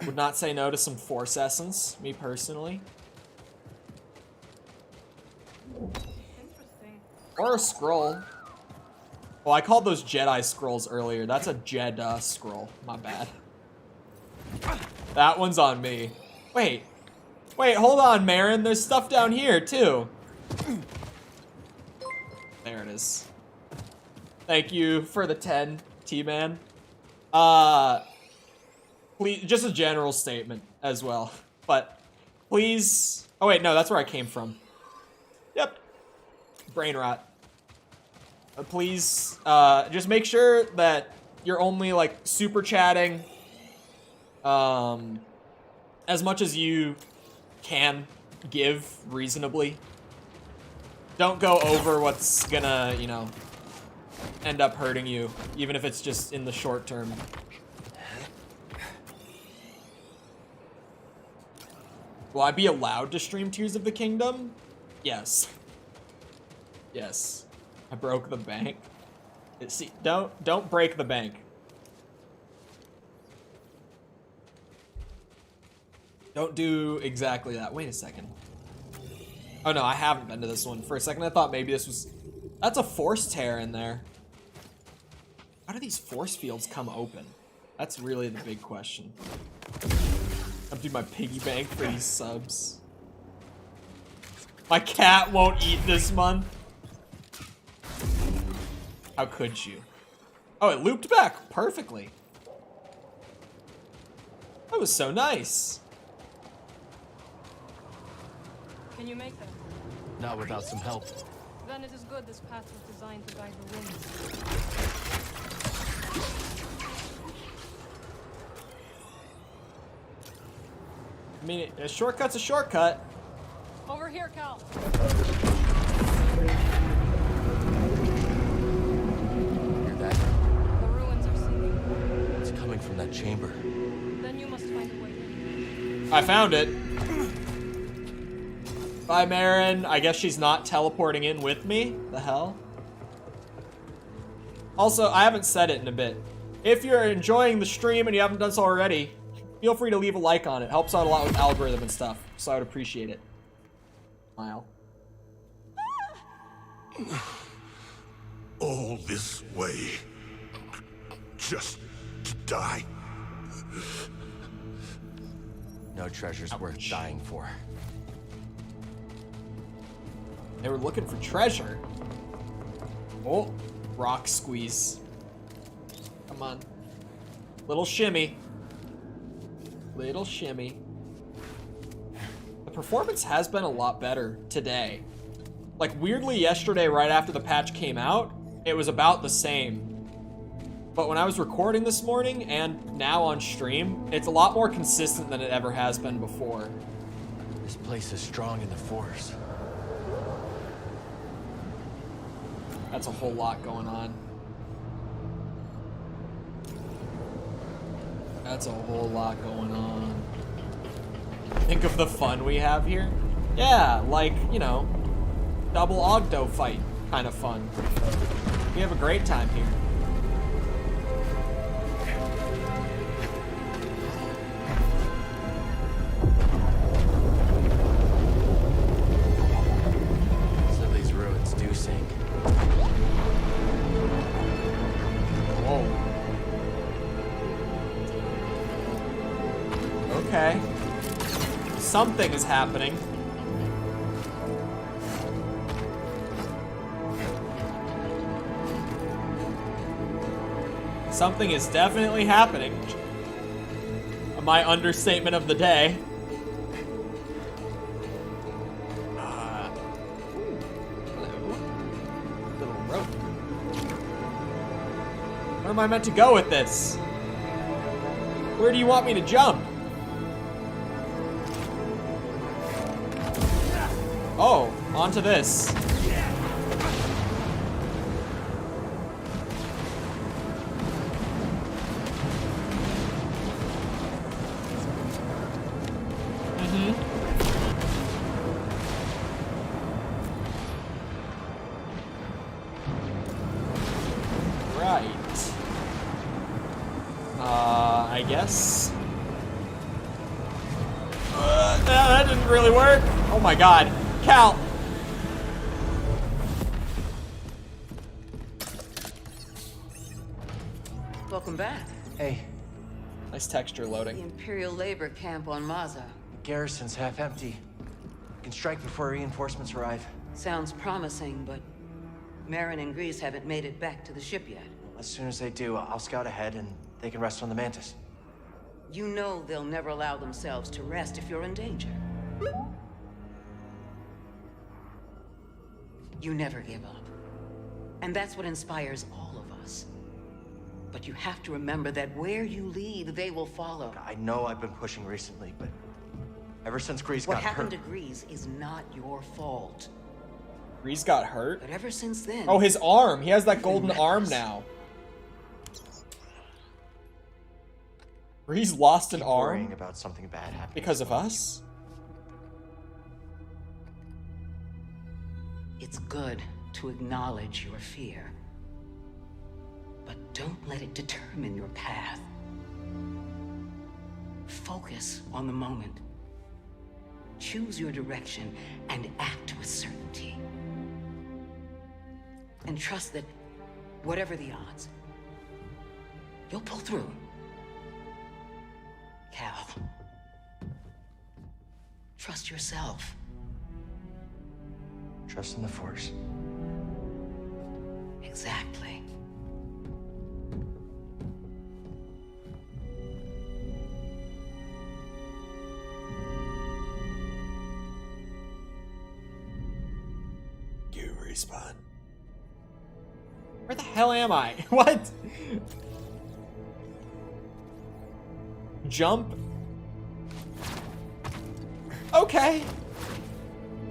Would not say no to some Force Essence, me personally. Interesting. Or a scroll. Well, I called those Jedi scrolls earlier. That's a Jedi scroll. My bad. That one's on me. Wait. Wait, hold on, Marin. There's stuff down here, too. There it is. Thank you for the 10, T-Man. Please, just a general statement as well. But please... Oh, wait, no, that's where I came from. Yep. Brain rot. Please, just make sure that you're only, like, super chatting as much as you can give reasonably. Don't go over what's gonna, you know, end up hurting you, even if it's just in the short term. Will I be allowed to stream Tears of the Kingdom? Yes. Yes. I broke the bank. See, don't break the bank. Don't do exactly that. Wait a second. Oh no, I haven't been to this one. For a second I thought maybe this was... That's a force tear in there. How do these force fields come open? That's really the big question. Empty my piggy bank for these subs. My cat won't eat this month. How could you? Oh, it looped back perfectly. That was so nice. Can you make that? Not without some help. Then it is good this path was designed to guide the winds. I mean, a shortcut's a shortcut. Over here, Cal. Hear that? The ruins are seething. It's coming from that chamber. Then you must find a way in. I found it. Bye, Marin. I guess she's not teleporting in with me. The hell? Also, I haven't said it in a bit. If you're enjoying the stream and you haven't done so already, feel free to leave a like on it. Helps out a lot with algorithm and stuff, so I would appreciate it. Smile. All this way. Just to die. No treasure's worth dying for. They were looking for treasure. Oh, rock squeeze. Come on. Little shimmy. Little shimmy. The performance has been a lot better today. Like, weirdly, yesterday, right after the patch came out, it was about the same. But when I was recording this morning and now on stream, it's a lot more consistent than it ever has been before. This place is strong in the Force. That's a whole lot going on. That's a whole lot going on. Think of the fun we have here. Yeah, like, you know, double Ogdo fight kind of fun. We have a great time here. So these ruins do sink. Whoa. Okay. Something is happening. Something is definitely happening. My understatement of the day. Hello. Little rope. Where am I meant to go with this? Where do you want me to jump? Oh, onto this. Right. I guess. That didn't really work. Oh my god. Cal. Welcome back. Hey, Nice texture The loading. Imperial labor camp on Maza. the garrison's half empty. We can strike before reinforcements arrive. Sounds promising, but Marin and Grease haven't made it back to the ship yet. As soon as they do, I'll scout ahead and they can rest on the Mantis. You know they'll never allow themselves to rest if you're in danger. You never give up. And that's what inspires all of us. But you have to remember that where you lead, they will follow. I know I've been pushing recently, but ever since Grease What got happened hurt... to Grease is not your fault. Grease got hurt? But ever since then... Oh, his arm. He has that golden Relentless. arm now. Grease lost an worrying arm about something bad happening. because of us? It's good to acknowledge your fear. But don't let it determine your path. Focus on the moment Choose your direction and act with certainty. And trust that, whatever the odds, you'll pull through. Cal, trust yourself. Trust in the Force. Exactly. You respawn. Where the hell am I? What? Jump? Okay.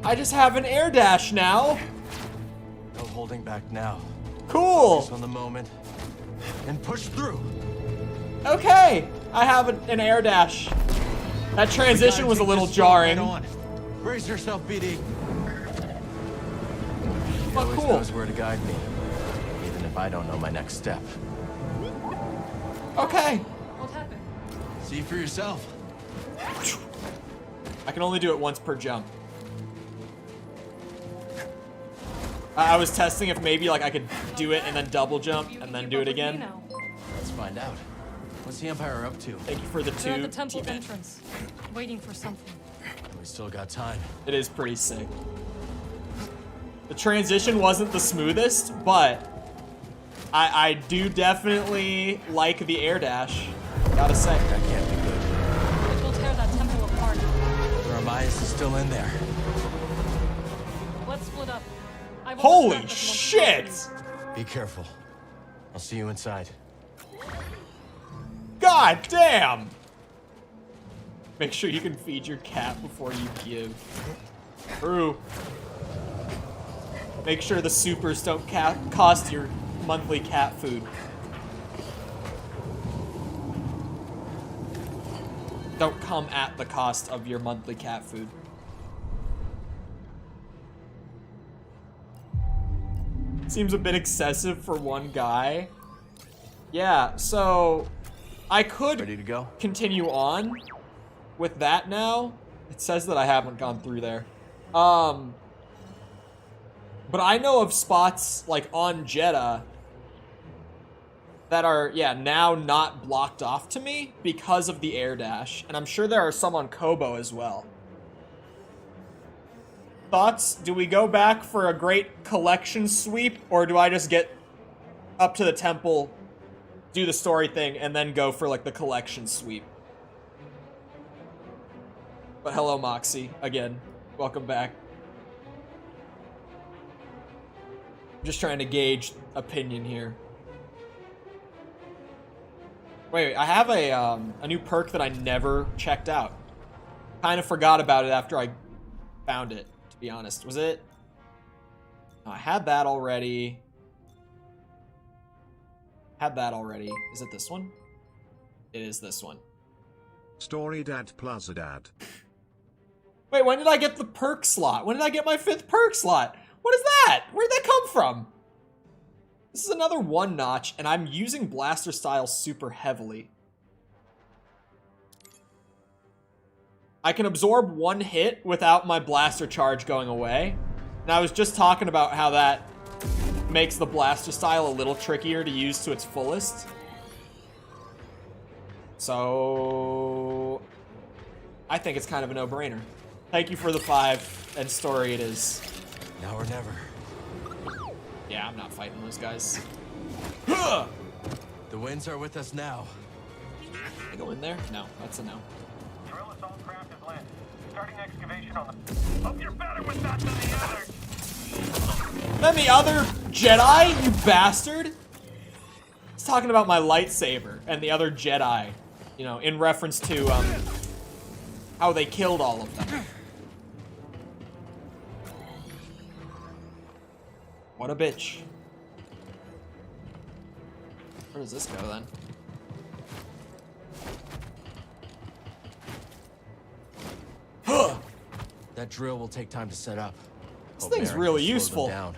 I just have an air dash now. No holding back now. Cool. Focus on the moment and push through. Okay. I have an air dash. That transition was a little jarring. Brace yourself, BD. He But always cool. knows where to guide me, even if I don't know my next step. Okay. What happened? See for yourself. I can only do it once per jump. I was testing if maybe like I could do it and then double jump and then do it again. Let's find out. What's the Empire up to? Thank you for the They're at two. the temple entrance, waiting for something. We still got time. It is pretty sick. The transition wasn't the smoothest, but I do definitely like the air dash. Gotta say. That can't be good. It will tear that temple apart. Ramias is still in there. Let's split up. I will Holy attack this shit! monster. Be careful. I'll see you inside. God damn! Make sure you can feed your cat before you give. True. Make sure the supers don't cost your monthly cat food. Don't come at the cost of your monthly cat food. Seems a bit excessive for one guy. Yeah, so I could Ready to go? continue on with that now. It says that I haven't gone through there. But I know of spots like on Jeddah that are, yeah, now not blocked off to me because of the air dash. And I'm sure there are some on Kobo as well. Thoughts? Do we go back for a great collection sweep, or do I just get up to the temple, do the story thing, and then go for like the collection sweep? But hello, Moxie, again. Welcome back. I'm just trying to gauge opinion here. Wait, I have a new perk that I never checked out. Kind of forgot about it after I found it, to be honest. Was it? No, I had that already. Had that already. Is it this one? It is this one. Story Dad Plaza Dad. Wait, when did I get the perk slot? When did I get my 5th perk slot? What is that? Where'd that come from? This is another 1 notch, and I'm using blaster style super heavily. I can absorb 1 hit without my blaster charge going away. And I was just talking about how that makes the blaster style a little trickier to use to its fullest. So I think it's kind of a no-brainer. Thank you for the 5, and story it is. Now or never. Yeah, I'm not fighting those guys. The winds are with us now. Can I go in there? No, that's a no. Drill assault craft is landed. Starting excavation on the... Hope you're better with that than the other. Then the other Jedi, you bastard! He's talking about my lightsaber and the other Jedi. You know, in reference to, how they killed all of them. What a bitch. Where does this go then? That drill will take time to set up. This Hope thing's Merrick really can slow them useful. down.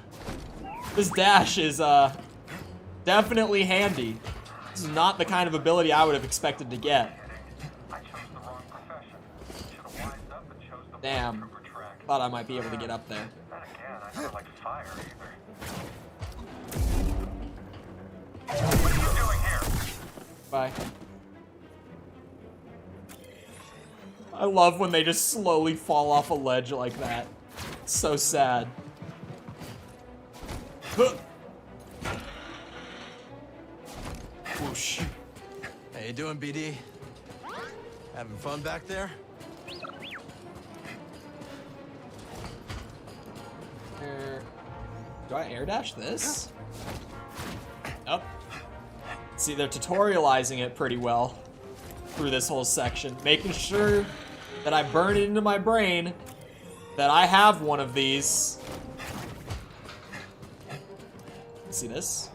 This dash is, definitely handy. This is not the kind of ability I would have expected to get. I chose the wrong profession. Should have wised up and chose the Damn. Thought I might be able to get up there. Then again, I feel like fire either. What are you doing here? Bye. I love when they just slowly fall off a ledge like that. It's so sad. Whoosh. How you doing, BD? Having fun back there? Do I air dash this? Nope. See, they're tutorializing it pretty well through this whole section, making sure that I burn it into my brain that I have one of these. See this?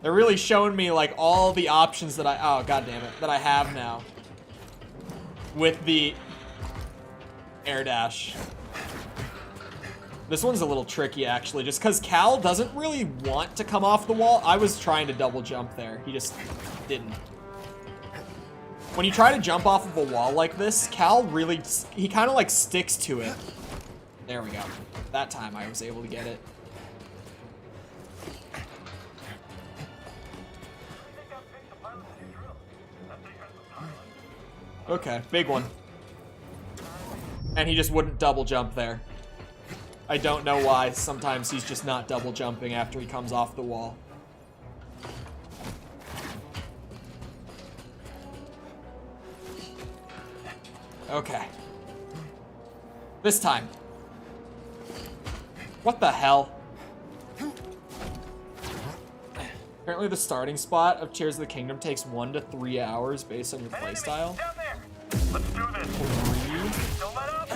They're really showing me like all the options that oh god damn it, that I have now with the air dash. This one's a little tricky actually, just because Cal doesn't really want to come off the wall. I was trying to double jump there, he just didn't. When you try to jump off of a wall like this, Cal really, he kind of like sticks to it. There we go. That time I was able to get it. Okay, big one. And he just wouldn't double jump there. I don't know why. Sometimes he's just not double jumping after he comes off the wall. Okay. This time. What the hell? Apparently the starting spot of Tears of the Kingdom takes 1 to 3 hours based on your playstyle. Let's do this. 3? Don't let up.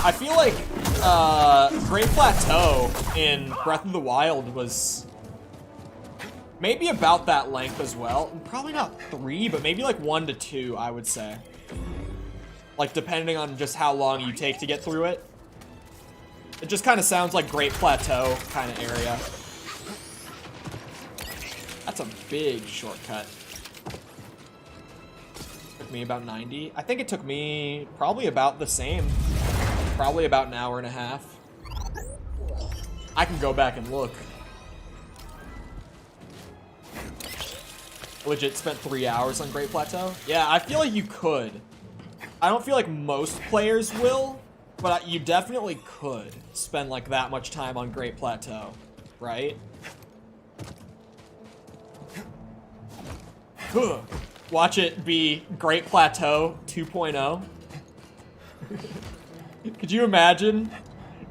I feel like Great Plateau in Breath of the Wild was maybe about that length as well. Probably not 3, but maybe like 1 to 2, I would say. Like depending on just how long you take to get through it. It just kind of sounds like Great Plateau kind of area. That's a big shortcut. Took me about 90. I think it took me probably about the same. Probably about an hour and a half. I can go back and look. Legit spent 3 hours on Great Plateau? Yeah, I feel like you could. I don't feel like most players will, but you definitely could spend like that much time on Great Plateau, right? Watch it be Great Plateau 2.0. Could you imagine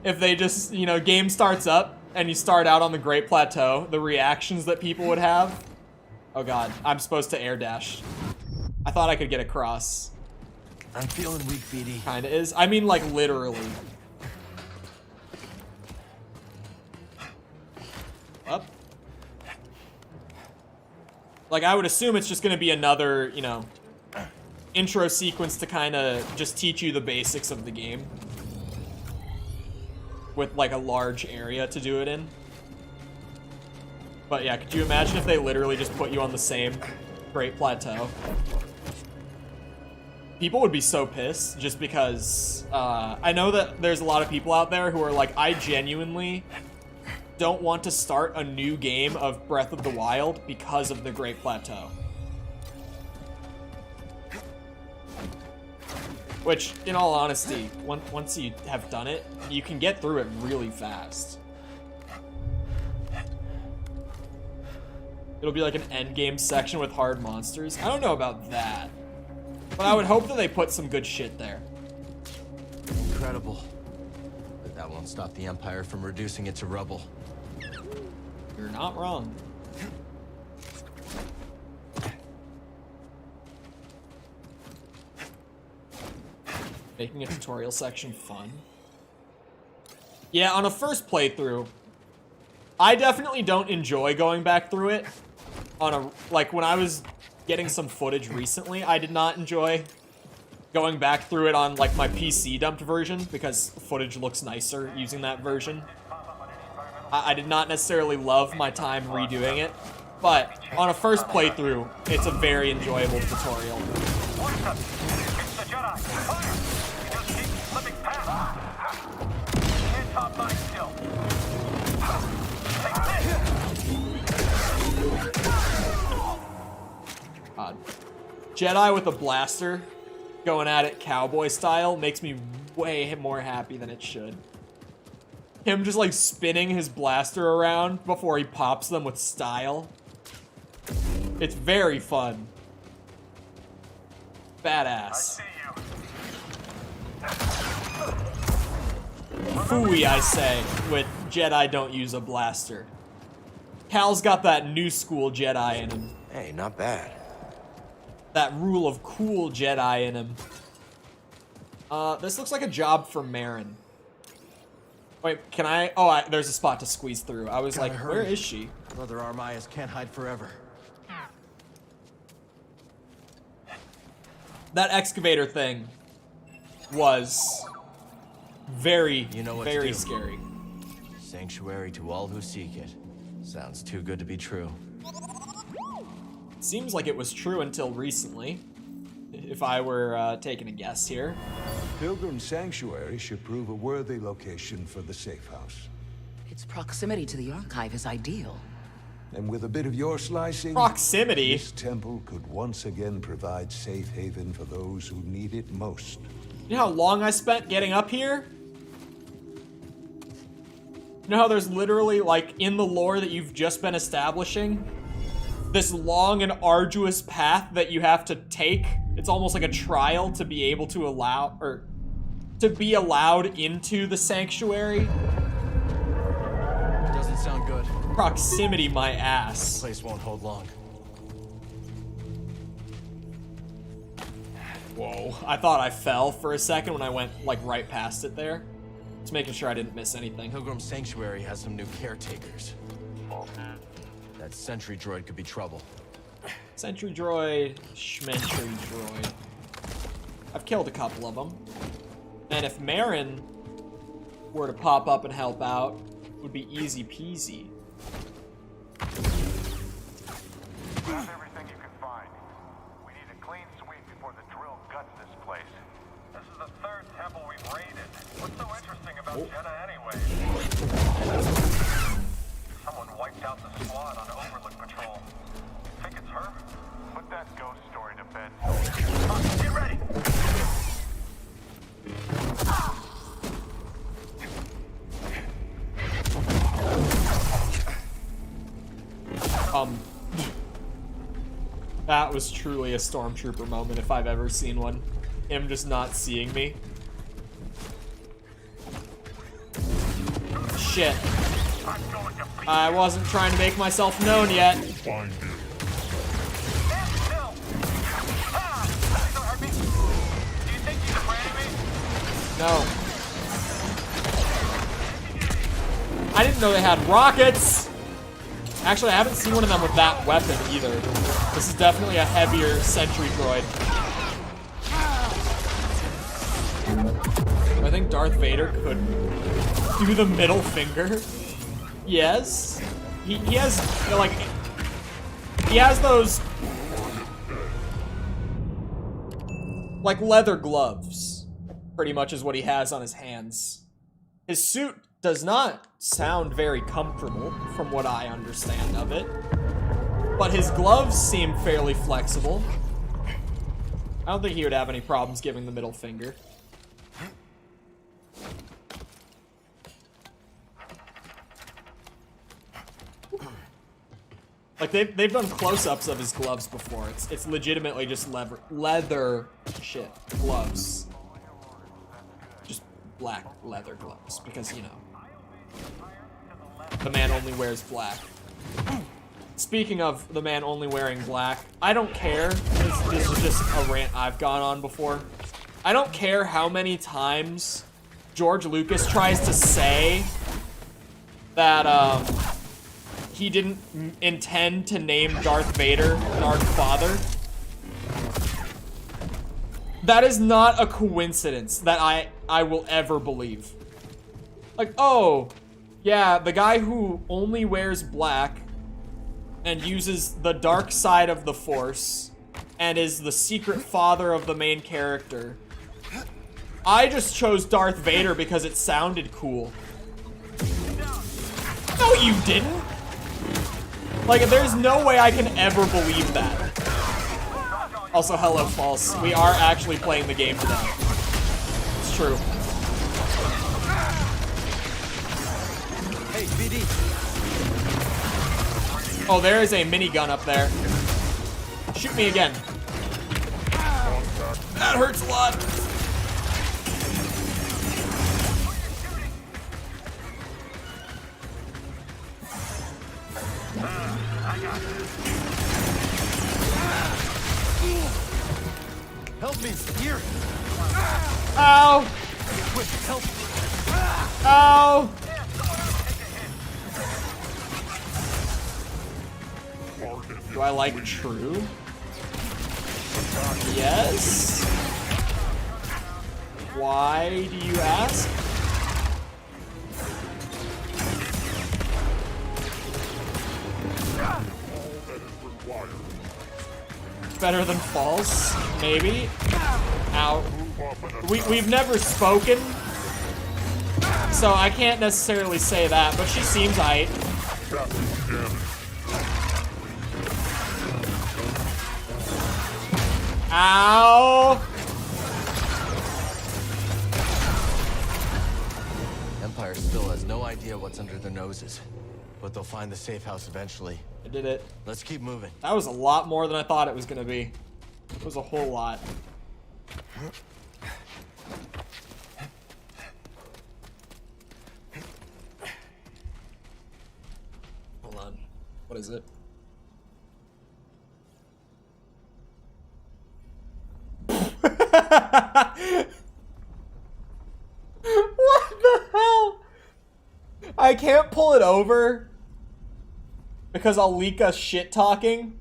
if they just, you know, game starts up and you start out on the Great Plateau, the reactions that people would have? Oh god, I'm supposed to air dash. I thought I could get across. I'm feeling weak, BD. Kinda is. I mean, like, literally. Up. Like, I would assume it's just gonna be another, you know, intro sequence to kind of just teach you the basics of the game. With, like, a large area to do it in. But yeah, could you imagine if they literally just put you on the same Great Plateau? People would be so pissed just because I know that there's a lot of people out there who are like, I genuinely don't want to start a new game of Breath of the Wild because of the Great Plateau. Which, in all honesty, once you have done it, you can get through it really fast. It'll be like an endgame section with hard monsters. I don't know about that. But I would hope that they put some good shit there. Incredible. But that won't stop the Empire from reducing it to rubble. You're not wrong. Making a tutorial section fun. Yeah, on a first playthrough, I definitely don't enjoy going back through it. Like, when I was getting some footage recently, I did not enjoy going back through it on, like, my PC dumped version, because footage looks nicer using that version. I did not necessarily love my time redoing it, but on a first playthrough, it's a very enjoyable tutorial. It's the Jedi. Fire! Jedi with a blaster going at it cowboy style makes me way more happy than it should. Him just like spinning his blaster around before he pops them with style. It's very fun. Badass. Phooey, I say, with Jedi don't use a blaster. Cal's got that new school Jedi in him. Hey, not bad. That rule of cool Jedi in him. This looks like a job for Marin. Wait, can I? Oh, there's a spot to squeeze through. I was like, where is she? Brother Armias can't hide forever. That excavator thing was very, very scary. Sanctuary to all who seek it. Sounds too good to be true. Seems like it was true until recently, if I were taking a guess here. Pilgrim Sanctuary should prove a worthy location for the safe house. Its proximity to the archive is ideal. And with a bit of your slicing, proximity, this temple could once again provide safe haven for those who need it most. You know how long I spent getting up here? You know how there's literally, like, in the lore that you've just been establishing, this long and arduous path that you have to take? It's almost like a trial to be able to allow, or to be allowed into the sanctuary. Doesn't sound good. Proximity, my ass. This place won't hold long. Whoa, I thought I fell for a second when I went, like, right past it there. Just making sure I didn't miss anything. Pilgrim Sanctuary has some new caretakers. That sentry droid could be trouble. Sentry droid, schmentry droid. I've killed a couple of them. And if Marin were to pop up and help out, it would be easy peasy. Grab everything you can find. We need a clean sweep before the drill guts this place. This is the third temple we've raided. What's so interesting about Jedi anyway? Someone wiped out the squad on Overlook Patrol. Think it's her? Put that ghost story to bed. Get ready! That was truly a stormtrooper moment if I've ever seen one. Him just not seeing me. Shit. I wasn't trying to make myself known yet. No. I didn't know they had rockets! Actually, I haven't seen one of them with that weapon either. This is definitely a heavier sentry droid. I think Darth Vader could do the middle finger. Yes. He has, like, he has those, like, leather gloves, pretty much is what he has on his hands. His suit does not sound very comfortable, from what I understand of it. But his gloves seem fairly flexible. I don't think he would have any problems giving the middle finger. Like, they've done close-ups of his gloves before. It's legitimately just leather shit gloves. Just black leather gloves, because, you know, the man only wears black. Speaking of the man only wearing black, I don't care. This is just a rant I've gone on before. I don't care how many times George Lucas tries to say that, he didn't intend to name Darth Vader Darth Father. That is not a coincidence that I will ever believe. Like, oh, yeah, the guy who only wears black and uses the dark side of the Force and is the secret father of the main character. I just chose Darth Vader because it sounded cool. No, you didn't. Like, there's no way I can ever believe that. Also, hello, false. We are actually playing the game today. It's true. Hey, BD. Oh, there is a minigun up there. Shoot me again. That hurts a lot. Help me, here. Ow. Quick, help. Ow. Do I like true? Yes. Why do you ask? Better than false, maybe. Ow. We've never spoken, so I can't necessarily say that, but she seems aight. Ow! Empire still has no idea what's under their noses, but they'll find the safe house eventually. I did it. Let's keep moving. That was a lot more than I thought it was gonna be. It was a whole lot. Hold on. What is it? What the hell? I can't pull it over because I'll leak us shit talking.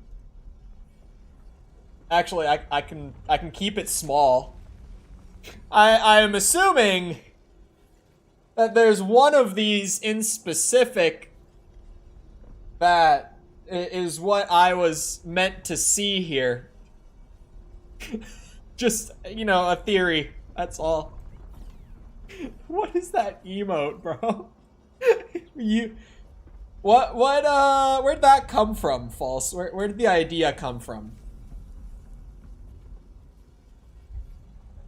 Actually, I can keep it small. I am assuming that there's one of these in specific that is what I was meant to see here. Just, you know, a theory. That's all. What is that emote, bro? Where'd that come from, False? Where did the idea come from?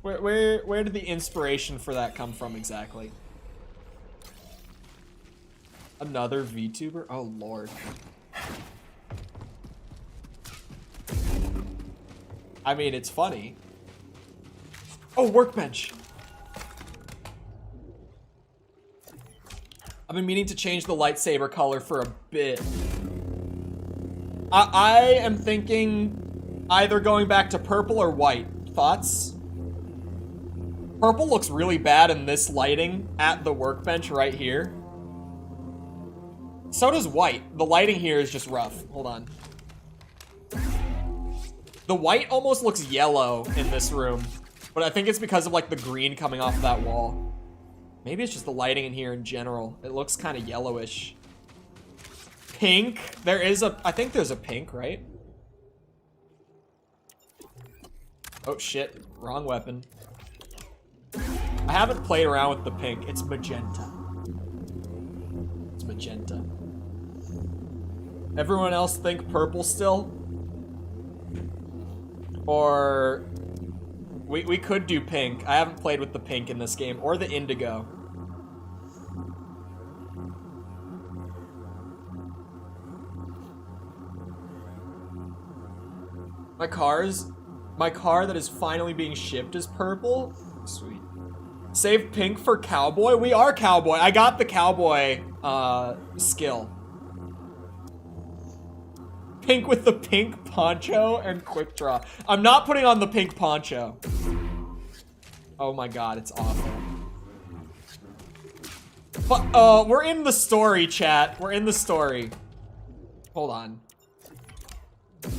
Where did the inspiration for that come from exactly? Another VTuber? Oh lord. I mean, it's funny. Oh, workbench. I've been meaning to change the lightsaber color for a bit. I am thinking either going back to purple or white. Thoughts? Purple looks really bad in this lighting at the workbench right here. So does white. The lighting here is just rough. Hold on. The white almost looks yellow in this room, but I think it's because of like the green coming off of that wall. Maybe it's just the lighting in here in general. It looks kind of yellowish. Pink. There is a, I think there's a pink, right? Oh shit, wrong weapon. I haven't played around with the pink. It's magenta. It's magenta. Everyone else think purple still? Or we could do pink. I haven't played with the pink in this game, or the indigo. My car that is finally being shipped is purple. Sweet. Save pink for cowboy. We are cowboy. I got the cowboy skill. Pink with the pink poncho and quick draw. I'm not putting on the pink poncho. Oh my god, it's awful. But we're in the story, chat. We're in the story. Hold on.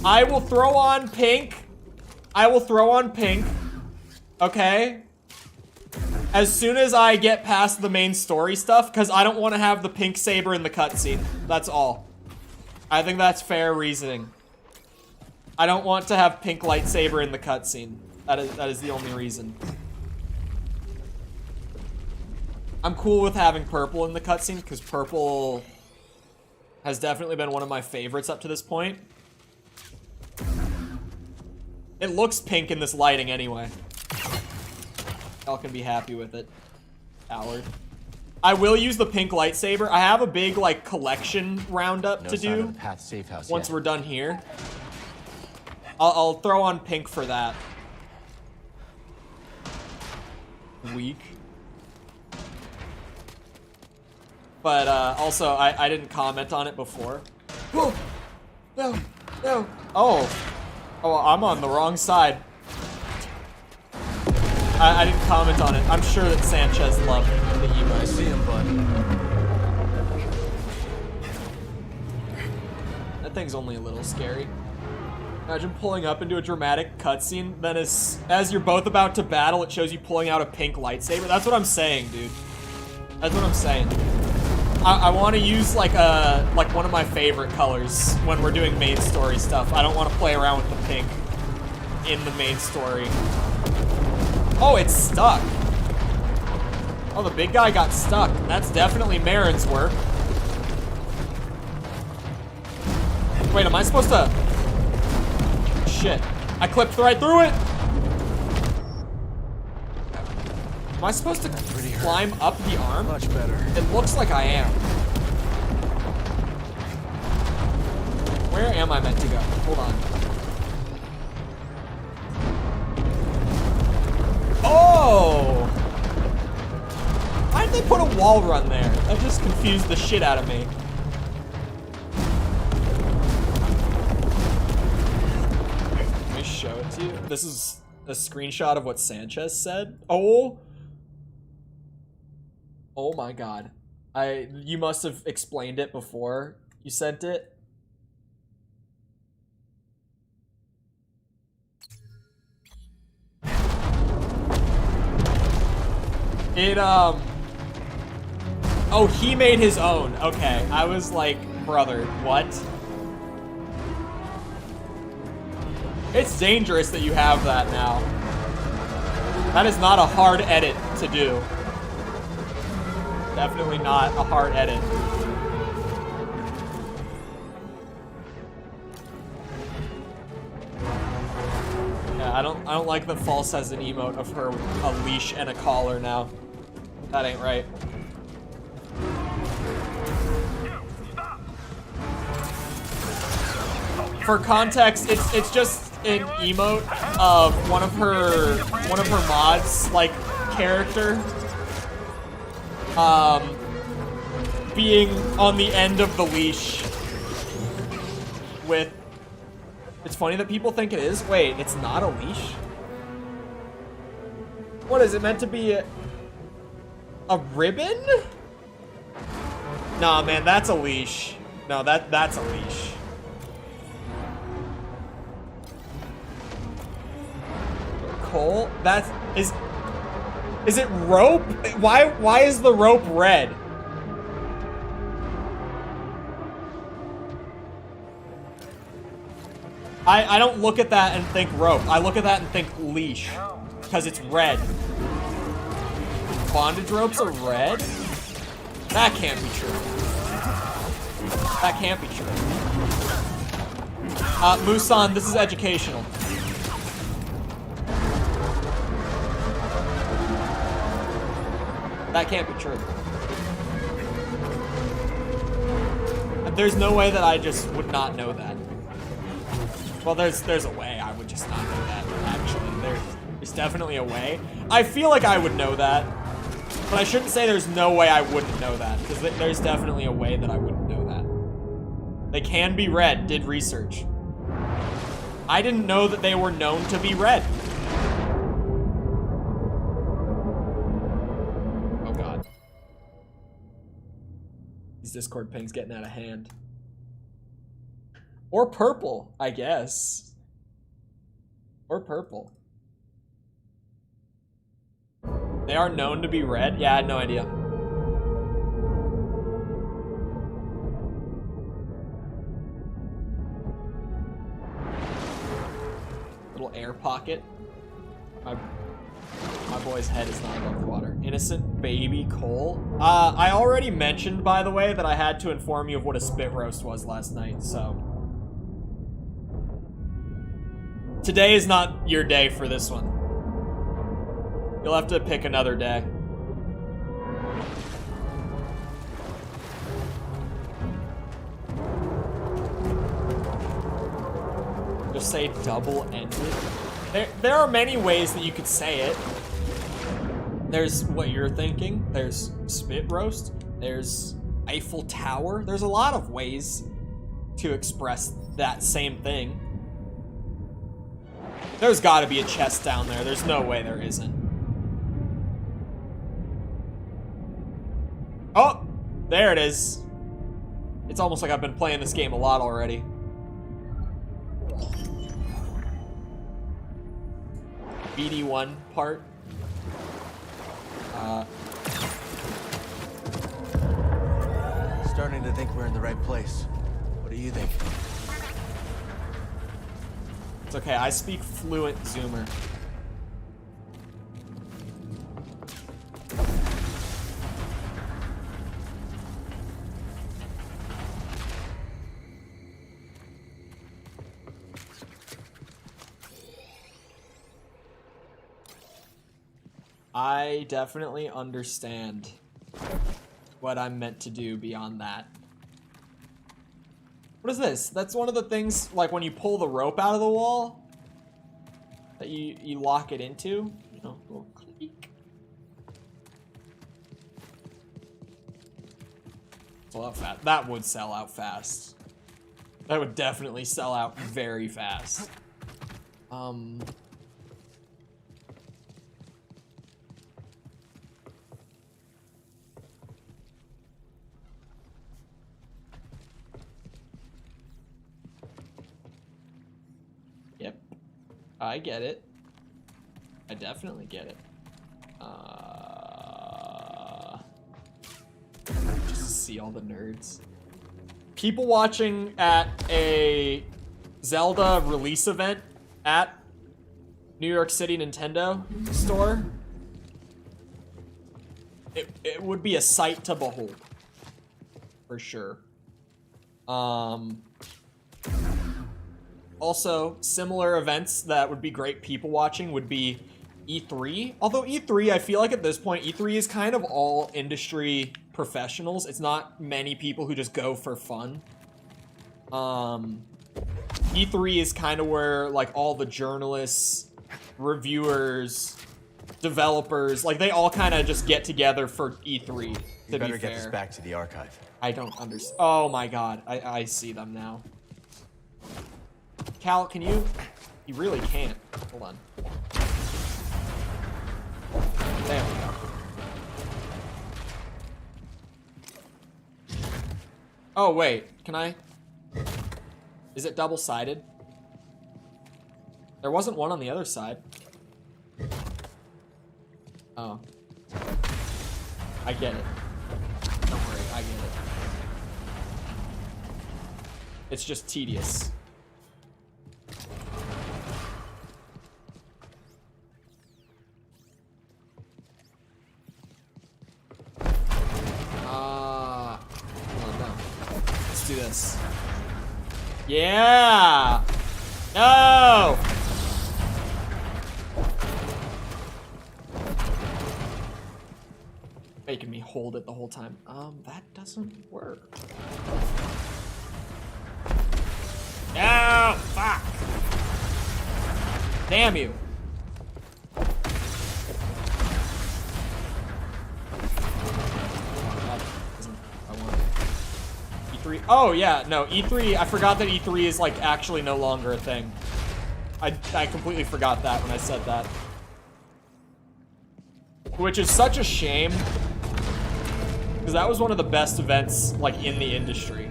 I will throw on pink. I will throw on pink. Okay? As soon as I get past the main story stuff, because I don't want to have the pink saber in the cutscene. That's all. I think that's fair reasoning. I don't want to have pink lightsaber in the cutscene. That is the only reason. I'm cool with having purple in the cutscene, because purple has definitely been one of my favorites up to this point. It looks pink in this lighting anyway. Y'all can be happy with it. Coward. I will use the pink lightsaber. I have a big, like, collection roundup to do once we're done here. I'll throw on pink for that. Weak. But, also, I didn't comment on it before. Whoa! No! No! Oh! Oh, I'm on the wrong side. I didn't comment on it. I'm sure that Sanchez loved the emote. I see him, bud. That thing's only a little scary. Imagine pulling up into a dramatic cutscene, then as you're both about to battle, it shows you pulling out a pink lightsaber. That's what I'm saying, dude. That's what I'm saying. I want to use like one of my favorite colors when we're doing main story stuff. I don't want to play around with the pink in the main story. Oh, it's stuck. Oh, the big guy got stuck. That's definitely Marin's work. Wait, am I supposed to... Shit. I clipped right through it. Am I supposed to climb up the arm? Much better. It looks like I am. Where am I meant to go? Hold on. Oh! Why'd they put a wall run there? That just confused the shit out of me. Let me show it to you. This is a screenshot of what Sanchez said. Oh! Oh my god. You must have explained it before you sent it. Oh, he made his own. Okay, I was like, brother, what? It's dangerous that you have that now. That is not a hard edit to do. Definitely not a hard edit. Yeah, I don't like that False has an emote of her with a leash and a collar now. That ain't right. For context, it's just an emote of one of her mods, like, character being on the end of the leash with... It's funny that people think it is. Wait, it's not a leash? What is it meant to be? A ribbon? Nah, man, that's a leash. No, that's a leash. Cole? Is it rope? Why is the rope red? I don't look at that and think rope. I look at that and think leash. Because it's red. Bondage ropes are red? That can't be true. That can't be true. Musan, this is educational. That can't be true. There's no way that I just would not know that. Well, there's a way I would just not know that, actually. There's definitely a way. I feel like I would know that, but I shouldn't say there's no way I wouldn't know that, because there's definitely a way that I wouldn't know that. They can be red, did research. I didn't know that they were known to be red. Oh god. These Discord pings getting out of hand. Or purple, I guess. Or purple. They are known to be red? Yeah, I had no idea. Little air pocket. My boy's head is not above the water. Innocent baby Cole. I already mentioned, by the way, that I had to inform you of what a spit roast was last night, so... Today is not your day for this one. You'll have to pick another day. Just say double-ended. There are many ways that you could say it. There's what you're thinking. There's spit roast. There's Eiffel Tower. There's a lot of ways to express that same thing. There's got to be a chest down there. There's no way there isn't. Oh, there it is. It's almost like I've been playing this game a lot already. BD1 part. Starting to think we're in the right place. What do you think? It's okay, I speak fluent Zoomer. I definitely understand what I'm meant to do beyond that. What is this? That's one of the things, like when you pull the rope out of the wall, that you lock it into. You know, a little click. Sell out fast. That would sell out fast. That would definitely sell out very fast. Yep. I get it. I definitely get it. Just to see all the nerds. People watching at a Zelda release event at New York City Nintendo store. It would be a sight to behold. For sure. Also, similar events that would be great people watching would be E3. Although E3, I feel like at this point, E3 is kind of all industry professionals. It's not many people who just go for fun. E3 is kind of where, like, all the journalists, reviewers, developers, like, they all kind of just get together for E3, You better get this back to the archive. I don't understand. Oh my god, I see them now. Cal, can you? You really can't. Hold on. There we go. Oh, wait. Can I? Is it double-sided? There wasn't one on the other side. Oh. I get it. Don't worry, I get it. It's just tedious. Do this. Yeah! No! Making me hold it the whole time. That doesn't work. No! Fuck! Damn you! Oh yeah, no, E3, I forgot that E3 is like actually no longer a thing. I completely forgot that when I said that. Which is such a shame. Because that was one of the best events like in the industry.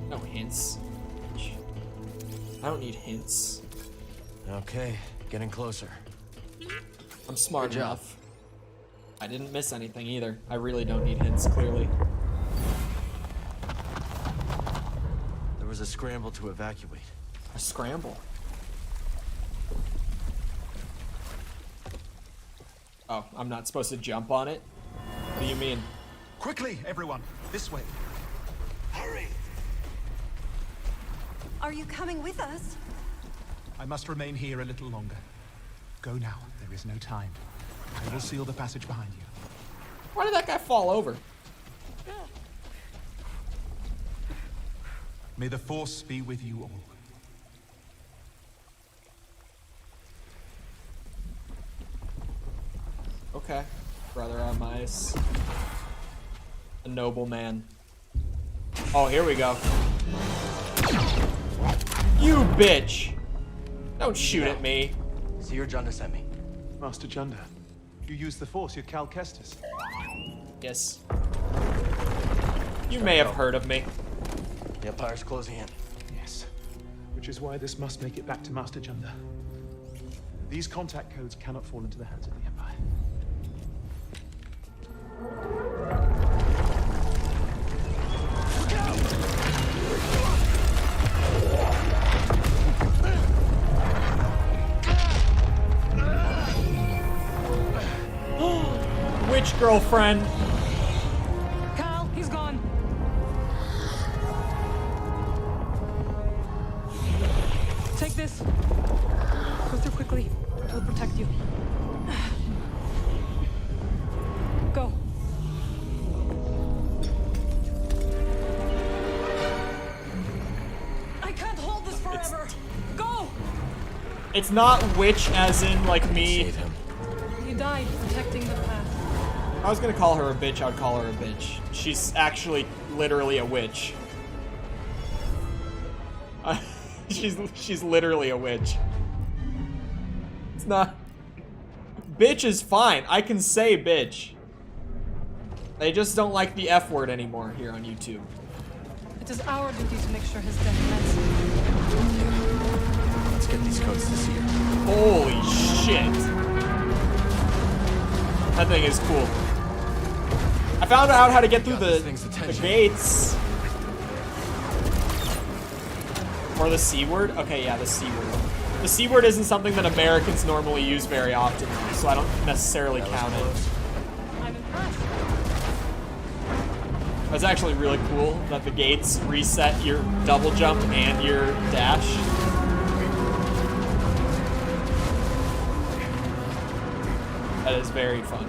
No hints. I don't need hints. Okay, getting closer. I'm smart enough. I didn't miss anything either. I really don't need hints, clearly. There was a scramble to evacuate. A scramble? Oh, I'm not supposed to jump on it? What do you mean? Quickly, everyone, this way. Hurry! Are you coming with us? I must remain here a little longer. Go now. There is no time. I will seal the passage behind you. Why did that guy fall over? May the Force be with you all. Okay. Brother Armias. A noble man. Oh, here we go. You bitch! Don't shoot at me. So your Junda sent me. Master Junda, you use the Force, you're Cal Kestis. Yes. You may have heard of me. The Empire's closing in. Yes. Which is why this must make it back to Master Junda. These contact codes cannot fall into the hands of the Empire. Witch girlfriend. Cal, he's gone. Take this. Go through quickly. It will protect you. Go. I can't hold this forever. Go. It's not witch as in like me. You died protecting the path. I was gonna call her a bitch, I would call her a bitch. She's actually literally a witch. She's literally a witch. It's not... Bitch is fine. I can say bitch. They just don't like the F word anymore here on YouTube. It is our duty to make sure his death ends. Let's get these codes to see her. Holy shit. That thing is cool. I found out how to get through the gates. Or the C word? Okay, yeah, the C word. The C word isn't something that Americans normally use very often, so I don't necessarily count it. I'm impressed. That's actually really cool that the gates reset your double jump and your dash. That is very fun.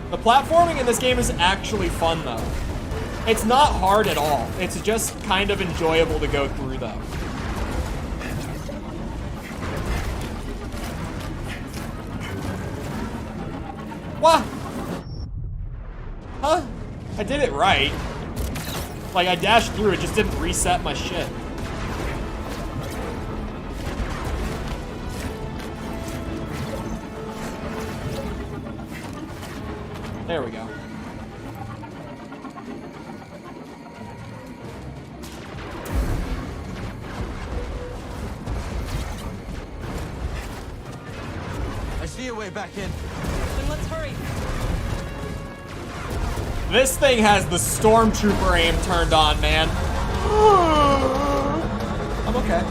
The platforming in this game is actually fun, though. It's not hard at all. It's just kind of enjoyable to go through, though. What? Huh? I did it right. Like, I dashed through, it just didn't reset my shit. There we go. I see a way back in. Then let's hurry. This thing has the stormtrooper aim turned on, man. I'm okay.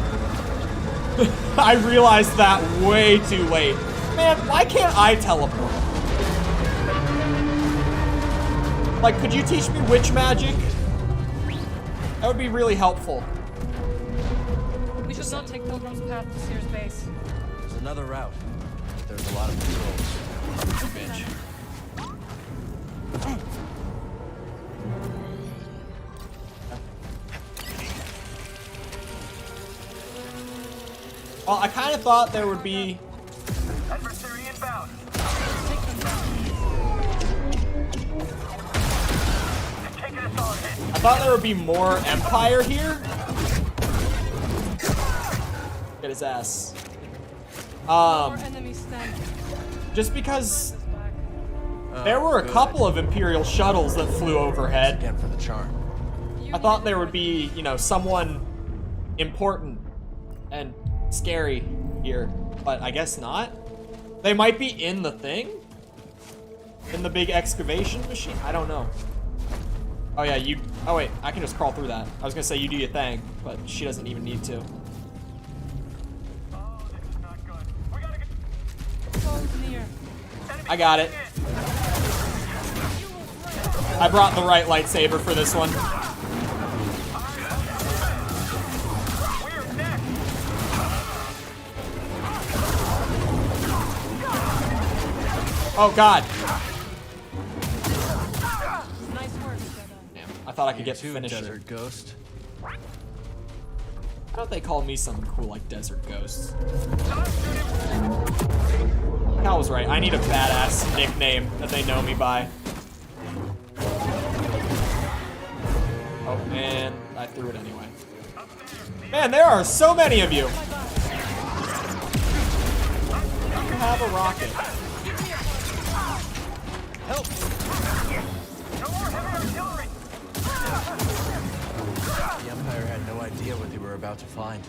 I realized that way too late. Man, why can't I teleport? Like, could you teach me witch magic? That would be really helpful. We should not take Pilgrim's Path to Sears Base. There's another route. There's a lot of patrols. Bitch. Well, I kind of thought there would be... Adversary inbound. I thought there would be more Empire here. Get his ass. Just because there were a couple of Imperial shuttles that flew overhead. Again for the charm. I thought there would be, you know, someone important and scary here, but I guess not. They might be in the thing? In the big excavation machine? I don't know. Oh yeah, you... Oh wait, I can just crawl through that. I was gonna say you do your thing, but she doesn't even need to. I got it. I brought the right lightsaber for this one. Oh God. Nice work, Jedi. Damn, I thought I could get to finisher. Desert Ghost. Why don't they call me something cool like Desert Ghost? Cal was right. I need a badass nickname that they know me by. Oh man, I threw it anyway. Man, there are so many of you. You have a rocket. Help! The Empire had no idea what they were about to find.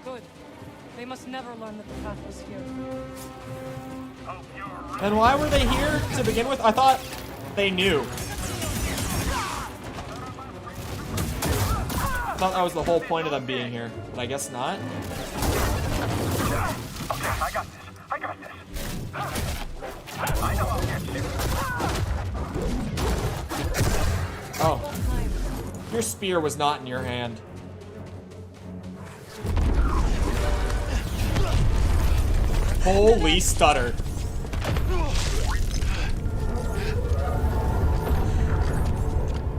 Good. They must never learn that the path was here. And why were they here to begin with? I thought they knew. I thought that was the whole point of them being here, but I guess not. I got this. I got this. I know I'll get you. Oh. Your spear was not in your hand. Holy stutter.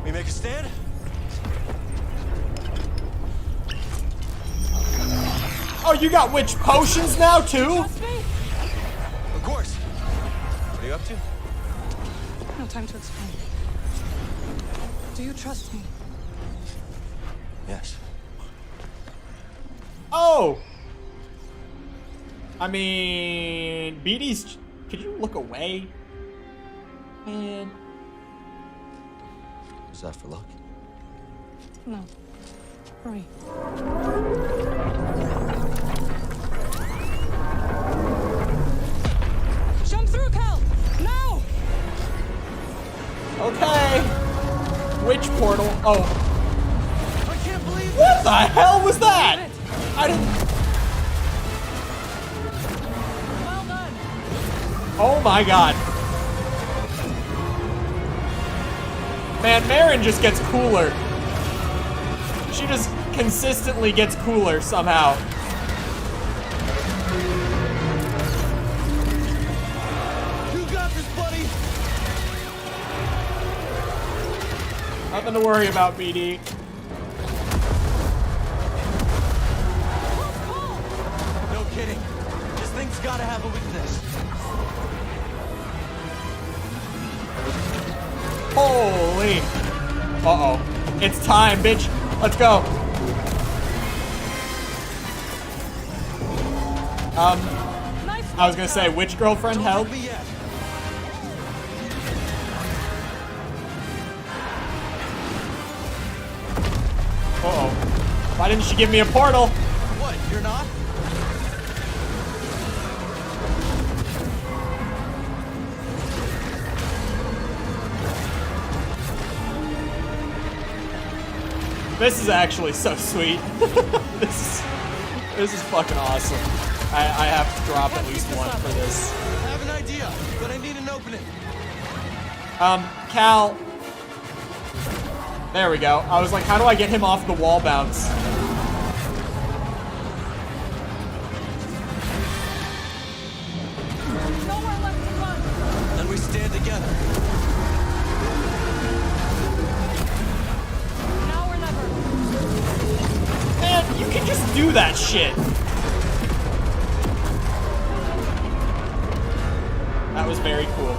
We make a stand? Oh, you got witch potions now, too? Of course. What are you up to? No time to explain. Do you trust me? Yes. Oh! I mean, BD's... Could you look away? Man. Was that for luck? No. Hurry. Jump through, Cal! Now! Okay. Witch portal. Oh. I can't believe What the hell was that? I didn't... Well done. Oh my God. Man, Marin just gets cooler. She just consistently gets cooler somehow. You got this, buddy! Nothing to worry about, BD. No kidding. This thing's gotta have a weakness. Holy. Uh-oh. It's time, bitch. Let's go. I was gonna say, which girlfriend help? Uh-oh. Why didn't she give me a portal? What, you're not? This is actually so sweet. This is fucking awesome. I have to drop at least one for this. I have an idea, but I need an opening. Cal. There we go. I was like, how do I get him off the wall bounce? Nowhere left to run. Then we stand together. Now or never. Man, you can just do that shit. That was very cool.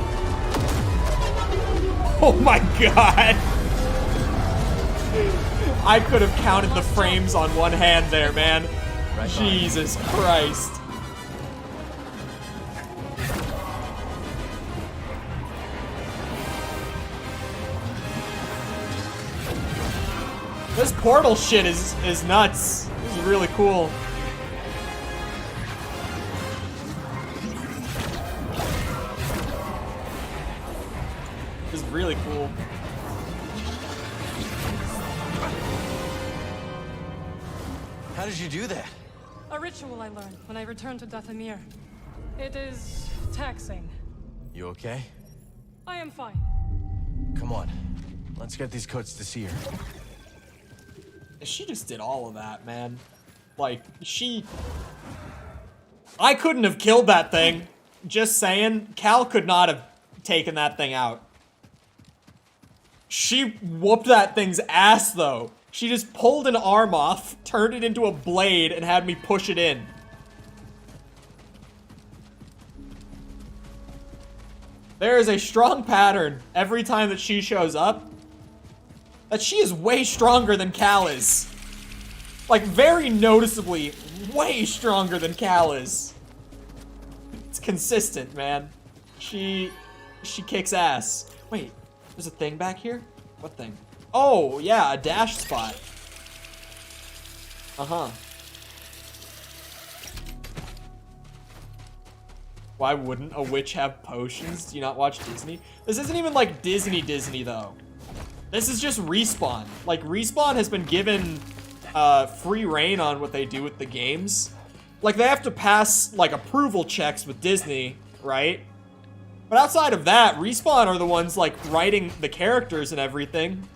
Oh my God. I could have counted the frames on one hand there, man. Right, Jesus Christ. This portal shit is nuts. This is really cool. This is really cool. How did you do that? A ritual I learned when I returned to Dathomir. It is taxing. You okay? I am fine. Come on. Let's get these coats to see her. She just did all of that, man. Like, I couldn't have killed that thing. just saying, Cal could not have taken that thing out. She whooped that thing's ass, though. She just pulled an arm off, turned it into a blade, and had me push it in. There is a strong pattern every time that she shows up that she is way stronger than Cal is. Like, very noticeably way stronger than Cal is. It's consistent, man. She kicks ass. Wait, there's a thing back here? What thing? Oh, yeah, a dash spot. Uh-huh. Why wouldn't a witch have potions? Do you not watch Disney? This isn't even like Disney, though. This is just Respawn. Like, Respawn has been given free reign on what they do with the games. Like, they have to pass, like, approval checks with Disney, right? But outside of that, Respawn are the ones, like, writing the characters and everything.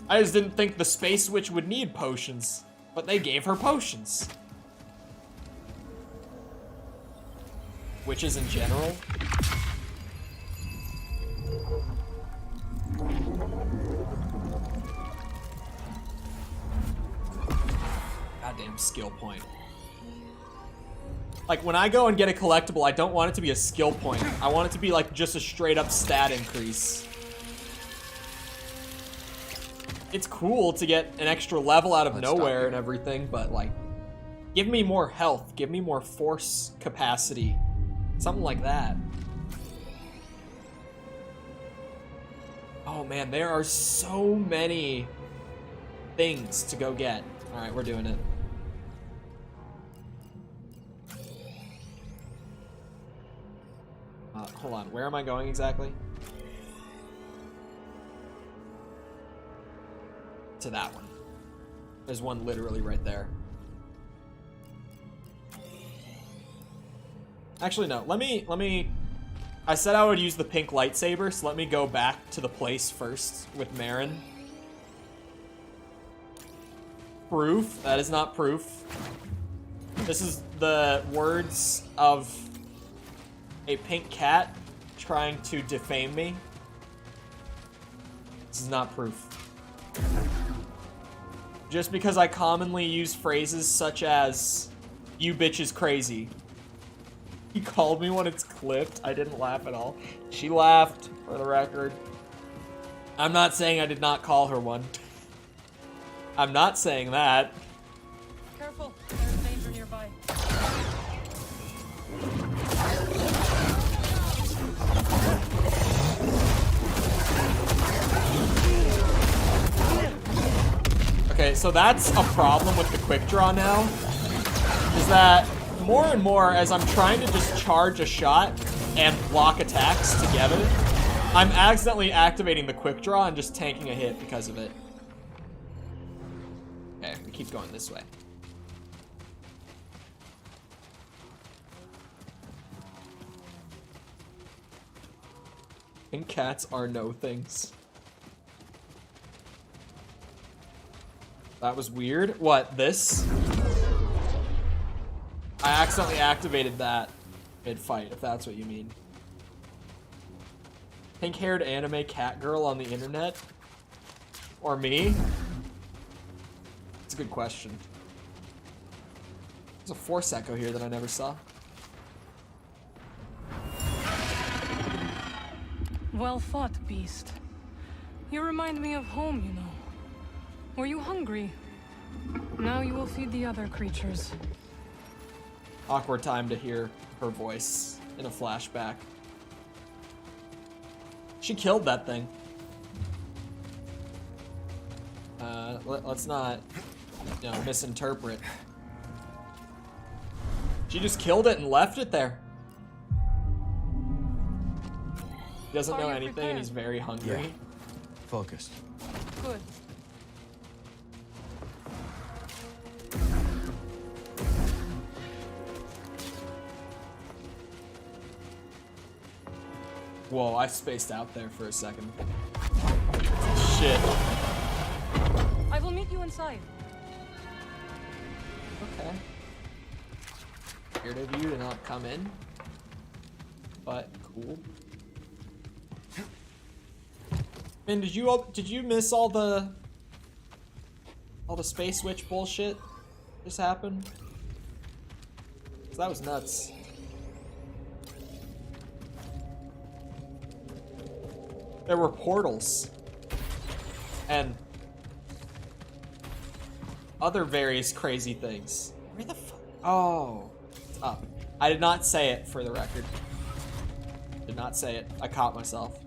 I just didn't think the Space Witch would need potions, but they gave her potions. Witches in general. Goddamn skill point. Like, when I go and get a collectible, I don't want it to be a skill point. I want it to be, like, just a straight-up stat increase. It's cool to get an extra level out of nowhere and everything, but, like, give me more health. Give me more force capacity. Something like that. Oh, man, there are so many things to go get. All right, we're doing it. Hold on, where am I going exactly? To that one. There's one literally right there. Actually, no, let me, I said I would use the pink lightsaber, so let me go back to the place first with Marin. Proof, that is not proof. This is the words of a pink cat trying to defame me. This is not proof. Just because I commonly use phrases such as, "You bitch is crazy." He called me when it's clipped. I didn't laugh at all. She laughed, for the record. I'm not saying I did not call her one. I'm not saying that. Careful, there's danger nearby. Okay, so that's a problem with the quick draw now, is that more and more as I'm trying to just charge a shot and block attacks together, I'm accidentally activating the quick draw and just tanking a hit because of it. Okay, we keep going this way. And cats are no things. That was weird. What, this? I accidentally activated that mid-fight, if that's what you mean. Pink-haired anime cat girl on the internet? Or me? It's a good question. There's a Force Echo here that I never saw. Well fought, beast. You remind me of home, you know. Were you hungry? Now you will feed the other creatures. Awkward time to hear her voice in a flashback. She killed that thing. Let's not, you know, misinterpret. She just killed it and left it there. He doesn't know anything and he's very hungry. Yeah. Focused. Good. Whoa, I spaced out there for a second. Shit. I will meet you inside. Okay. Weird of you to not come in. But cool. Man, did you miss all the space witch bullshit just happened? 'Cause that was nuts. There were portals and other various crazy things. Where the fuck? Oh, it's up. I did not say it for the record. Did not say it. I caught myself.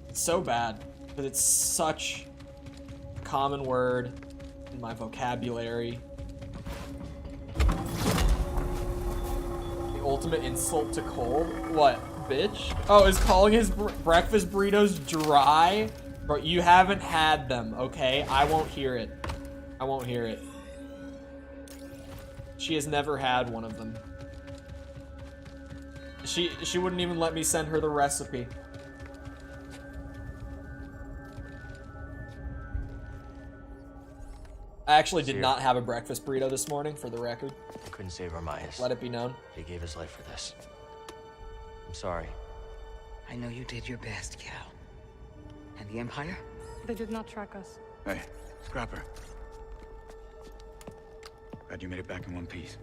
It's so bad because it's such a common word in my vocabulary. The ultimate insult to Cole? What, bitch? Oh, is calling his breakfast burritos dry? Bro, you haven't had them, okay? I won't hear it. I won't hear it. She has never had one of them. She wouldn't even let me send her the recipe. I actually did not have a breakfast burrito this morning, for the record. Couldn't save Armaias. Let it be known. He gave his life for this. I'm sorry. I know you did your best, Cal. And the Empire? They did not track us. Hey, Scrapper. Glad you made it back in one piece.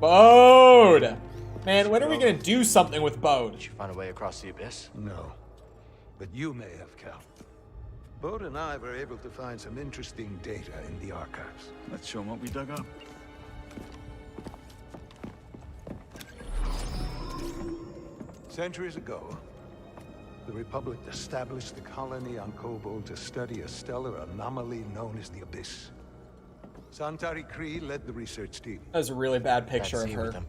Bode! Man, when are we gonna do something with Bode? Did you find a way across the abyss? No. But you may have, Cal. Bode and I were able to find some interesting data in the archives. Let's show them what we dug up. Centuries ago, the Republic established the colony on Kobol to study a stellar anomaly known as the Abyss. Santari Kree led the research team. That was a really bad picture of her.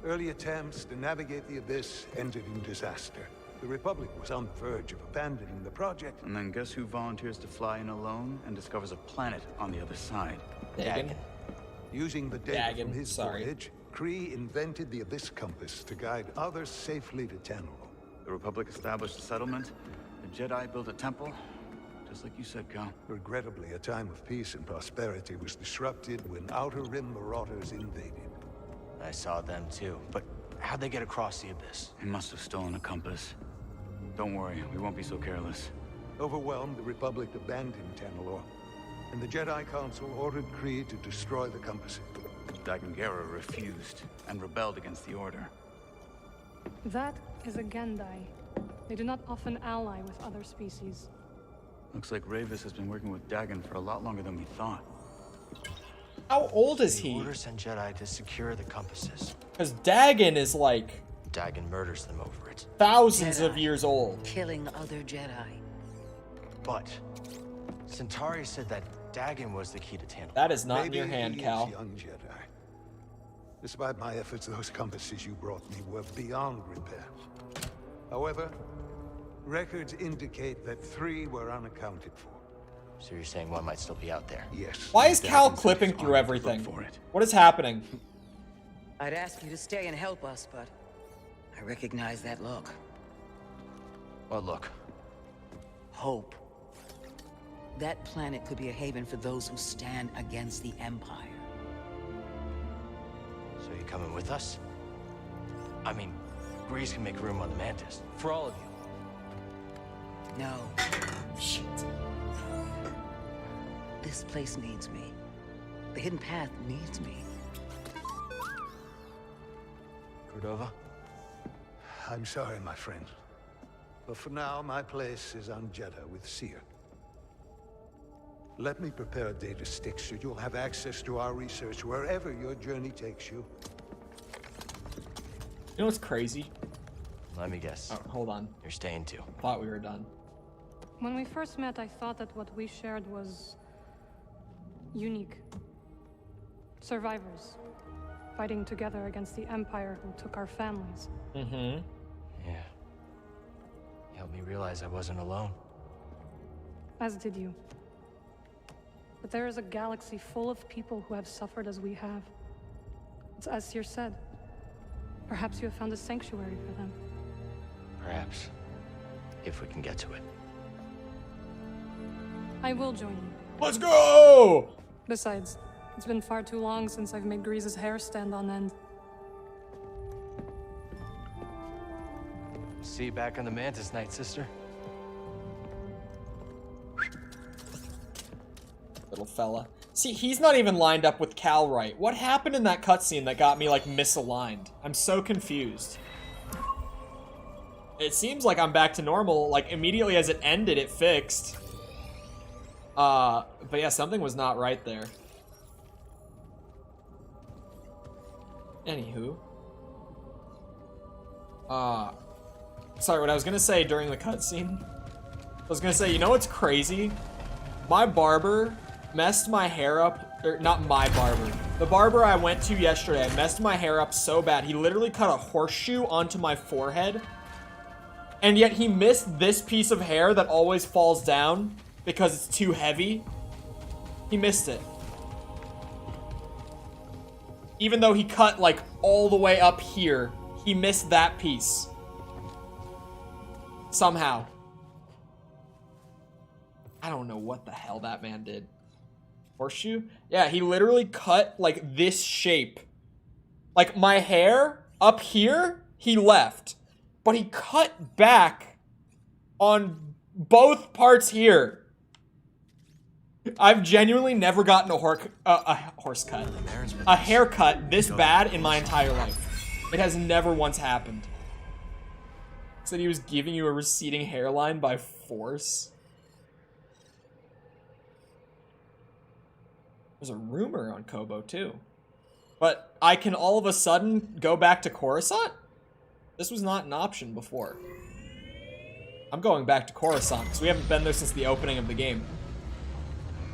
Early attempts to navigate the Abyss ended in disaster. The Republic was on the verge of abandoning the project. And then guess who volunteers to fly in alone and discovers a planet on the other side? Dagon. Using the data from his voyage, Kree invented the Abyss Compass to guide others safely to Tenel. The Republic established a settlement. The Jedi built a temple. Just like you said, Cal. Regrettably, a time of peace and prosperity was disrupted when Outer Rim marauders invaded. I saw them too, but how'd they get across the abyss? He must have stolen a compass. Don't worry, we won't be so careless. Overwhelmed, the Republic abandoned Tenelor, and the Jedi Council ordered Kree to destroy the compasses. Dagon Gera refused and rebelled against the Order. That is a Gendai. They do not often ally with other species. Looks like Ravis has been working with Dagon for a lot longer than we thought. How old is he? Orders send Jedi to secure the compasses. Because Dagon is like... Dagon murders them over it. Thousands of years old. Killing other Jedi. But Centauri said that Dagon was the key to Tantal. That is not in your hand, Cal. Young Jedi. Despite my efforts, those compasses you brought me were beyond repair. However, records indicate that 3 were unaccounted for. So you're saying one might still be out there? Yes. Why is Cal clipping through everything? What is happening? I'd ask you to stay and help us, but I recognize that look. What look? Hope. That planet could be a haven for those who stand against the Empire. So you coming with us? I mean, Grease can make room on the Mantis. For all of you. No. Shit. This place needs me. The Hidden Path needs me. Cordova? I'm sorry, my friend. But for now, my place is on Jeddah with Seer. Let me prepare a data stick so you'll have access to our research wherever your journey takes you. You know what's crazy? Let me guess. Oh, hold on. You're staying too. Thought we were done. When we first met, I thought that what we shared was unique. Survivors, fighting together against the Empire who took our families. Mm-hmm. Yeah. You helped me realize I wasn't alone. As did you. But there is a galaxy full of people who have suffered as we have. It's as Seer said. Perhaps you have found a sanctuary for them. Perhaps. If we can get to it. I will join you. Let's go! Besides, It's been far too long since I've made Grease's hair stand on end. See you back on the Mantis night, sister. Little fella. See, he's not even lined up with Cal right. What happened in that cutscene that got me, like, misaligned? I'm so confused. It seems like I'm back to normal. Like, immediately as it ended, it fixed. But yeah, something was not right there. Anywho. Sorry, what I was gonna say during the cutscene? I was gonna say, you know what's crazy? My barber messed my hair up, or not my barber. The barber I went to yesterday messed my hair up so bad. He literally cut a horseshoe onto my forehead. And yet he missed this piece of hair that always falls down because it's too heavy. He missed it. Even though he cut like all the way up here, he missed that piece. Somehow. I don't know what the hell that man did. Horseshoe? Yeah, he literally cut like this shape. Like my hair up here, he left. But he cut back on both parts here. I've genuinely never gotten a haircut this bad in my entire life. It has never once happened. Said he was giving you a receding hairline by force. There's a rumor on Kobo too. But I can all of a sudden go back to Coruscant? This was not an option before. I'm going back to Coruscant because we haven't been there since the opening of the game.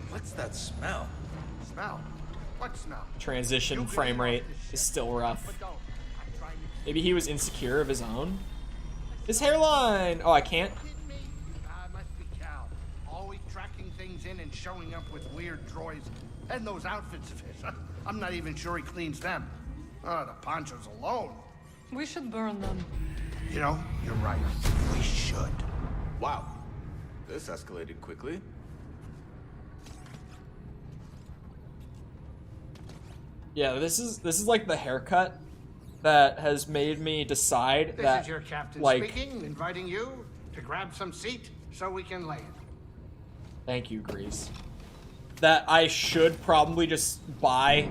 What's that smell? Smell? What smell? Transition frame rate is still rough. Maybe he was insecure of his own? His hairline! Oh, I can't? Must be Cal. Always tracking things in and showing up with weird droids. And those outfits of his. I'm not even sure he cleans them. Oh, the ponchos alone. We should burn them. You know, you're right. We should. Wow. This escalated quickly. Yeah, this is like the haircut that has made me decide that, This is your captain like, speaking, inviting you to grab some seat so we can land. Thank you, Grease. That I should probably just buy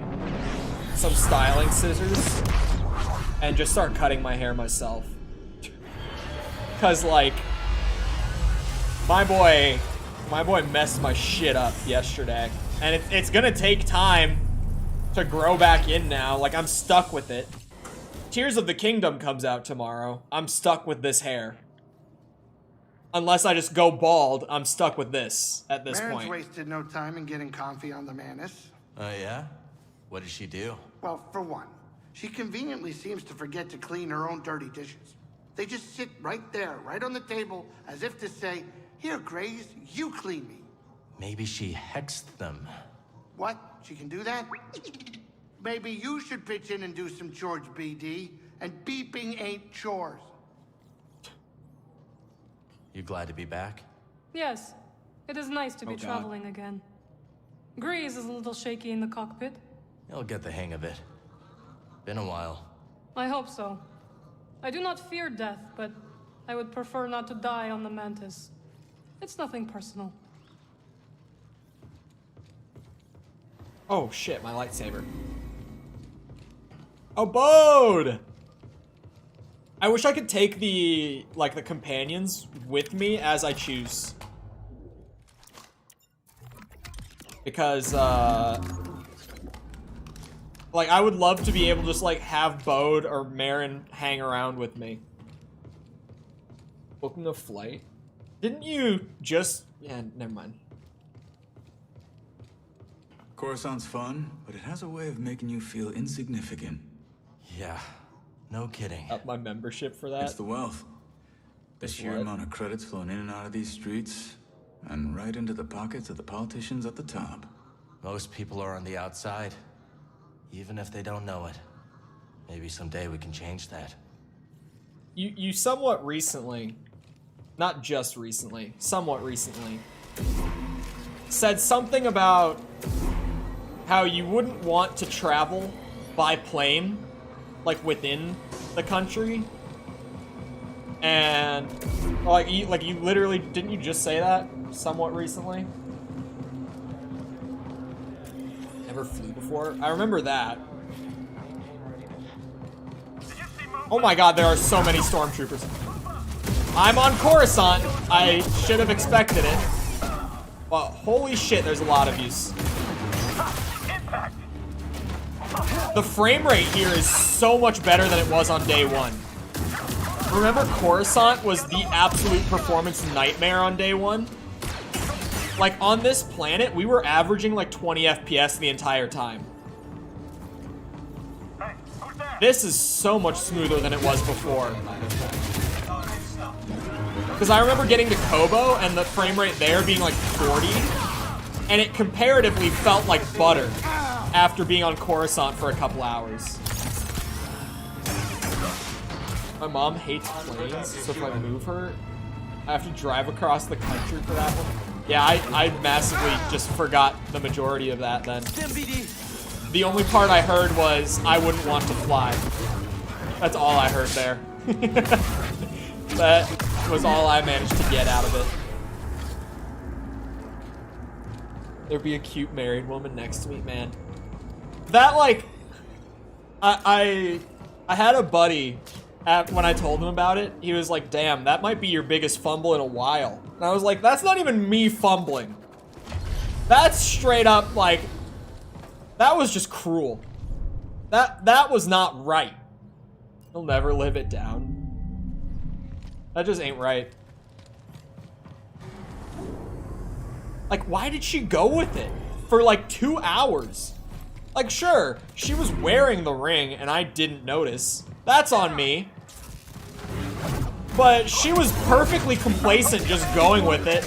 some styling scissors and just start cutting my hair myself. Cause like, my boy messed my shit up yesterday. And it's gonna take time to grow back in now. Like, I'm stuck with it. Tears of the Kingdom comes out tomorrow. I'm stuck with this hair. Unless I just go bald, I'm stuck with this at this Marin's point. wasted no time in getting comfy on the Mantis. Yeah? What did she do? Well, for one, she conveniently seems to forget to clean her own dirty dishes. They just sit right there, right on the table, as if to say, here, Grace, you clean me. Maybe she hexed them. What? She can do that? Maybe you should pitch in and do some chores, BD. And beeping ain't chores. You glad to be back? Yes, it is nice to be God. traveling again. Grease is a little shaky in the cockpit. You'll get the hang of it. Been a while. I hope so. I do not fear death, but I would prefer not to die on the Mantis. It's nothing personal. Oh shit, my lightsaber. Oh, Bode! I wish I could take the companions with me as I choose. Because, like, I would love to be able to just, like, have Bode or Marin hang around with me. Booking a flight? Didn't you just... Yeah, never mind. Coruscant's fun, but it has a way of making you feel insignificant. Yeah, no kidding. Up my membership for that? It's the wealth. The It's sheer what? amount of credits flowing in and out of these streets, and right into the pockets of the politicians at the top. Most people are on the outside, even if they don't know it. Maybe someday we can change that. You somewhat recently, not just recently, somewhat recently, said something about how you wouldn't want to travel by plane, like within the country. And like you literally, didn't you just say that somewhat recently? Never flew before? I remember that. Oh my god, there are so many stormtroopers. I'm on Coruscant. I should have expected it. But holy shit, there's a lot of yous. The frame rate here is so much better than it was on day one. Remember, Coruscant was the absolute performance nightmare on day one? Like, on this planet, we were averaging like 20 FPS the entire time. This is so much smoother than it was before. Because I remember getting to Kobo and the frame rate there being like 40, and it comparatively felt like butter after being on Coruscant for a couple hours. My mom hates planes, so if I move her, I have to drive across the country for that one. Yeah, I massively just forgot the majority of that then. The only part I heard was, I wouldn't want to fly. That's all I heard there. That was all I managed to get out of it. There'd be a cute married woman next to me, man. That, like, I had a buddy, when I told him about it, he was like, damn, that might be your biggest fumble in a while. And I was like, that's not even me fumbling. That's straight up, like, that was just cruel. That was not right. He'll never live it down. That just ain't right. Like, why did she go with it for like 2 hours? Like, sure, she was wearing the ring and I didn't notice. That's on me. But she was perfectly complacent just going with it.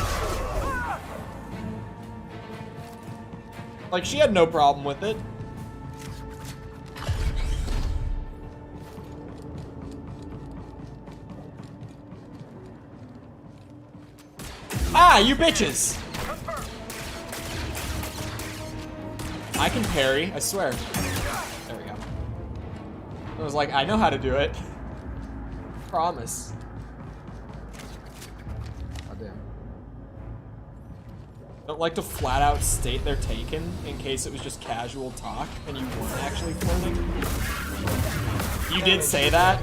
Like, she had no problem with it. Ah, you bitches! I can parry, I swear. There we go. I was like, I know how to do it. Promise. Oh, damn. Don't like to flat out state they're taken in case it was just casual talk and you weren't actually flirting. You did say that?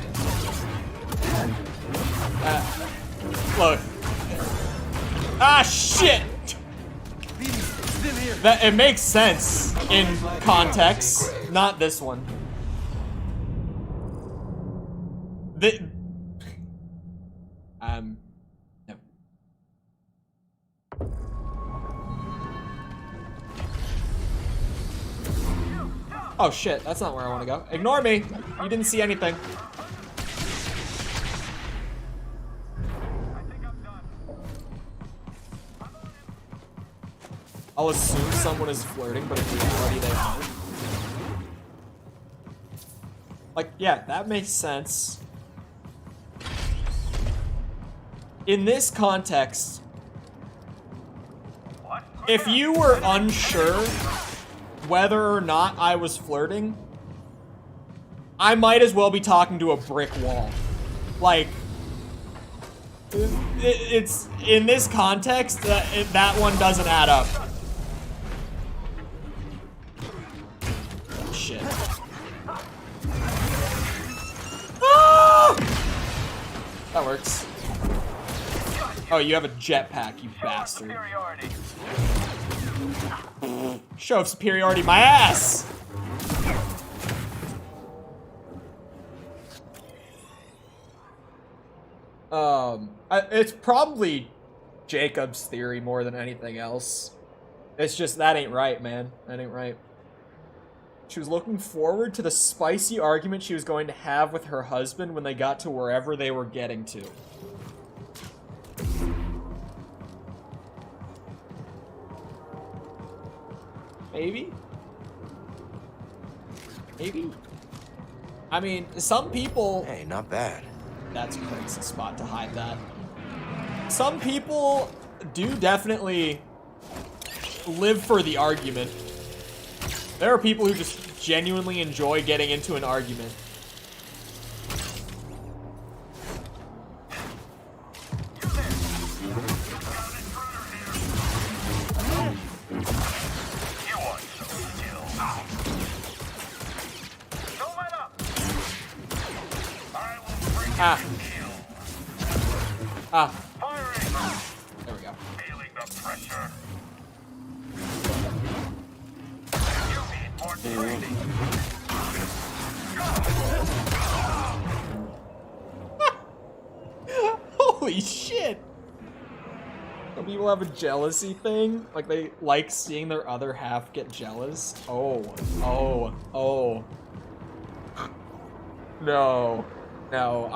Look. Ah, shit! That, it makes sense in context, not this one. No. Oh shit, that's not where I want to go. Ignore me. You didn't see anything. I'll assume someone is flirting, but in reality they aren't. Like, yeah, that makes sense. In this context, if you were unsure whether or not I was flirting, I might as well be talking to a brick wall. Like, it's in this context, that one doesn't add up. Shit. Ah! That works. Oh, you have a jetpack, you bastard. Show of superiority, my ass! It's probably Jacob's theory more than anything else. It's just, that ain't right, man. That ain't right. She was looking forward to the spicy argument she was going to have with her husband when they got to wherever they were getting to. Maybe? Maybe? I mean, some people... Hey, not bad. That's a crazy spot to hide that. Some people do definitely live for the argument. There are people who just genuinely enjoy getting into an argument. Ah. Ah. There we go. Feeling the pressure. Holy shit! Some people have a jealousy thing. Like, they like seeing their other half get jealous. Oh. Oh. Oh. No. No.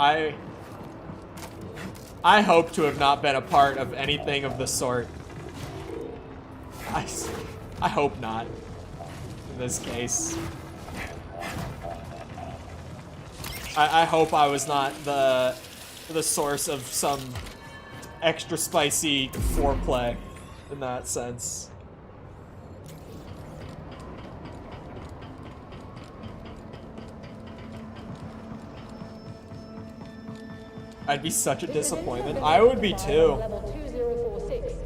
I hope to have not been a part of anything of the sort. I hope not. In this case. I hope I was not the source of some extra spicy foreplay in that sense. I'd be such a disappointment. I would be too.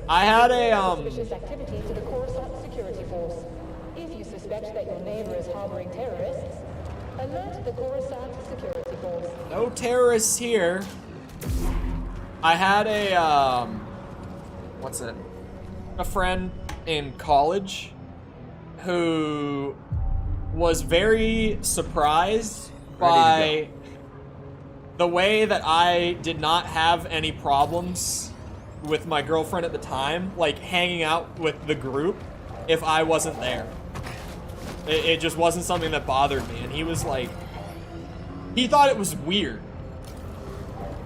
I had a activity to the Coruscant security force. If you suspect that your neighbor is harboring terrorists, alert the Coruscant security force. No terrorists here. I had a what's it? A friend in college who was very surprised by the way that I did not have any problems with my girlfriend at the time, like hanging out with the group if I wasn't there. It just wasn't something that bothered me, and he was like, he thought it was weird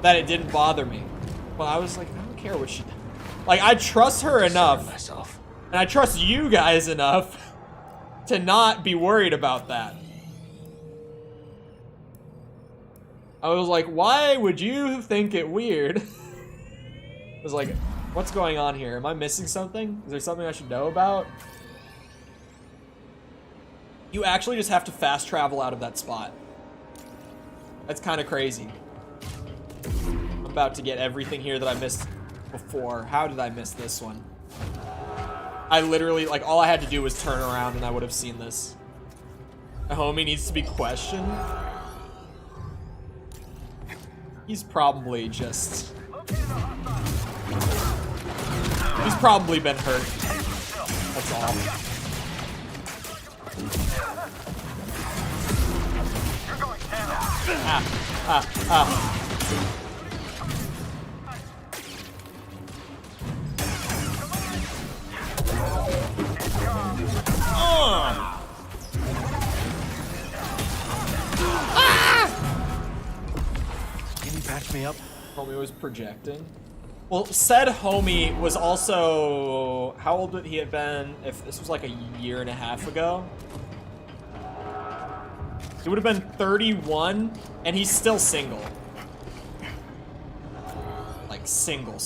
that it didn't bother me. But I was like, I don't care what she, like, I trust her enough, and I trust you guys enough to not be worried about that. I was like, why would you think it weird? I was like, what's going on here? Am I missing something? Is there something I should know about? You actually just have to fast travel out of that spot. That's kind of crazy. I'm about to get everything here that I missed before. How did I miss this one? I literally, like, all I had to do was turn around and I would have seen this. A homie needs to be questioned. He's probably just... He's probably been hurt. That's all. Can you patch me up? Homie was projecting. Well, said homie was also... How old would he have been if this was like a year and a half ago? He would have been 31, and he's still single. Like, single.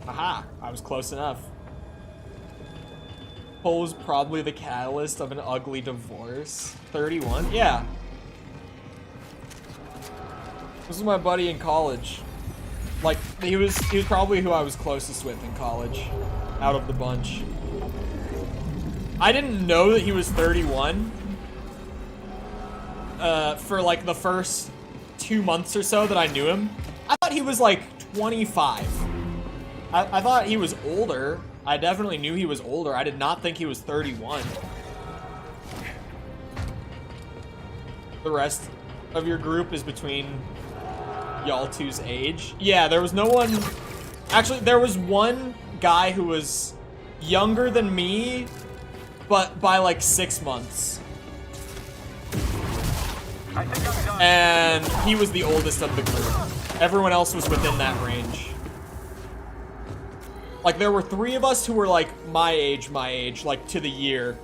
Aha, I was close enough. Chole was probably the catalyst of an ugly divorce. 31? Yeah. This was my buddy in college. Like, he was probably who I was closest with in college, out of the bunch. I didn't know that he was 31 for like the first 2 months or so that I knew him. I thought he was like 25. I thought he was older. I definitely knew he was older. I did not think he was 31. The rest of your group is between y'all two's age. Yeah, there was no one... Actually, there was one guy who was younger than me, but by like 6 months. And he was the oldest of the group. Everyone else was within that range. Like, there were 3 of us who were like my age, like to the year.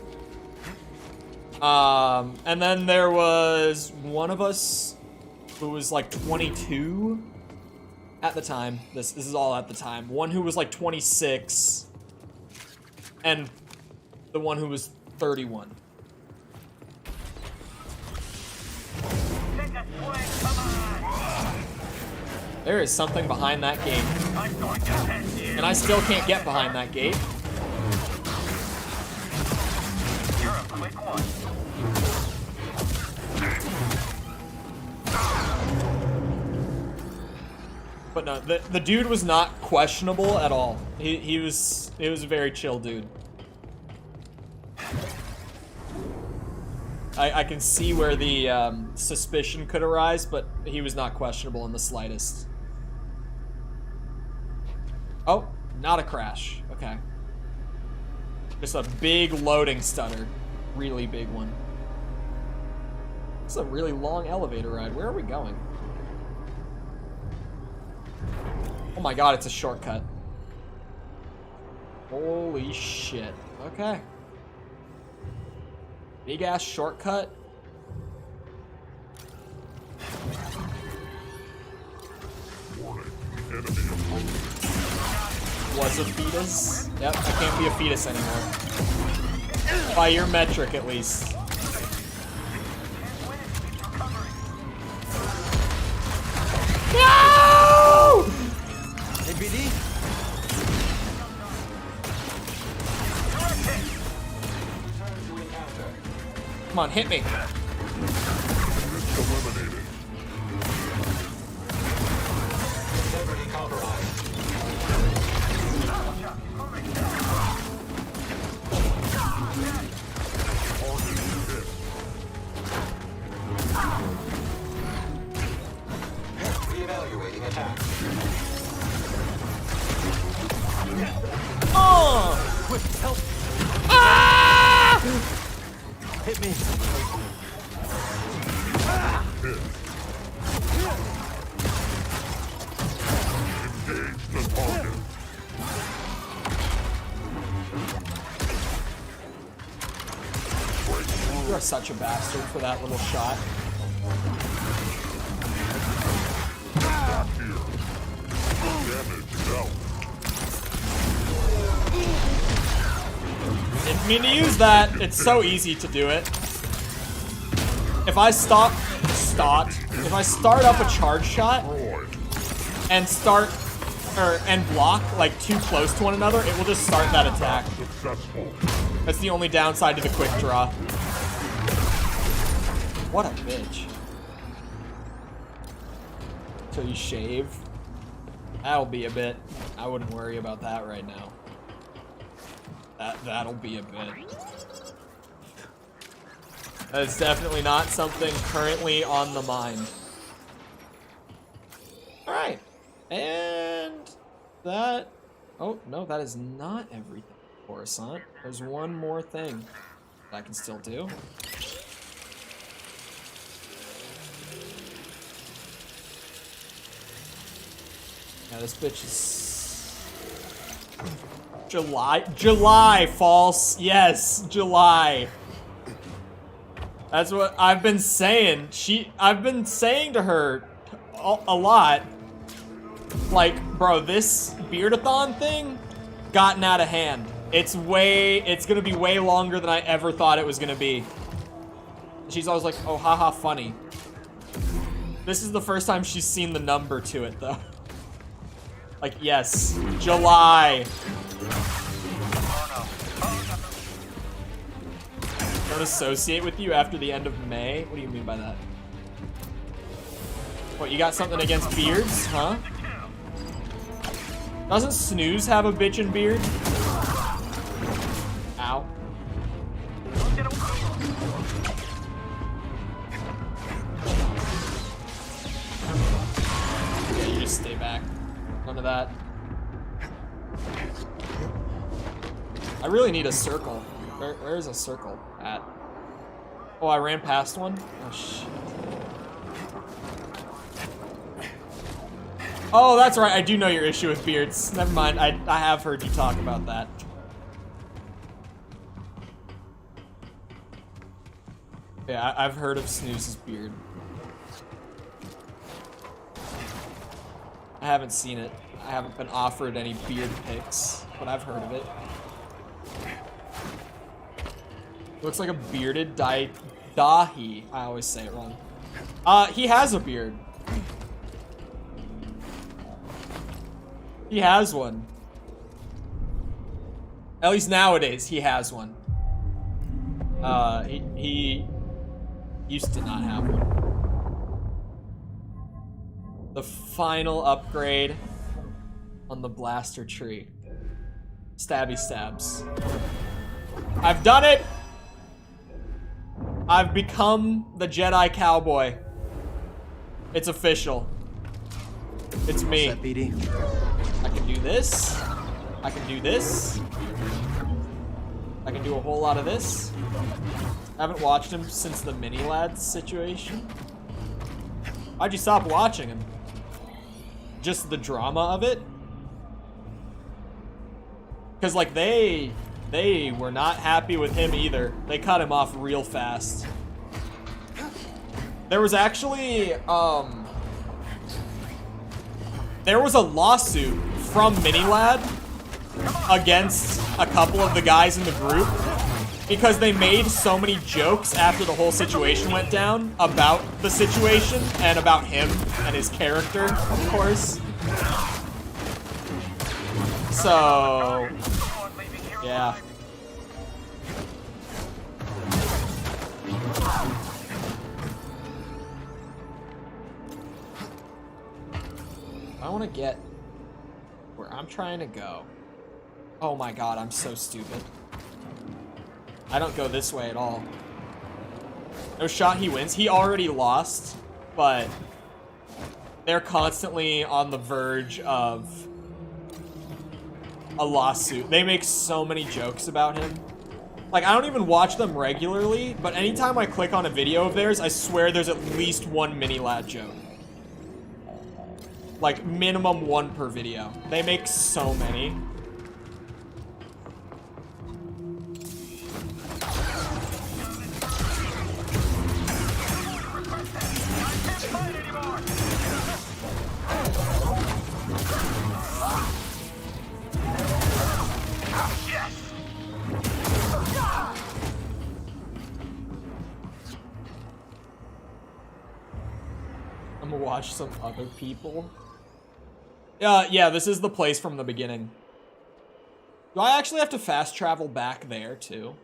And then there was one of us who was like 22. At the time. This is all at the time. One who was like 26. And the one who was 31. There is something behind that gate. And I still can't get behind that gate. You're a quick one. But no, the dude was not questionable at all. He was a very chill dude. I can see where the suspicion could arise, but he was not questionable in the slightest. Oh, not a crash. Okay. Just a big loading stutter. Really big one. This is a really long elevator ride. Where are we going? Oh my god, it's a shortcut. Holy shit. Okay. Big ass shortcut. Was a fetus? Yep, I can't be a fetus anymore. By your metric, at least. No! Hey, BD? Come on, hit me. Reevaluating attack. Oh! Quick, help! Ah! Hit me. Engage the target. You are such a bastard for that little shot. Back here. Damage out. Didn't mean to use that. It's so easy to do it. If I if I start up a charge shot and and block like too close to one another, it will just start that attack. That's the only downside to the quick draw. What a bitch. Till you shave. That'll be a bit. I wouldn't worry about that right now. That'll be a bit. That's definitely not something currently on the mind. Alright. And that... Oh, no, that is not everything, Coruscant. There's one more thing that I can still do. Yeah, this bitch is... July, false. Yes, July. That's what I've been saying. I've been saying to her a lot. Like, bro, this Beardathon thing gotten out of hand. It's gonna be way longer than I ever thought it was gonna be. She's always like, oh, haha, funny. This is the first time she's seen the number to it, though. Like, yes, July. Don't associate with you after the end of May? What do you mean by that? What, you got something against beards, huh? Doesn't Snooze have a bitchin' beard? Ow. Yeah, you just stay back. None of that. I really need a circle. Where is a circle at? Oh, I ran past one? Oh, shit. Oh, that's right. I do know your issue with beards. Never mind. I have heard you talk about that. Yeah, I've heard of Snooze's beard. I haven't seen it. I haven't been offered any beard pics, but I've heard of it. Looks like a bearded Dahi. I always say it wrong. He has a beard. He has one. At least nowadays, he has one. He used to not have one. The final upgrade on the blaster tree. Stabby stabs. I've done it! I've become the Jedi cowboy. It's official. It's me. What's that, BD? I can do this. I can do this. I can do a whole lot of this. I haven't watched him since the mini lads situation. Why'd you stop watching him? Just the drama of it? Because, like, they were not happy with him either. They cut him off real fast. There was actually, there was a lawsuit from Minilad against a couple of the guys in the group because they made so many jokes after the whole situation went down about the situation and about him and his character, of course. So, yeah. I want to get where I'm trying to go. Oh my god, I'm so stupid. I don't go this way at all. No shot he wins. He already lost, but they're constantly on the verge of a lawsuit. They make so many jokes about him. Like, I don't even watch them regularly, but anytime I click on a video of theirs, I swear there's at least one mini-lad joke. Like, minimum one per video. They make so many. I'm gonna watch some other people. Yeah, this is the place from the beginning. Do I actually have to fast travel back there, too?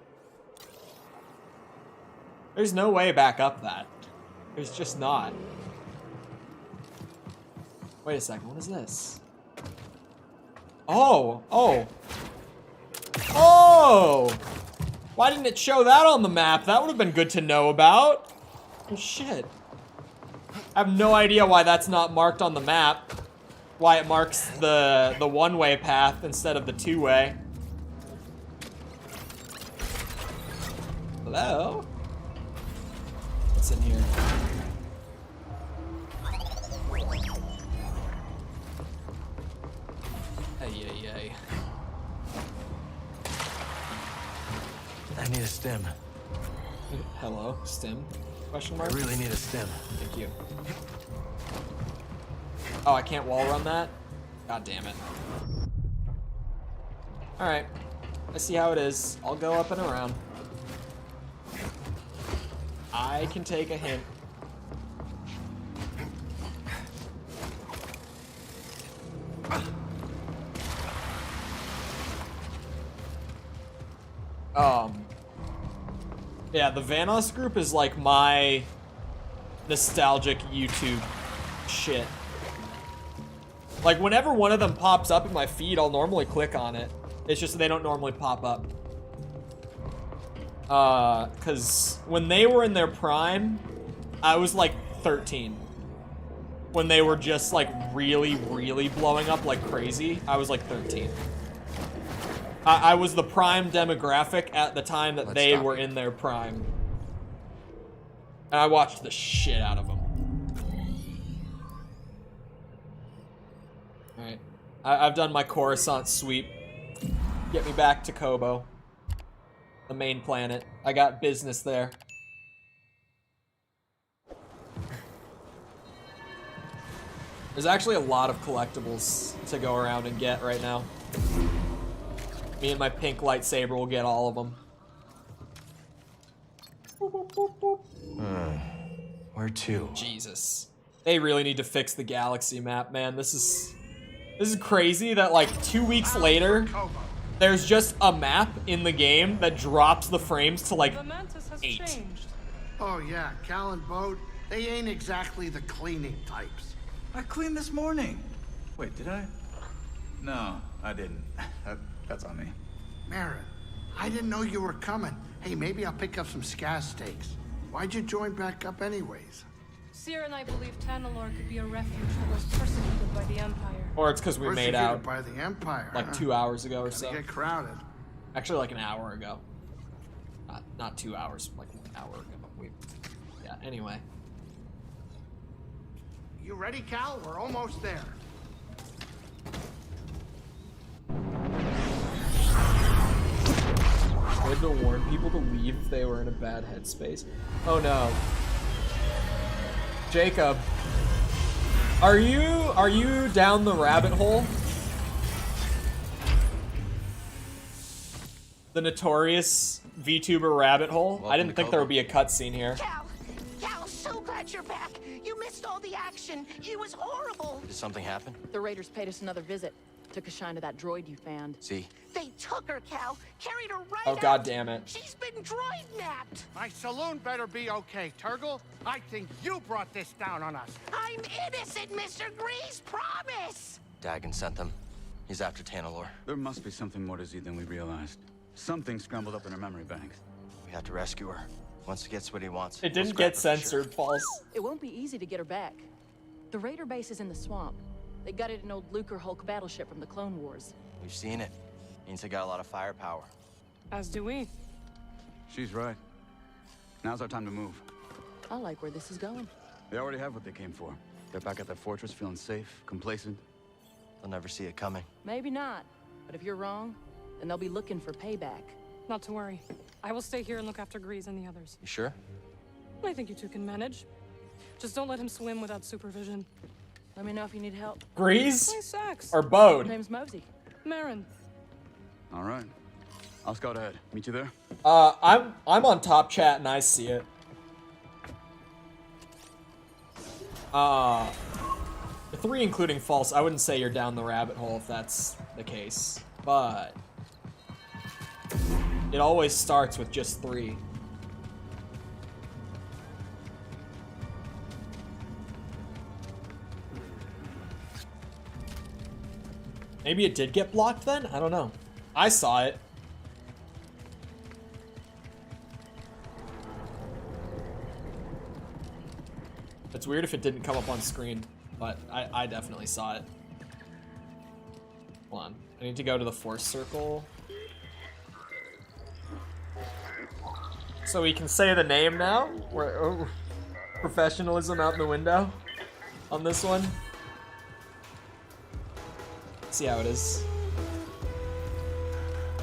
There's no way back up that. There's just not. Wait a second, what is this? Oh! Why didn't it show that on the map? That would have been good to know about. Oh, shit. I have no idea why that's not marked on the map. Why it marks the one-way path instead of the two-way. Hello? What's in here? Hey. I need a stim. Hello, stim? Question mark? I really need a stim. Thank you. Oh, I can't wall run that? God damn it. Alright. I see how it is. I'll go up and around. I can take a hint. Yeah, the Vanoss group is like my nostalgic YouTube shit. Like, whenever one of them pops up in my feed, I'll normally click on it. It's just they don't normally pop up. Because when they were in their prime, I was like 13. When they were just like really, really blowing up like crazy, I was like 13. I was the prime demographic at the time that they were in their prime. And I watched the shit out of them. Alright. I've done my Coruscant sweep. Get me back to Kobo. The main planet. I got business there. There's actually a lot of collectibles to go around and get right now. Me and my pink lightsaber will get all of them. Where to? Jesus. They really need to fix the galaxy map, man. This is crazy that like 2 weeks later, there's just a map in the game that drops the frames to like 8. Oh yeah, Cal and Bode, they ain't exactly the cleaning types. I cleaned this morning. Wait, did I? No, I didn't. That's on me. Marin, I didn't know you were coming. Hey, maybe I'll pick up some scaz steaks. Why'd you join back up anyways? Sierra and I believe Tanalorr could be a refuge for those persecuted by the Empire. Or it's because we made out by the Empire, like huh? 2 hours ago or so. Get crowded. Actually, like an hour ago. Not 2 hours, like 1 hour ago. Yeah. Anyway. You ready, Cal? We're almost there. They had to warn people to leave if they were in a bad headspace. Oh no. Jacob. Are you down the rabbit hole? The notorious VTuber rabbit hole? I didn't think there would be a cutscene here. Cal, so glad you're back. You missed all the action. It was horrible. Did something happen? The Raiders paid us another visit. Took a shine to that droid you found. See? They took her, Cal. Carried her right Oh, out. god damn it. She's been droid napped. My saloon better be okay, Turgle. I think you brought this down on us. I'm innocent, Mr. Grease. Promise. Dagon sent them. He's after Tanalorr. There must be something more to Z than we realized. Something scrambled up in her memory banks. We have to rescue her. Once he gets what he wants. It didn't get censored, False. It won't be easy to get her back. The Raider base is in the swamp. They gutted an old Lucre Hulk battleship from the Clone Wars. We've seen it. Means they got a lot of firepower. As do we. She's right. Now's our time to move. I like where this is going. They already have what they came for. They're back at their fortress feeling safe, complacent. They'll never see it coming. Maybe not. But if you're wrong, then they'll be looking for payback. Not to worry. I will stay here and look after Grease and the others. You sure? I think you two can manage. Just don't let him swim without supervision. Let me know if you need help. Grease? Hey, Sax. Or Bode? Name's Mosey. Marin. All right. I'll scout ahead. Meet you there? I'm on top chat and I see it. The 3 including False, I wouldn't say you're down the rabbit hole if that's the case. But it always starts with just 3. Maybe it did get blocked then? I don't know. I saw it. It's weird if it didn't come up on screen, but I definitely saw it. Hold on. I need to go to the Force Circle. So we can say the name now? Professionalism out the window on this one. See how it is.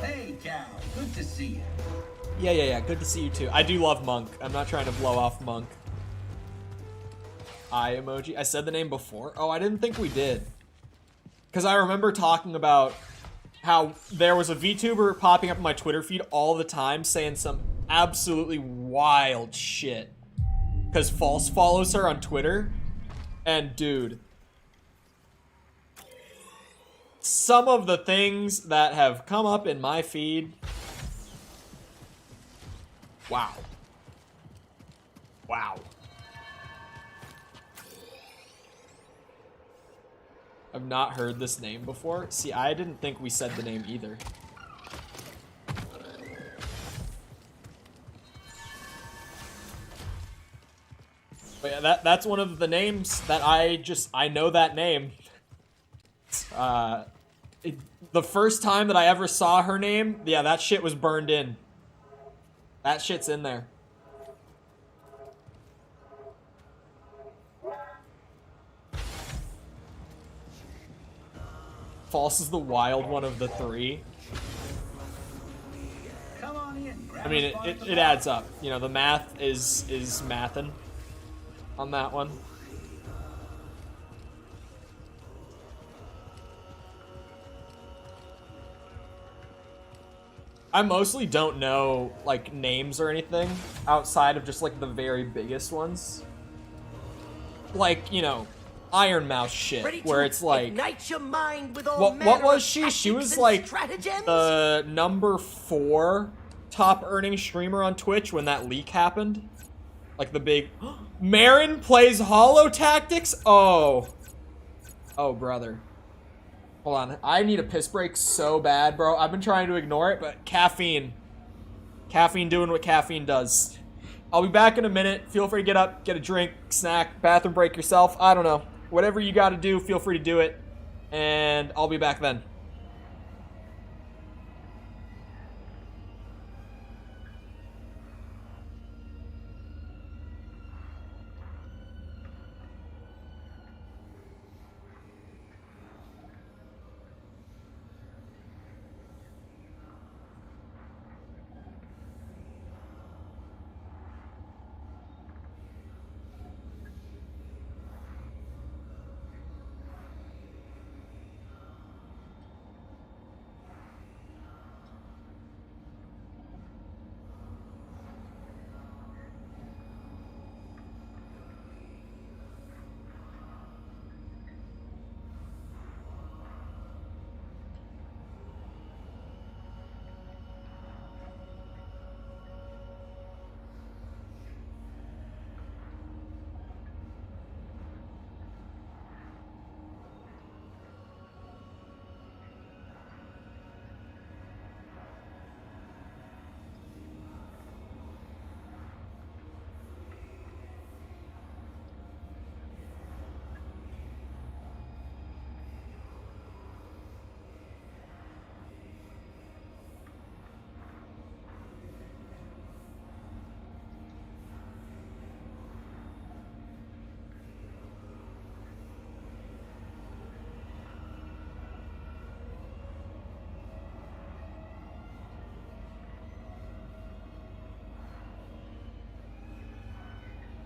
Hey, Cal. Good to see you. Yeah. Good to see you too. I do love Monk. I'm not trying to blow off Monk. Eye emoji. I said the name before. Oh, I didn't think we did. Because I remember talking about how there was a VTuber popping up in my Twitter feed all the time saying some absolutely wild shit. Because False follows her on Twitter. And dude, some of the things that have come up in my feed. Wow. Wow. I've not heard this name before. See, I didn't think we said the name either. But yeah, that's one of the names that I know that name. The first time that I ever saw her name, yeah, that shit was burned in. That shit's in there. False is the wild one of the 3. Come on in. I mean, it adds up. You know, the math is mathin' on that one. I mostly don't know, like, names or anything outside of just, like, the very biggest ones. Like, you know, Iron Mouse shit, where it's like... Ignite your mind with all What was she? She was, like, the #4 top earning streamer on Twitch when that leak happened. Like, the big... Marin plays Holo Tactics? Oh. Oh, brother. Hold on. I need a piss break so bad, bro. I've been trying to ignore it, but caffeine. Caffeine doing what caffeine does. I'll be back in a minute. Feel free to get up, get a drink, snack, bathroom break yourself. I don't know. Whatever you gotta do, feel free to do it. And I'll be back then.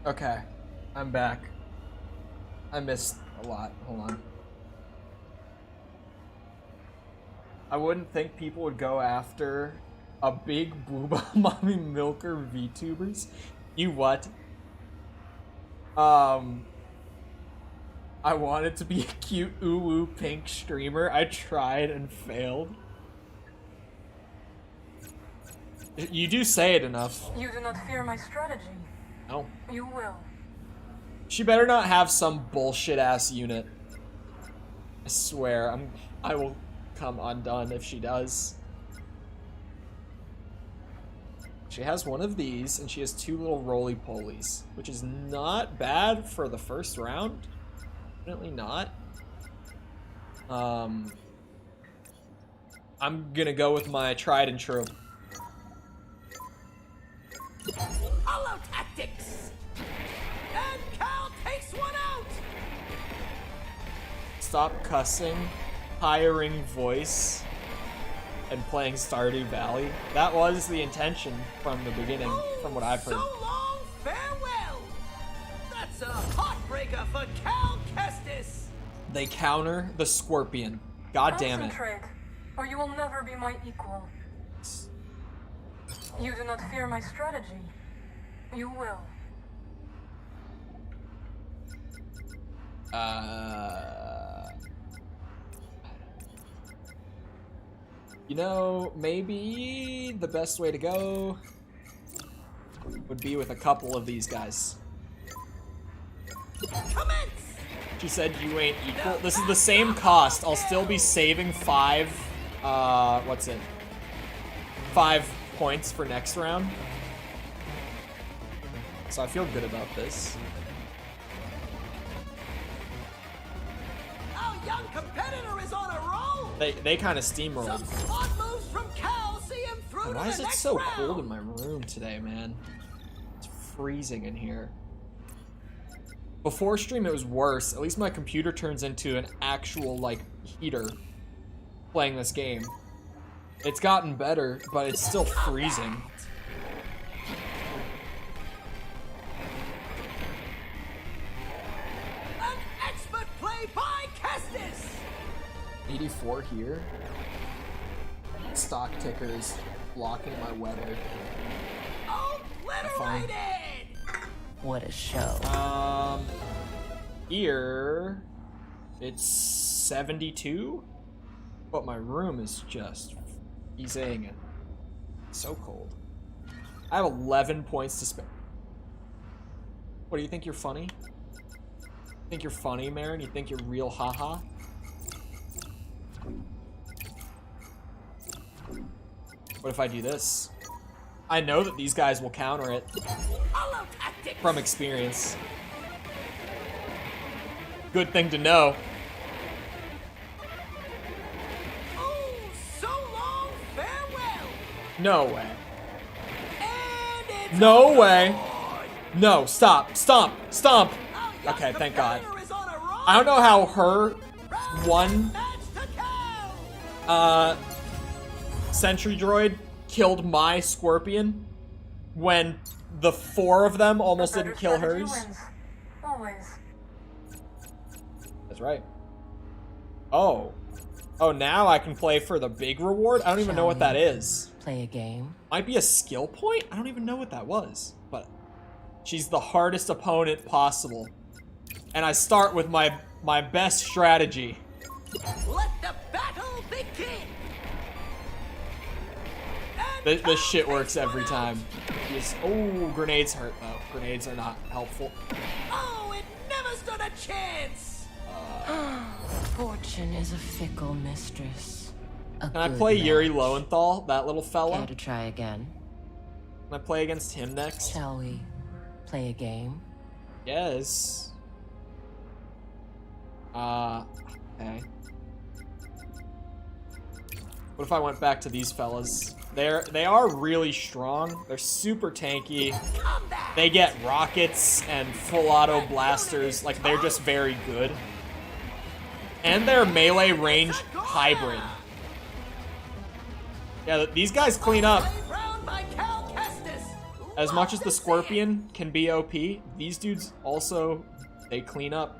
Okay, I'm back. I missed a lot. Hold on. I wouldn't think people would go after a big booba mommy milker VTubers. You what? I wanted to be a cute ooh pink streamer. I tried and failed. You do say it enough. You do not fear my strategy. No. You will. She better not have some bullshit ass unit. I swear, I will come undone if she does. She has one of these, and she has 2 little roly-polies, which is not bad for the first round. Definitely not. I'm gonna go with my tried and true. Holo Tactics! And Cal takes one out! Stop cussing, hiring voice, and playing Stardew Valley. That was the intention from the beginning, from what I've heard. So long, farewell! That's a heartbreaker for Cal Kestis! They counter the Scorpion. God damn it. Concentrate, or you will never be my equal. You do not fear my strategy. You will. You know, maybe the best way to go would be with a couple of these guys. Commence! She said you ain't equal. This is the same cost. I'll still be saving 5, what's it? 5 points for next round. So I feel good about this. Our young competitor is on a roll! They kind of steamrolled. Some smart moves from Cal see him through Why to is the it next so round. cold in my room today, man? It's freezing in here. Before stream, it was worse. At least my computer turns into an actual, like, heater playing this game. It's gotten better, but it's still freezing. An expert play by Kestis! 84 here. stock tickers blocking my weather. Obliterated! What a show. Here it's 72, but my room is just freezing. It's so cold. I have 11 points to spare. What, do you think you're funny? Think you're funny, Marin? You think you're real haha? What if I do this? I know that these guys will counter it from experience. Good thing to know. Oh, so long, farewell. No way. No way. No, stop, stomp, stomp. Okay, thank God. I don't know how her one sentry droid killed my Scorpion when the 4 of them almost didn't kill hers. Always. That's right. Oh. Oh, now I can play for the big reward? I don't even know what that is. Play a game? Might be a skill point? I don't even know what that was. But she's the hardest opponent possible. And I start with my best strategy. Let the battle begin. This shit works every time. Oh, grenades hurt though. Grenades are not helpful. Oh, it never stood a chance. Fortune is a fickle mistress. Can I play Yuri Lowenthal, that little fella? Care to try again? Can I play against him next? Shall we play a game? Yes. Okay. What if I went back to these fellas? They are really strong. They're super tanky. They get rockets and full auto blasters. Like, they're just very good. And they're melee range hybrid. Yeah, these guys clean up. As much as the Scorpion can be OP, these dudes also, they clean up.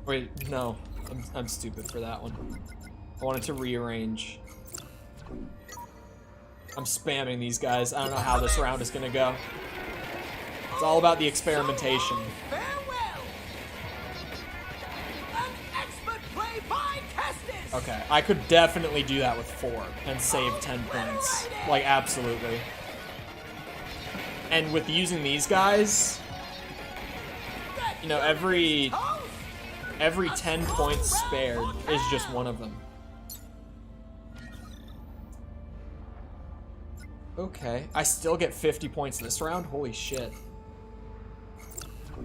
Wait, no. I'm stupid for that one. I wanted to rearrange. I'm spamming these guys. I don't know how this round is gonna go. It's all about the experimentation. Okay, I could definitely do that with 4 and save 10 points. Like, absolutely. And with using these guys, you know, every 10 points spared is just one of them. Okay, I still get 50 points this round? Holy shit.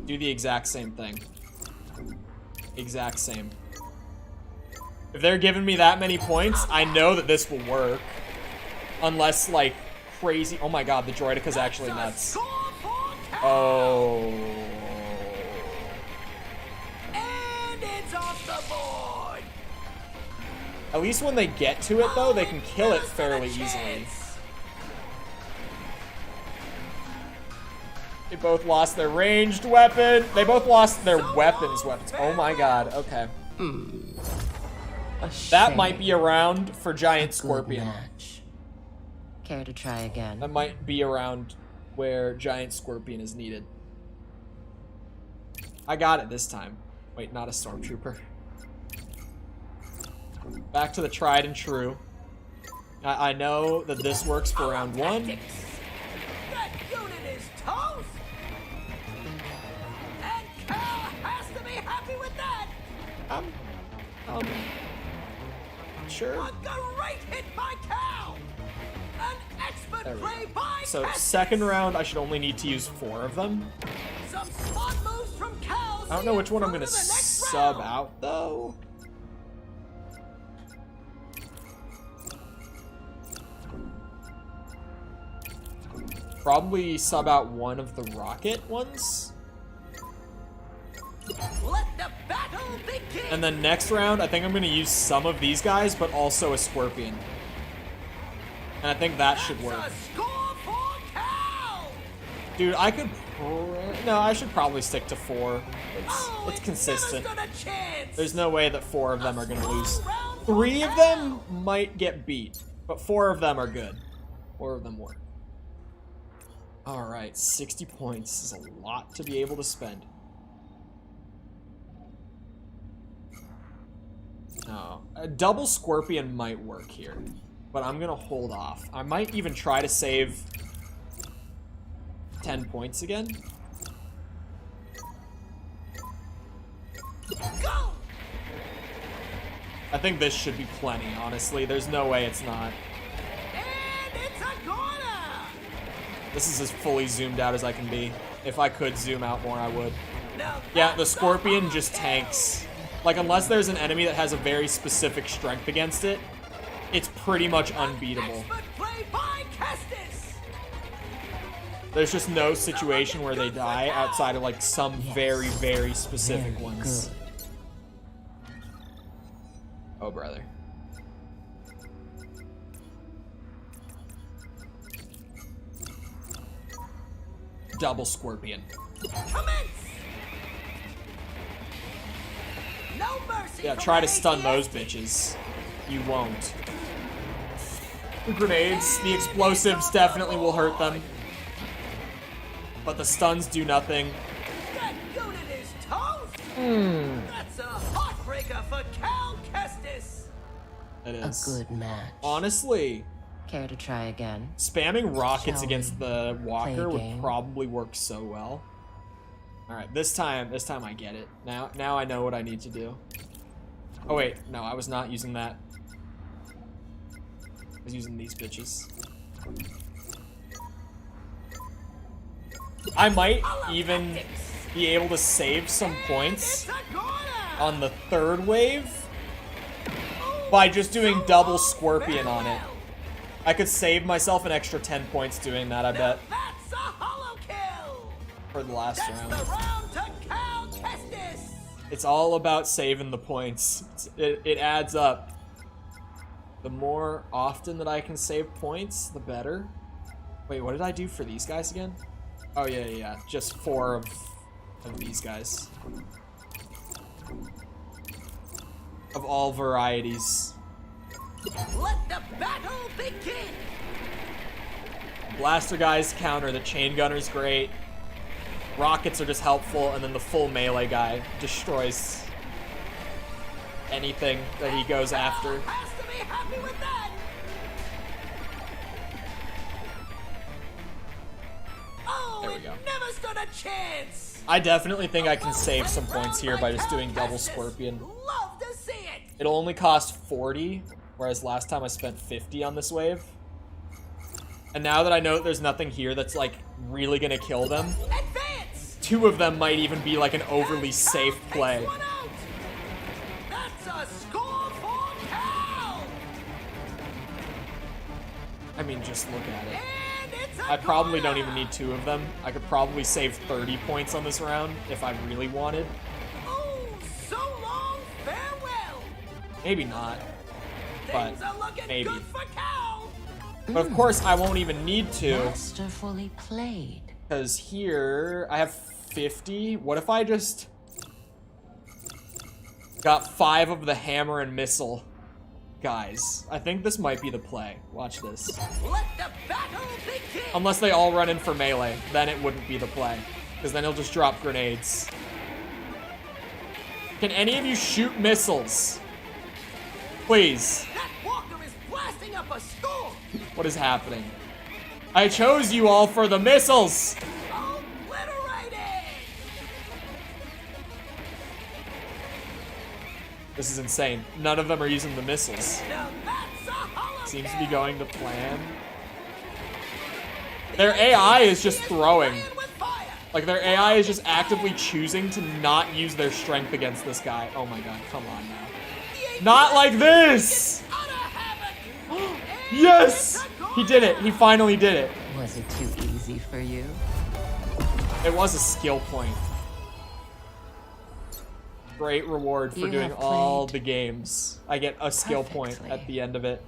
Do the exact same thing. Exact same. If they're giving me that many points, I know that this will work. Unless, like, crazy... Oh my god, the Droideca's actually nuts. Oh... At least when they get to it, though, they can kill it fairly easily. They both lost their ranged weapon. They both lost their weapons. Oh my god, okay. That might be a round for Giant Scorpion. Care to try again? That might be a round where Giant Scorpion is needed. I got it this time. Wait, not a Stormtrooper. Back to the tried and true. I know that this works for round 1. That unit is toast. And Cal has to be happy with that. Sure. A great hit by Cal. An expert play by So Kestis. second round, I should only need to use 4 of them. Some smart moves from Cal. I don't know which one I'm gonna sub out though. Probably sub out one of the rocket ones. Let the battle begin. And then next round, I think I'm gonna use some of these guys, but also a scorpion. And I think that should work. Dude, I could... No, I should probably stick to 4. It's consistent. There's no way that 4 of them are gonna lose. 3 of them might get beat, but 4 of them are good. 4 of them work. Alright, 60 points is a lot to be able to spend. No, a double scorpion might work here, but I'm gonna hold off. I might even try to save 10 points again. Go! I think this should be plenty, honestly. There's no way it's not. And it's a corner! This is as fully zoomed out as I can be. If I could zoom out more, I would. Yeah, the scorpion just tanks. Like, unless there's an enemy that has a very specific strength against it, it's pretty much unbeatable. There's just no situation where they die outside of, like, some very, very specific ones. Oh, brother. Double scorpion. No mercy. Yeah, try to stun those bitches. You won't. The grenades, the explosives definitely will hurt them. But the stuns do nothing. That unit is toast. That's a heartbreaker for Cal Kestis. It is. A good match. Honestly, Care to try again? spamming rockets Shall against the walker would game? probably work so well. All right, this time I get it. Now I know what I need to do. Oh wait, no, I was not using that. I was using these bitches. I might even be able to save some points on the 3rd wave by just doing double scorpion on it. I could save myself an extra 10 points doing that, I bet. For the last round. It's all about saving the points. It adds up. The more often that I can save points, the better. Wait, what did I do for these guys again? Oh, yeah. Just 4 of these guys. Of all varieties. Let the battle begin. Blaster guys counter. The chain gunner's great. Rockets are just helpful, and then the full melee guy destroys anything that he goes after. Has to be happy with that. Oh, There we go. Never stood a chance. I definitely think I can save some points here by just doing double scorpion. Love to see it. It'll only cost 40, whereas last time I spent 50 on this wave. And now that I know that there's nothing here that's like really gonna kill them, 2 of them might even be like an overly safe play. That's a score for Cal. I mean, just look at it. I probably don't even need 2 of them. I could probably save 30 points on this round if I really wanted. Oh, so long, farewell. Maybe not, but Things are looking maybe. good for Cal. But of course, I won't even need to. Masterfully played. Because here, I have 50. What if I just got 5 of the hammer and missile guys? I think this might be the play. Watch this. Let the battle begin. Unless they all run in for melee, then it wouldn't be the play. Because then he'll just drop grenades. Can any of you shoot missiles? Please. That walker is blasting up a storm. What is happening? I chose you all for the missiles! This is insane. None of them are using the missiles. Seems to be going to plan. Their AI is just throwing. Like, their AI is just actively choosing to not use their strength against this guy. Oh my god, come on now. Not like this! Yes! He did it. He finally did it. Was it too easy for you? It was a skill point. Great reward for You doing have all played the games. I get a skill point at the end of it.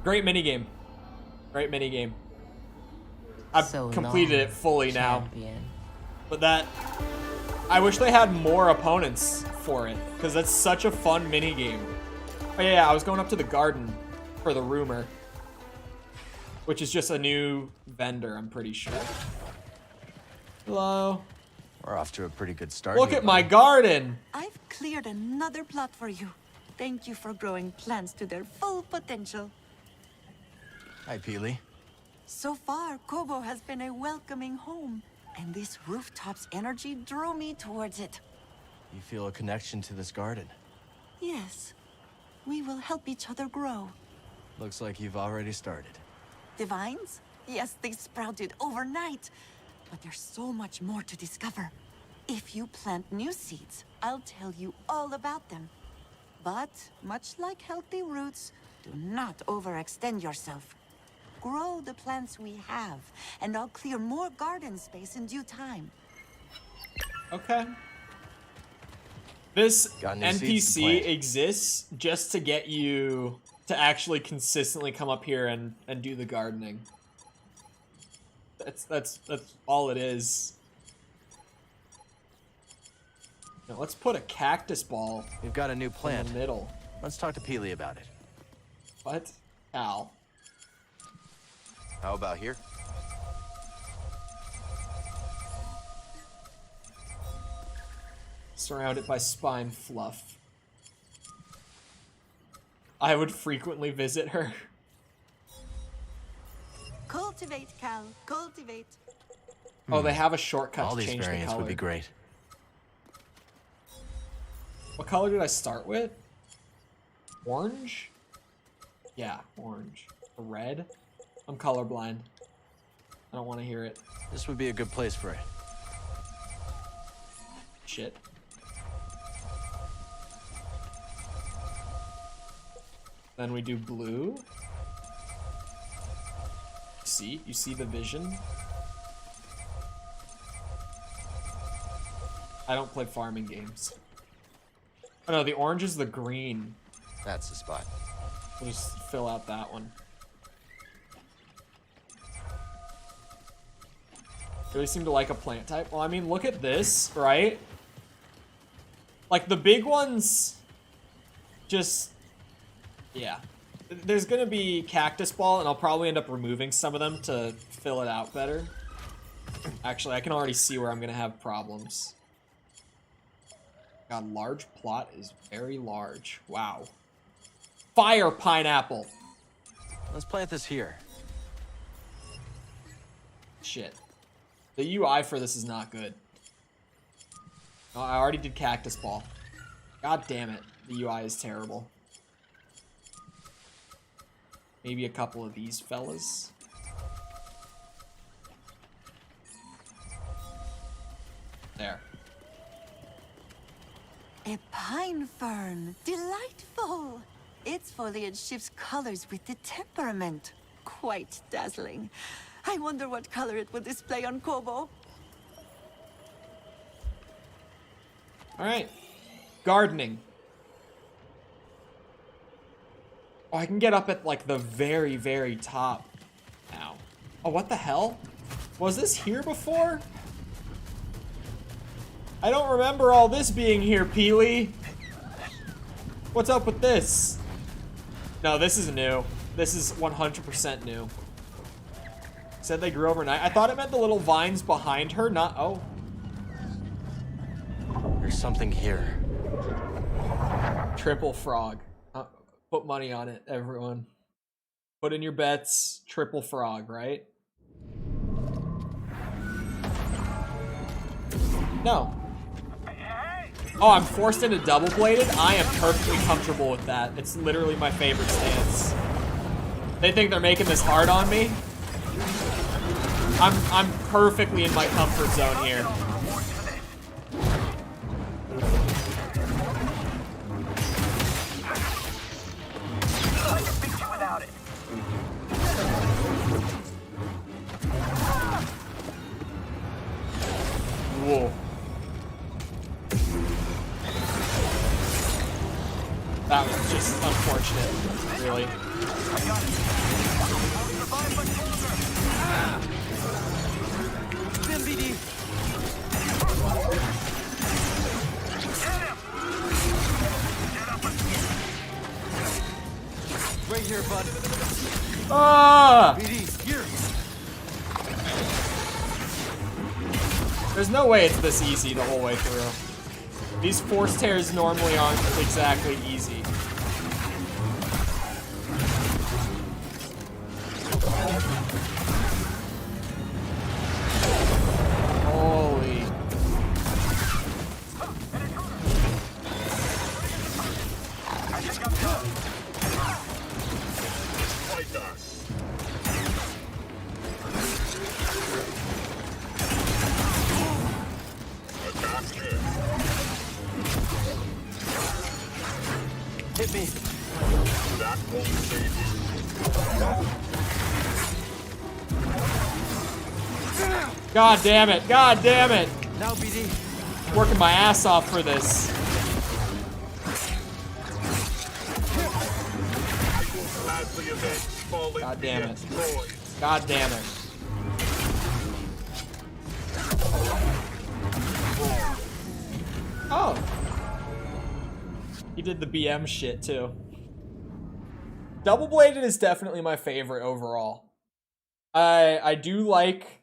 Great minigame. Great minigame. I've So completed long, it fully now. champion. But that... I wish they had more opponents for it, because that's such a fun minigame. Oh yeah, I was going up to the garden for the rumor. Which is just a new vendor, I'm pretty sure. Hello? We're off to a pretty good start. Look here, at my buddy. garden! I've cleared another plot for you. Thank you for growing plants to their full potential. Hi, Peely. So far, Kobo has been a welcoming home, and this rooftop's energy drew me towards it. You feel a connection to this garden. Yes, we will help each other grow. Looks like you've already started. The vines? Yes, they sprouted overnight. But there's so much more to discover. If you plant new seeds, I'll tell you all about them. But, much like healthy roots, do not overextend yourself. Grow the plants we have, and I'll clear more garden space in due time. Okay. This Got new seeds to NPC plant. exists just to get you to actually consistently come up here and do the gardening. That's all it is. Now let's put a cactus ball. We've got a new plant in the middle. Let's talk to Peely about it. What? Ow. How about here? Surrounded by spine fluff. I would frequently visit her. Cultivate, Cal. Cultivate. Oh, they have a shortcut All to these change the variants color. would be great. What color did I start with? Orange? Yeah, orange. Red? I'm colorblind. I don't want to hear it. This would be a good place for it. Shit. Then we do blue. See? You see the vision? I don't play farming games. Oh no, the orange is the green. That's the spot. We'll just fill out that one. Really seem to like a plant type. Well, I mean, look at this, right? Like, the big ones... Just... Yeah. There's gonna be cactus ball, and I'll probably end up removing some of them to fill it out better. Actually, I can already see where I'm gonna have problems. God, large plot is very large. Wow. Fire pineapple! Let's plant this here. Shit. The UI for this is not good. Oh, I already did cactus ball. God damn it. The UI is terrible. Maybe a couple of these fellas. There. A pine fern. Delightful. Its foliage shifts colors with the temperament. Quite dazzling. I wonder what color it will display on Kobo. Alright. Gardening. Oh, I can get up at, like, the very, very top. Ow. Oh, what the hell? Was this here before? I don't remember all this being here, Peely. What's up with this? No, this is new. This is 100% new. Said they grew overnight. I thought it meant the little vines behind her, not... Oh. There's something here. Triple frog. Put money on it, everyone. Put in your bets. Triple frog, right? No. Oh, I'm forced into double-bladed? I am perfectly comfortable with that. It's literally my favorite stance. They think they're making this hard on me? I'm perfectly in my comfort zone here. Whoa. It's just unfortunate, really. Right here, bud. Ah! BD, here. There's no way it's this easy the whole way through. These force tears normally aren't exactly easy. Holy. Hit me. That won't save you. God damn it. God damn it. Now, BD. Working my ass off for this. God damn it. God damn it. Oh. He did the BM shit too. Double-bladed is definitely my favorite overall. I do like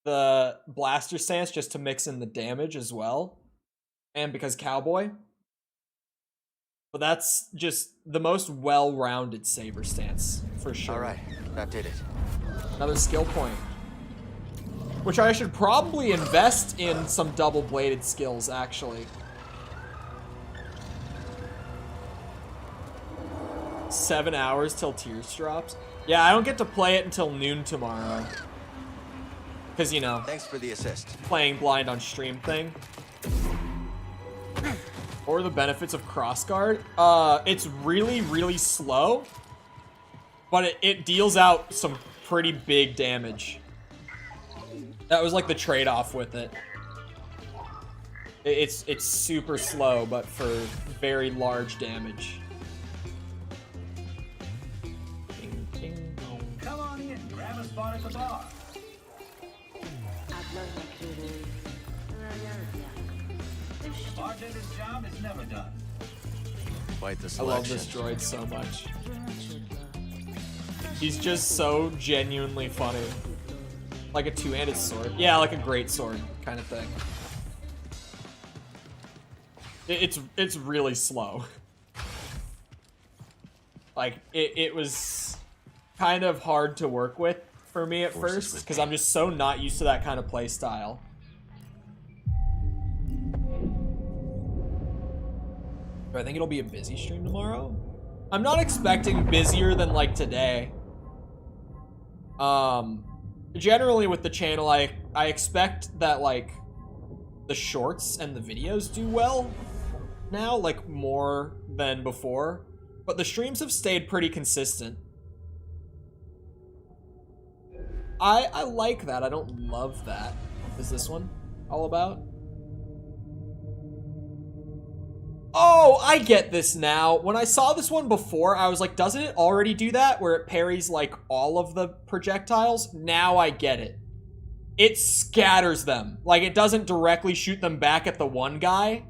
the blaster stance just to mix in the damage as well. And because cowboy. But that's just the most well-rounded saber stance, for sure. Alright, that did it. Another skill point. Which I should probably invest in some double-bladed skills, actually. 7 hours till Tears drops. Yeah, I don't get to play it until noon tomorrow. Because, you know, thanks for the assist. Playing blind on stream thing. What are the benefits of crossguard? It's really, really slow. But it deals out some pretty big damage. That was like the trade-off with it. It's super slow, but for very large damage. Come on in, grab a spot at the bar. Bartender's job is never done. Quite the I selection. love this droid so much. He's just so genuinely funny. Like a two-handed sword. Yeah, like a great sword kind of thing. It's really slow. Like, it was kind of hard to work with for me at first, because I'm just so not used to that kind of play style. Do I think it'll be a busy stream tomorrow? I'm not expecting busier than like today. Generally with the channel, I expect that like the shorts and the videos do well now, like more than before. But the streams have stayed pretty consistent. I like that. I don't love that. What is this one all about? Oh, I get this now. When I saw this one before, I was like, doesn't it already do that? Where it parries, like, all of the projectiles? Now I get it. It scatters them. Like, it doesn't directly shoot them back at the one guy.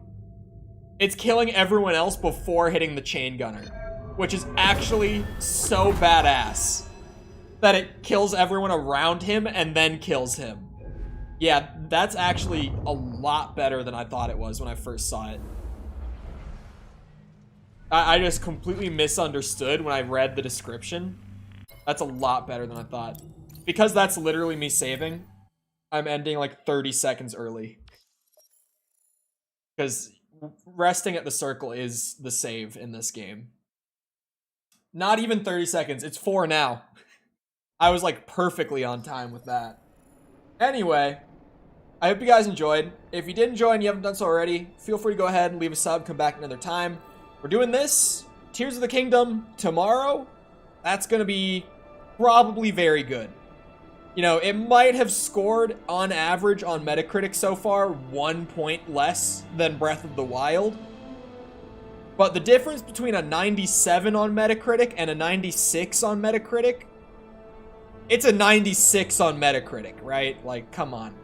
It's killing everyone else before hitting the chain gunner. Which is actually so badass. That it kills everyone around him and then kills him. Yeah, that's actually a lot better than I thought it was when I first saw it. I just completely misunderstood when I read the description. That's a lot better than I thought. Because that's literally me saving, I'm ending like 30 seconds early. Because resting at the circle is the save in this game. Not even 30 seconds, it's 4 now. I was like perfectly on time with that. Anyway, I hope you guys enjoyed. If you did enjoy and you haven't done so already, feel free to go ahead and leave a sub, come back another time. We're doing this, Tears of the Kingdom, tomorrow. That's going to be probably very good. You know, it might have scored, on average, on Metacritic so far, 1 point less than Breath of the Wild. But the difference between a 97 on Metacritic and a 96 on Metacritic, it's a 96 on Metacritic, right? Like, come on.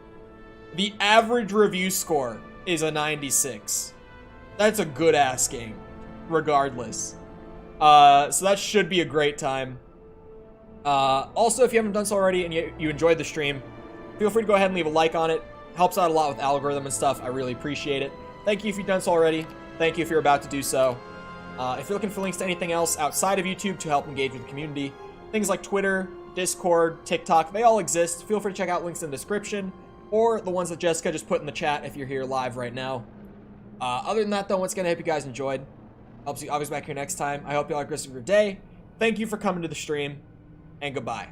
The average review score is a 96. That's a good-ass game, regardless. So that should be a great time. Also, if you haven't done so already and you enjoyed the stream, feel free to go ahead and leave a like on it. Helps out a lot with algorithm and stuff. I really appreciate it. Thank you if you've done so already. Thank you if you're about to do so. If you're looking for links to anything else outside of YouTube to help engage with the community, things like Twitter, Discord, TikTok, they all exist. Feel free to check out links in the description, or the ones that Jessica just put in the chat if you're here live right now. Other than that, though, once again, I hope you guys enjoyed. I'll see you obviously back here next time. I hope you all have a great rest of your day. Thank you for coming to the stream, and goodbye.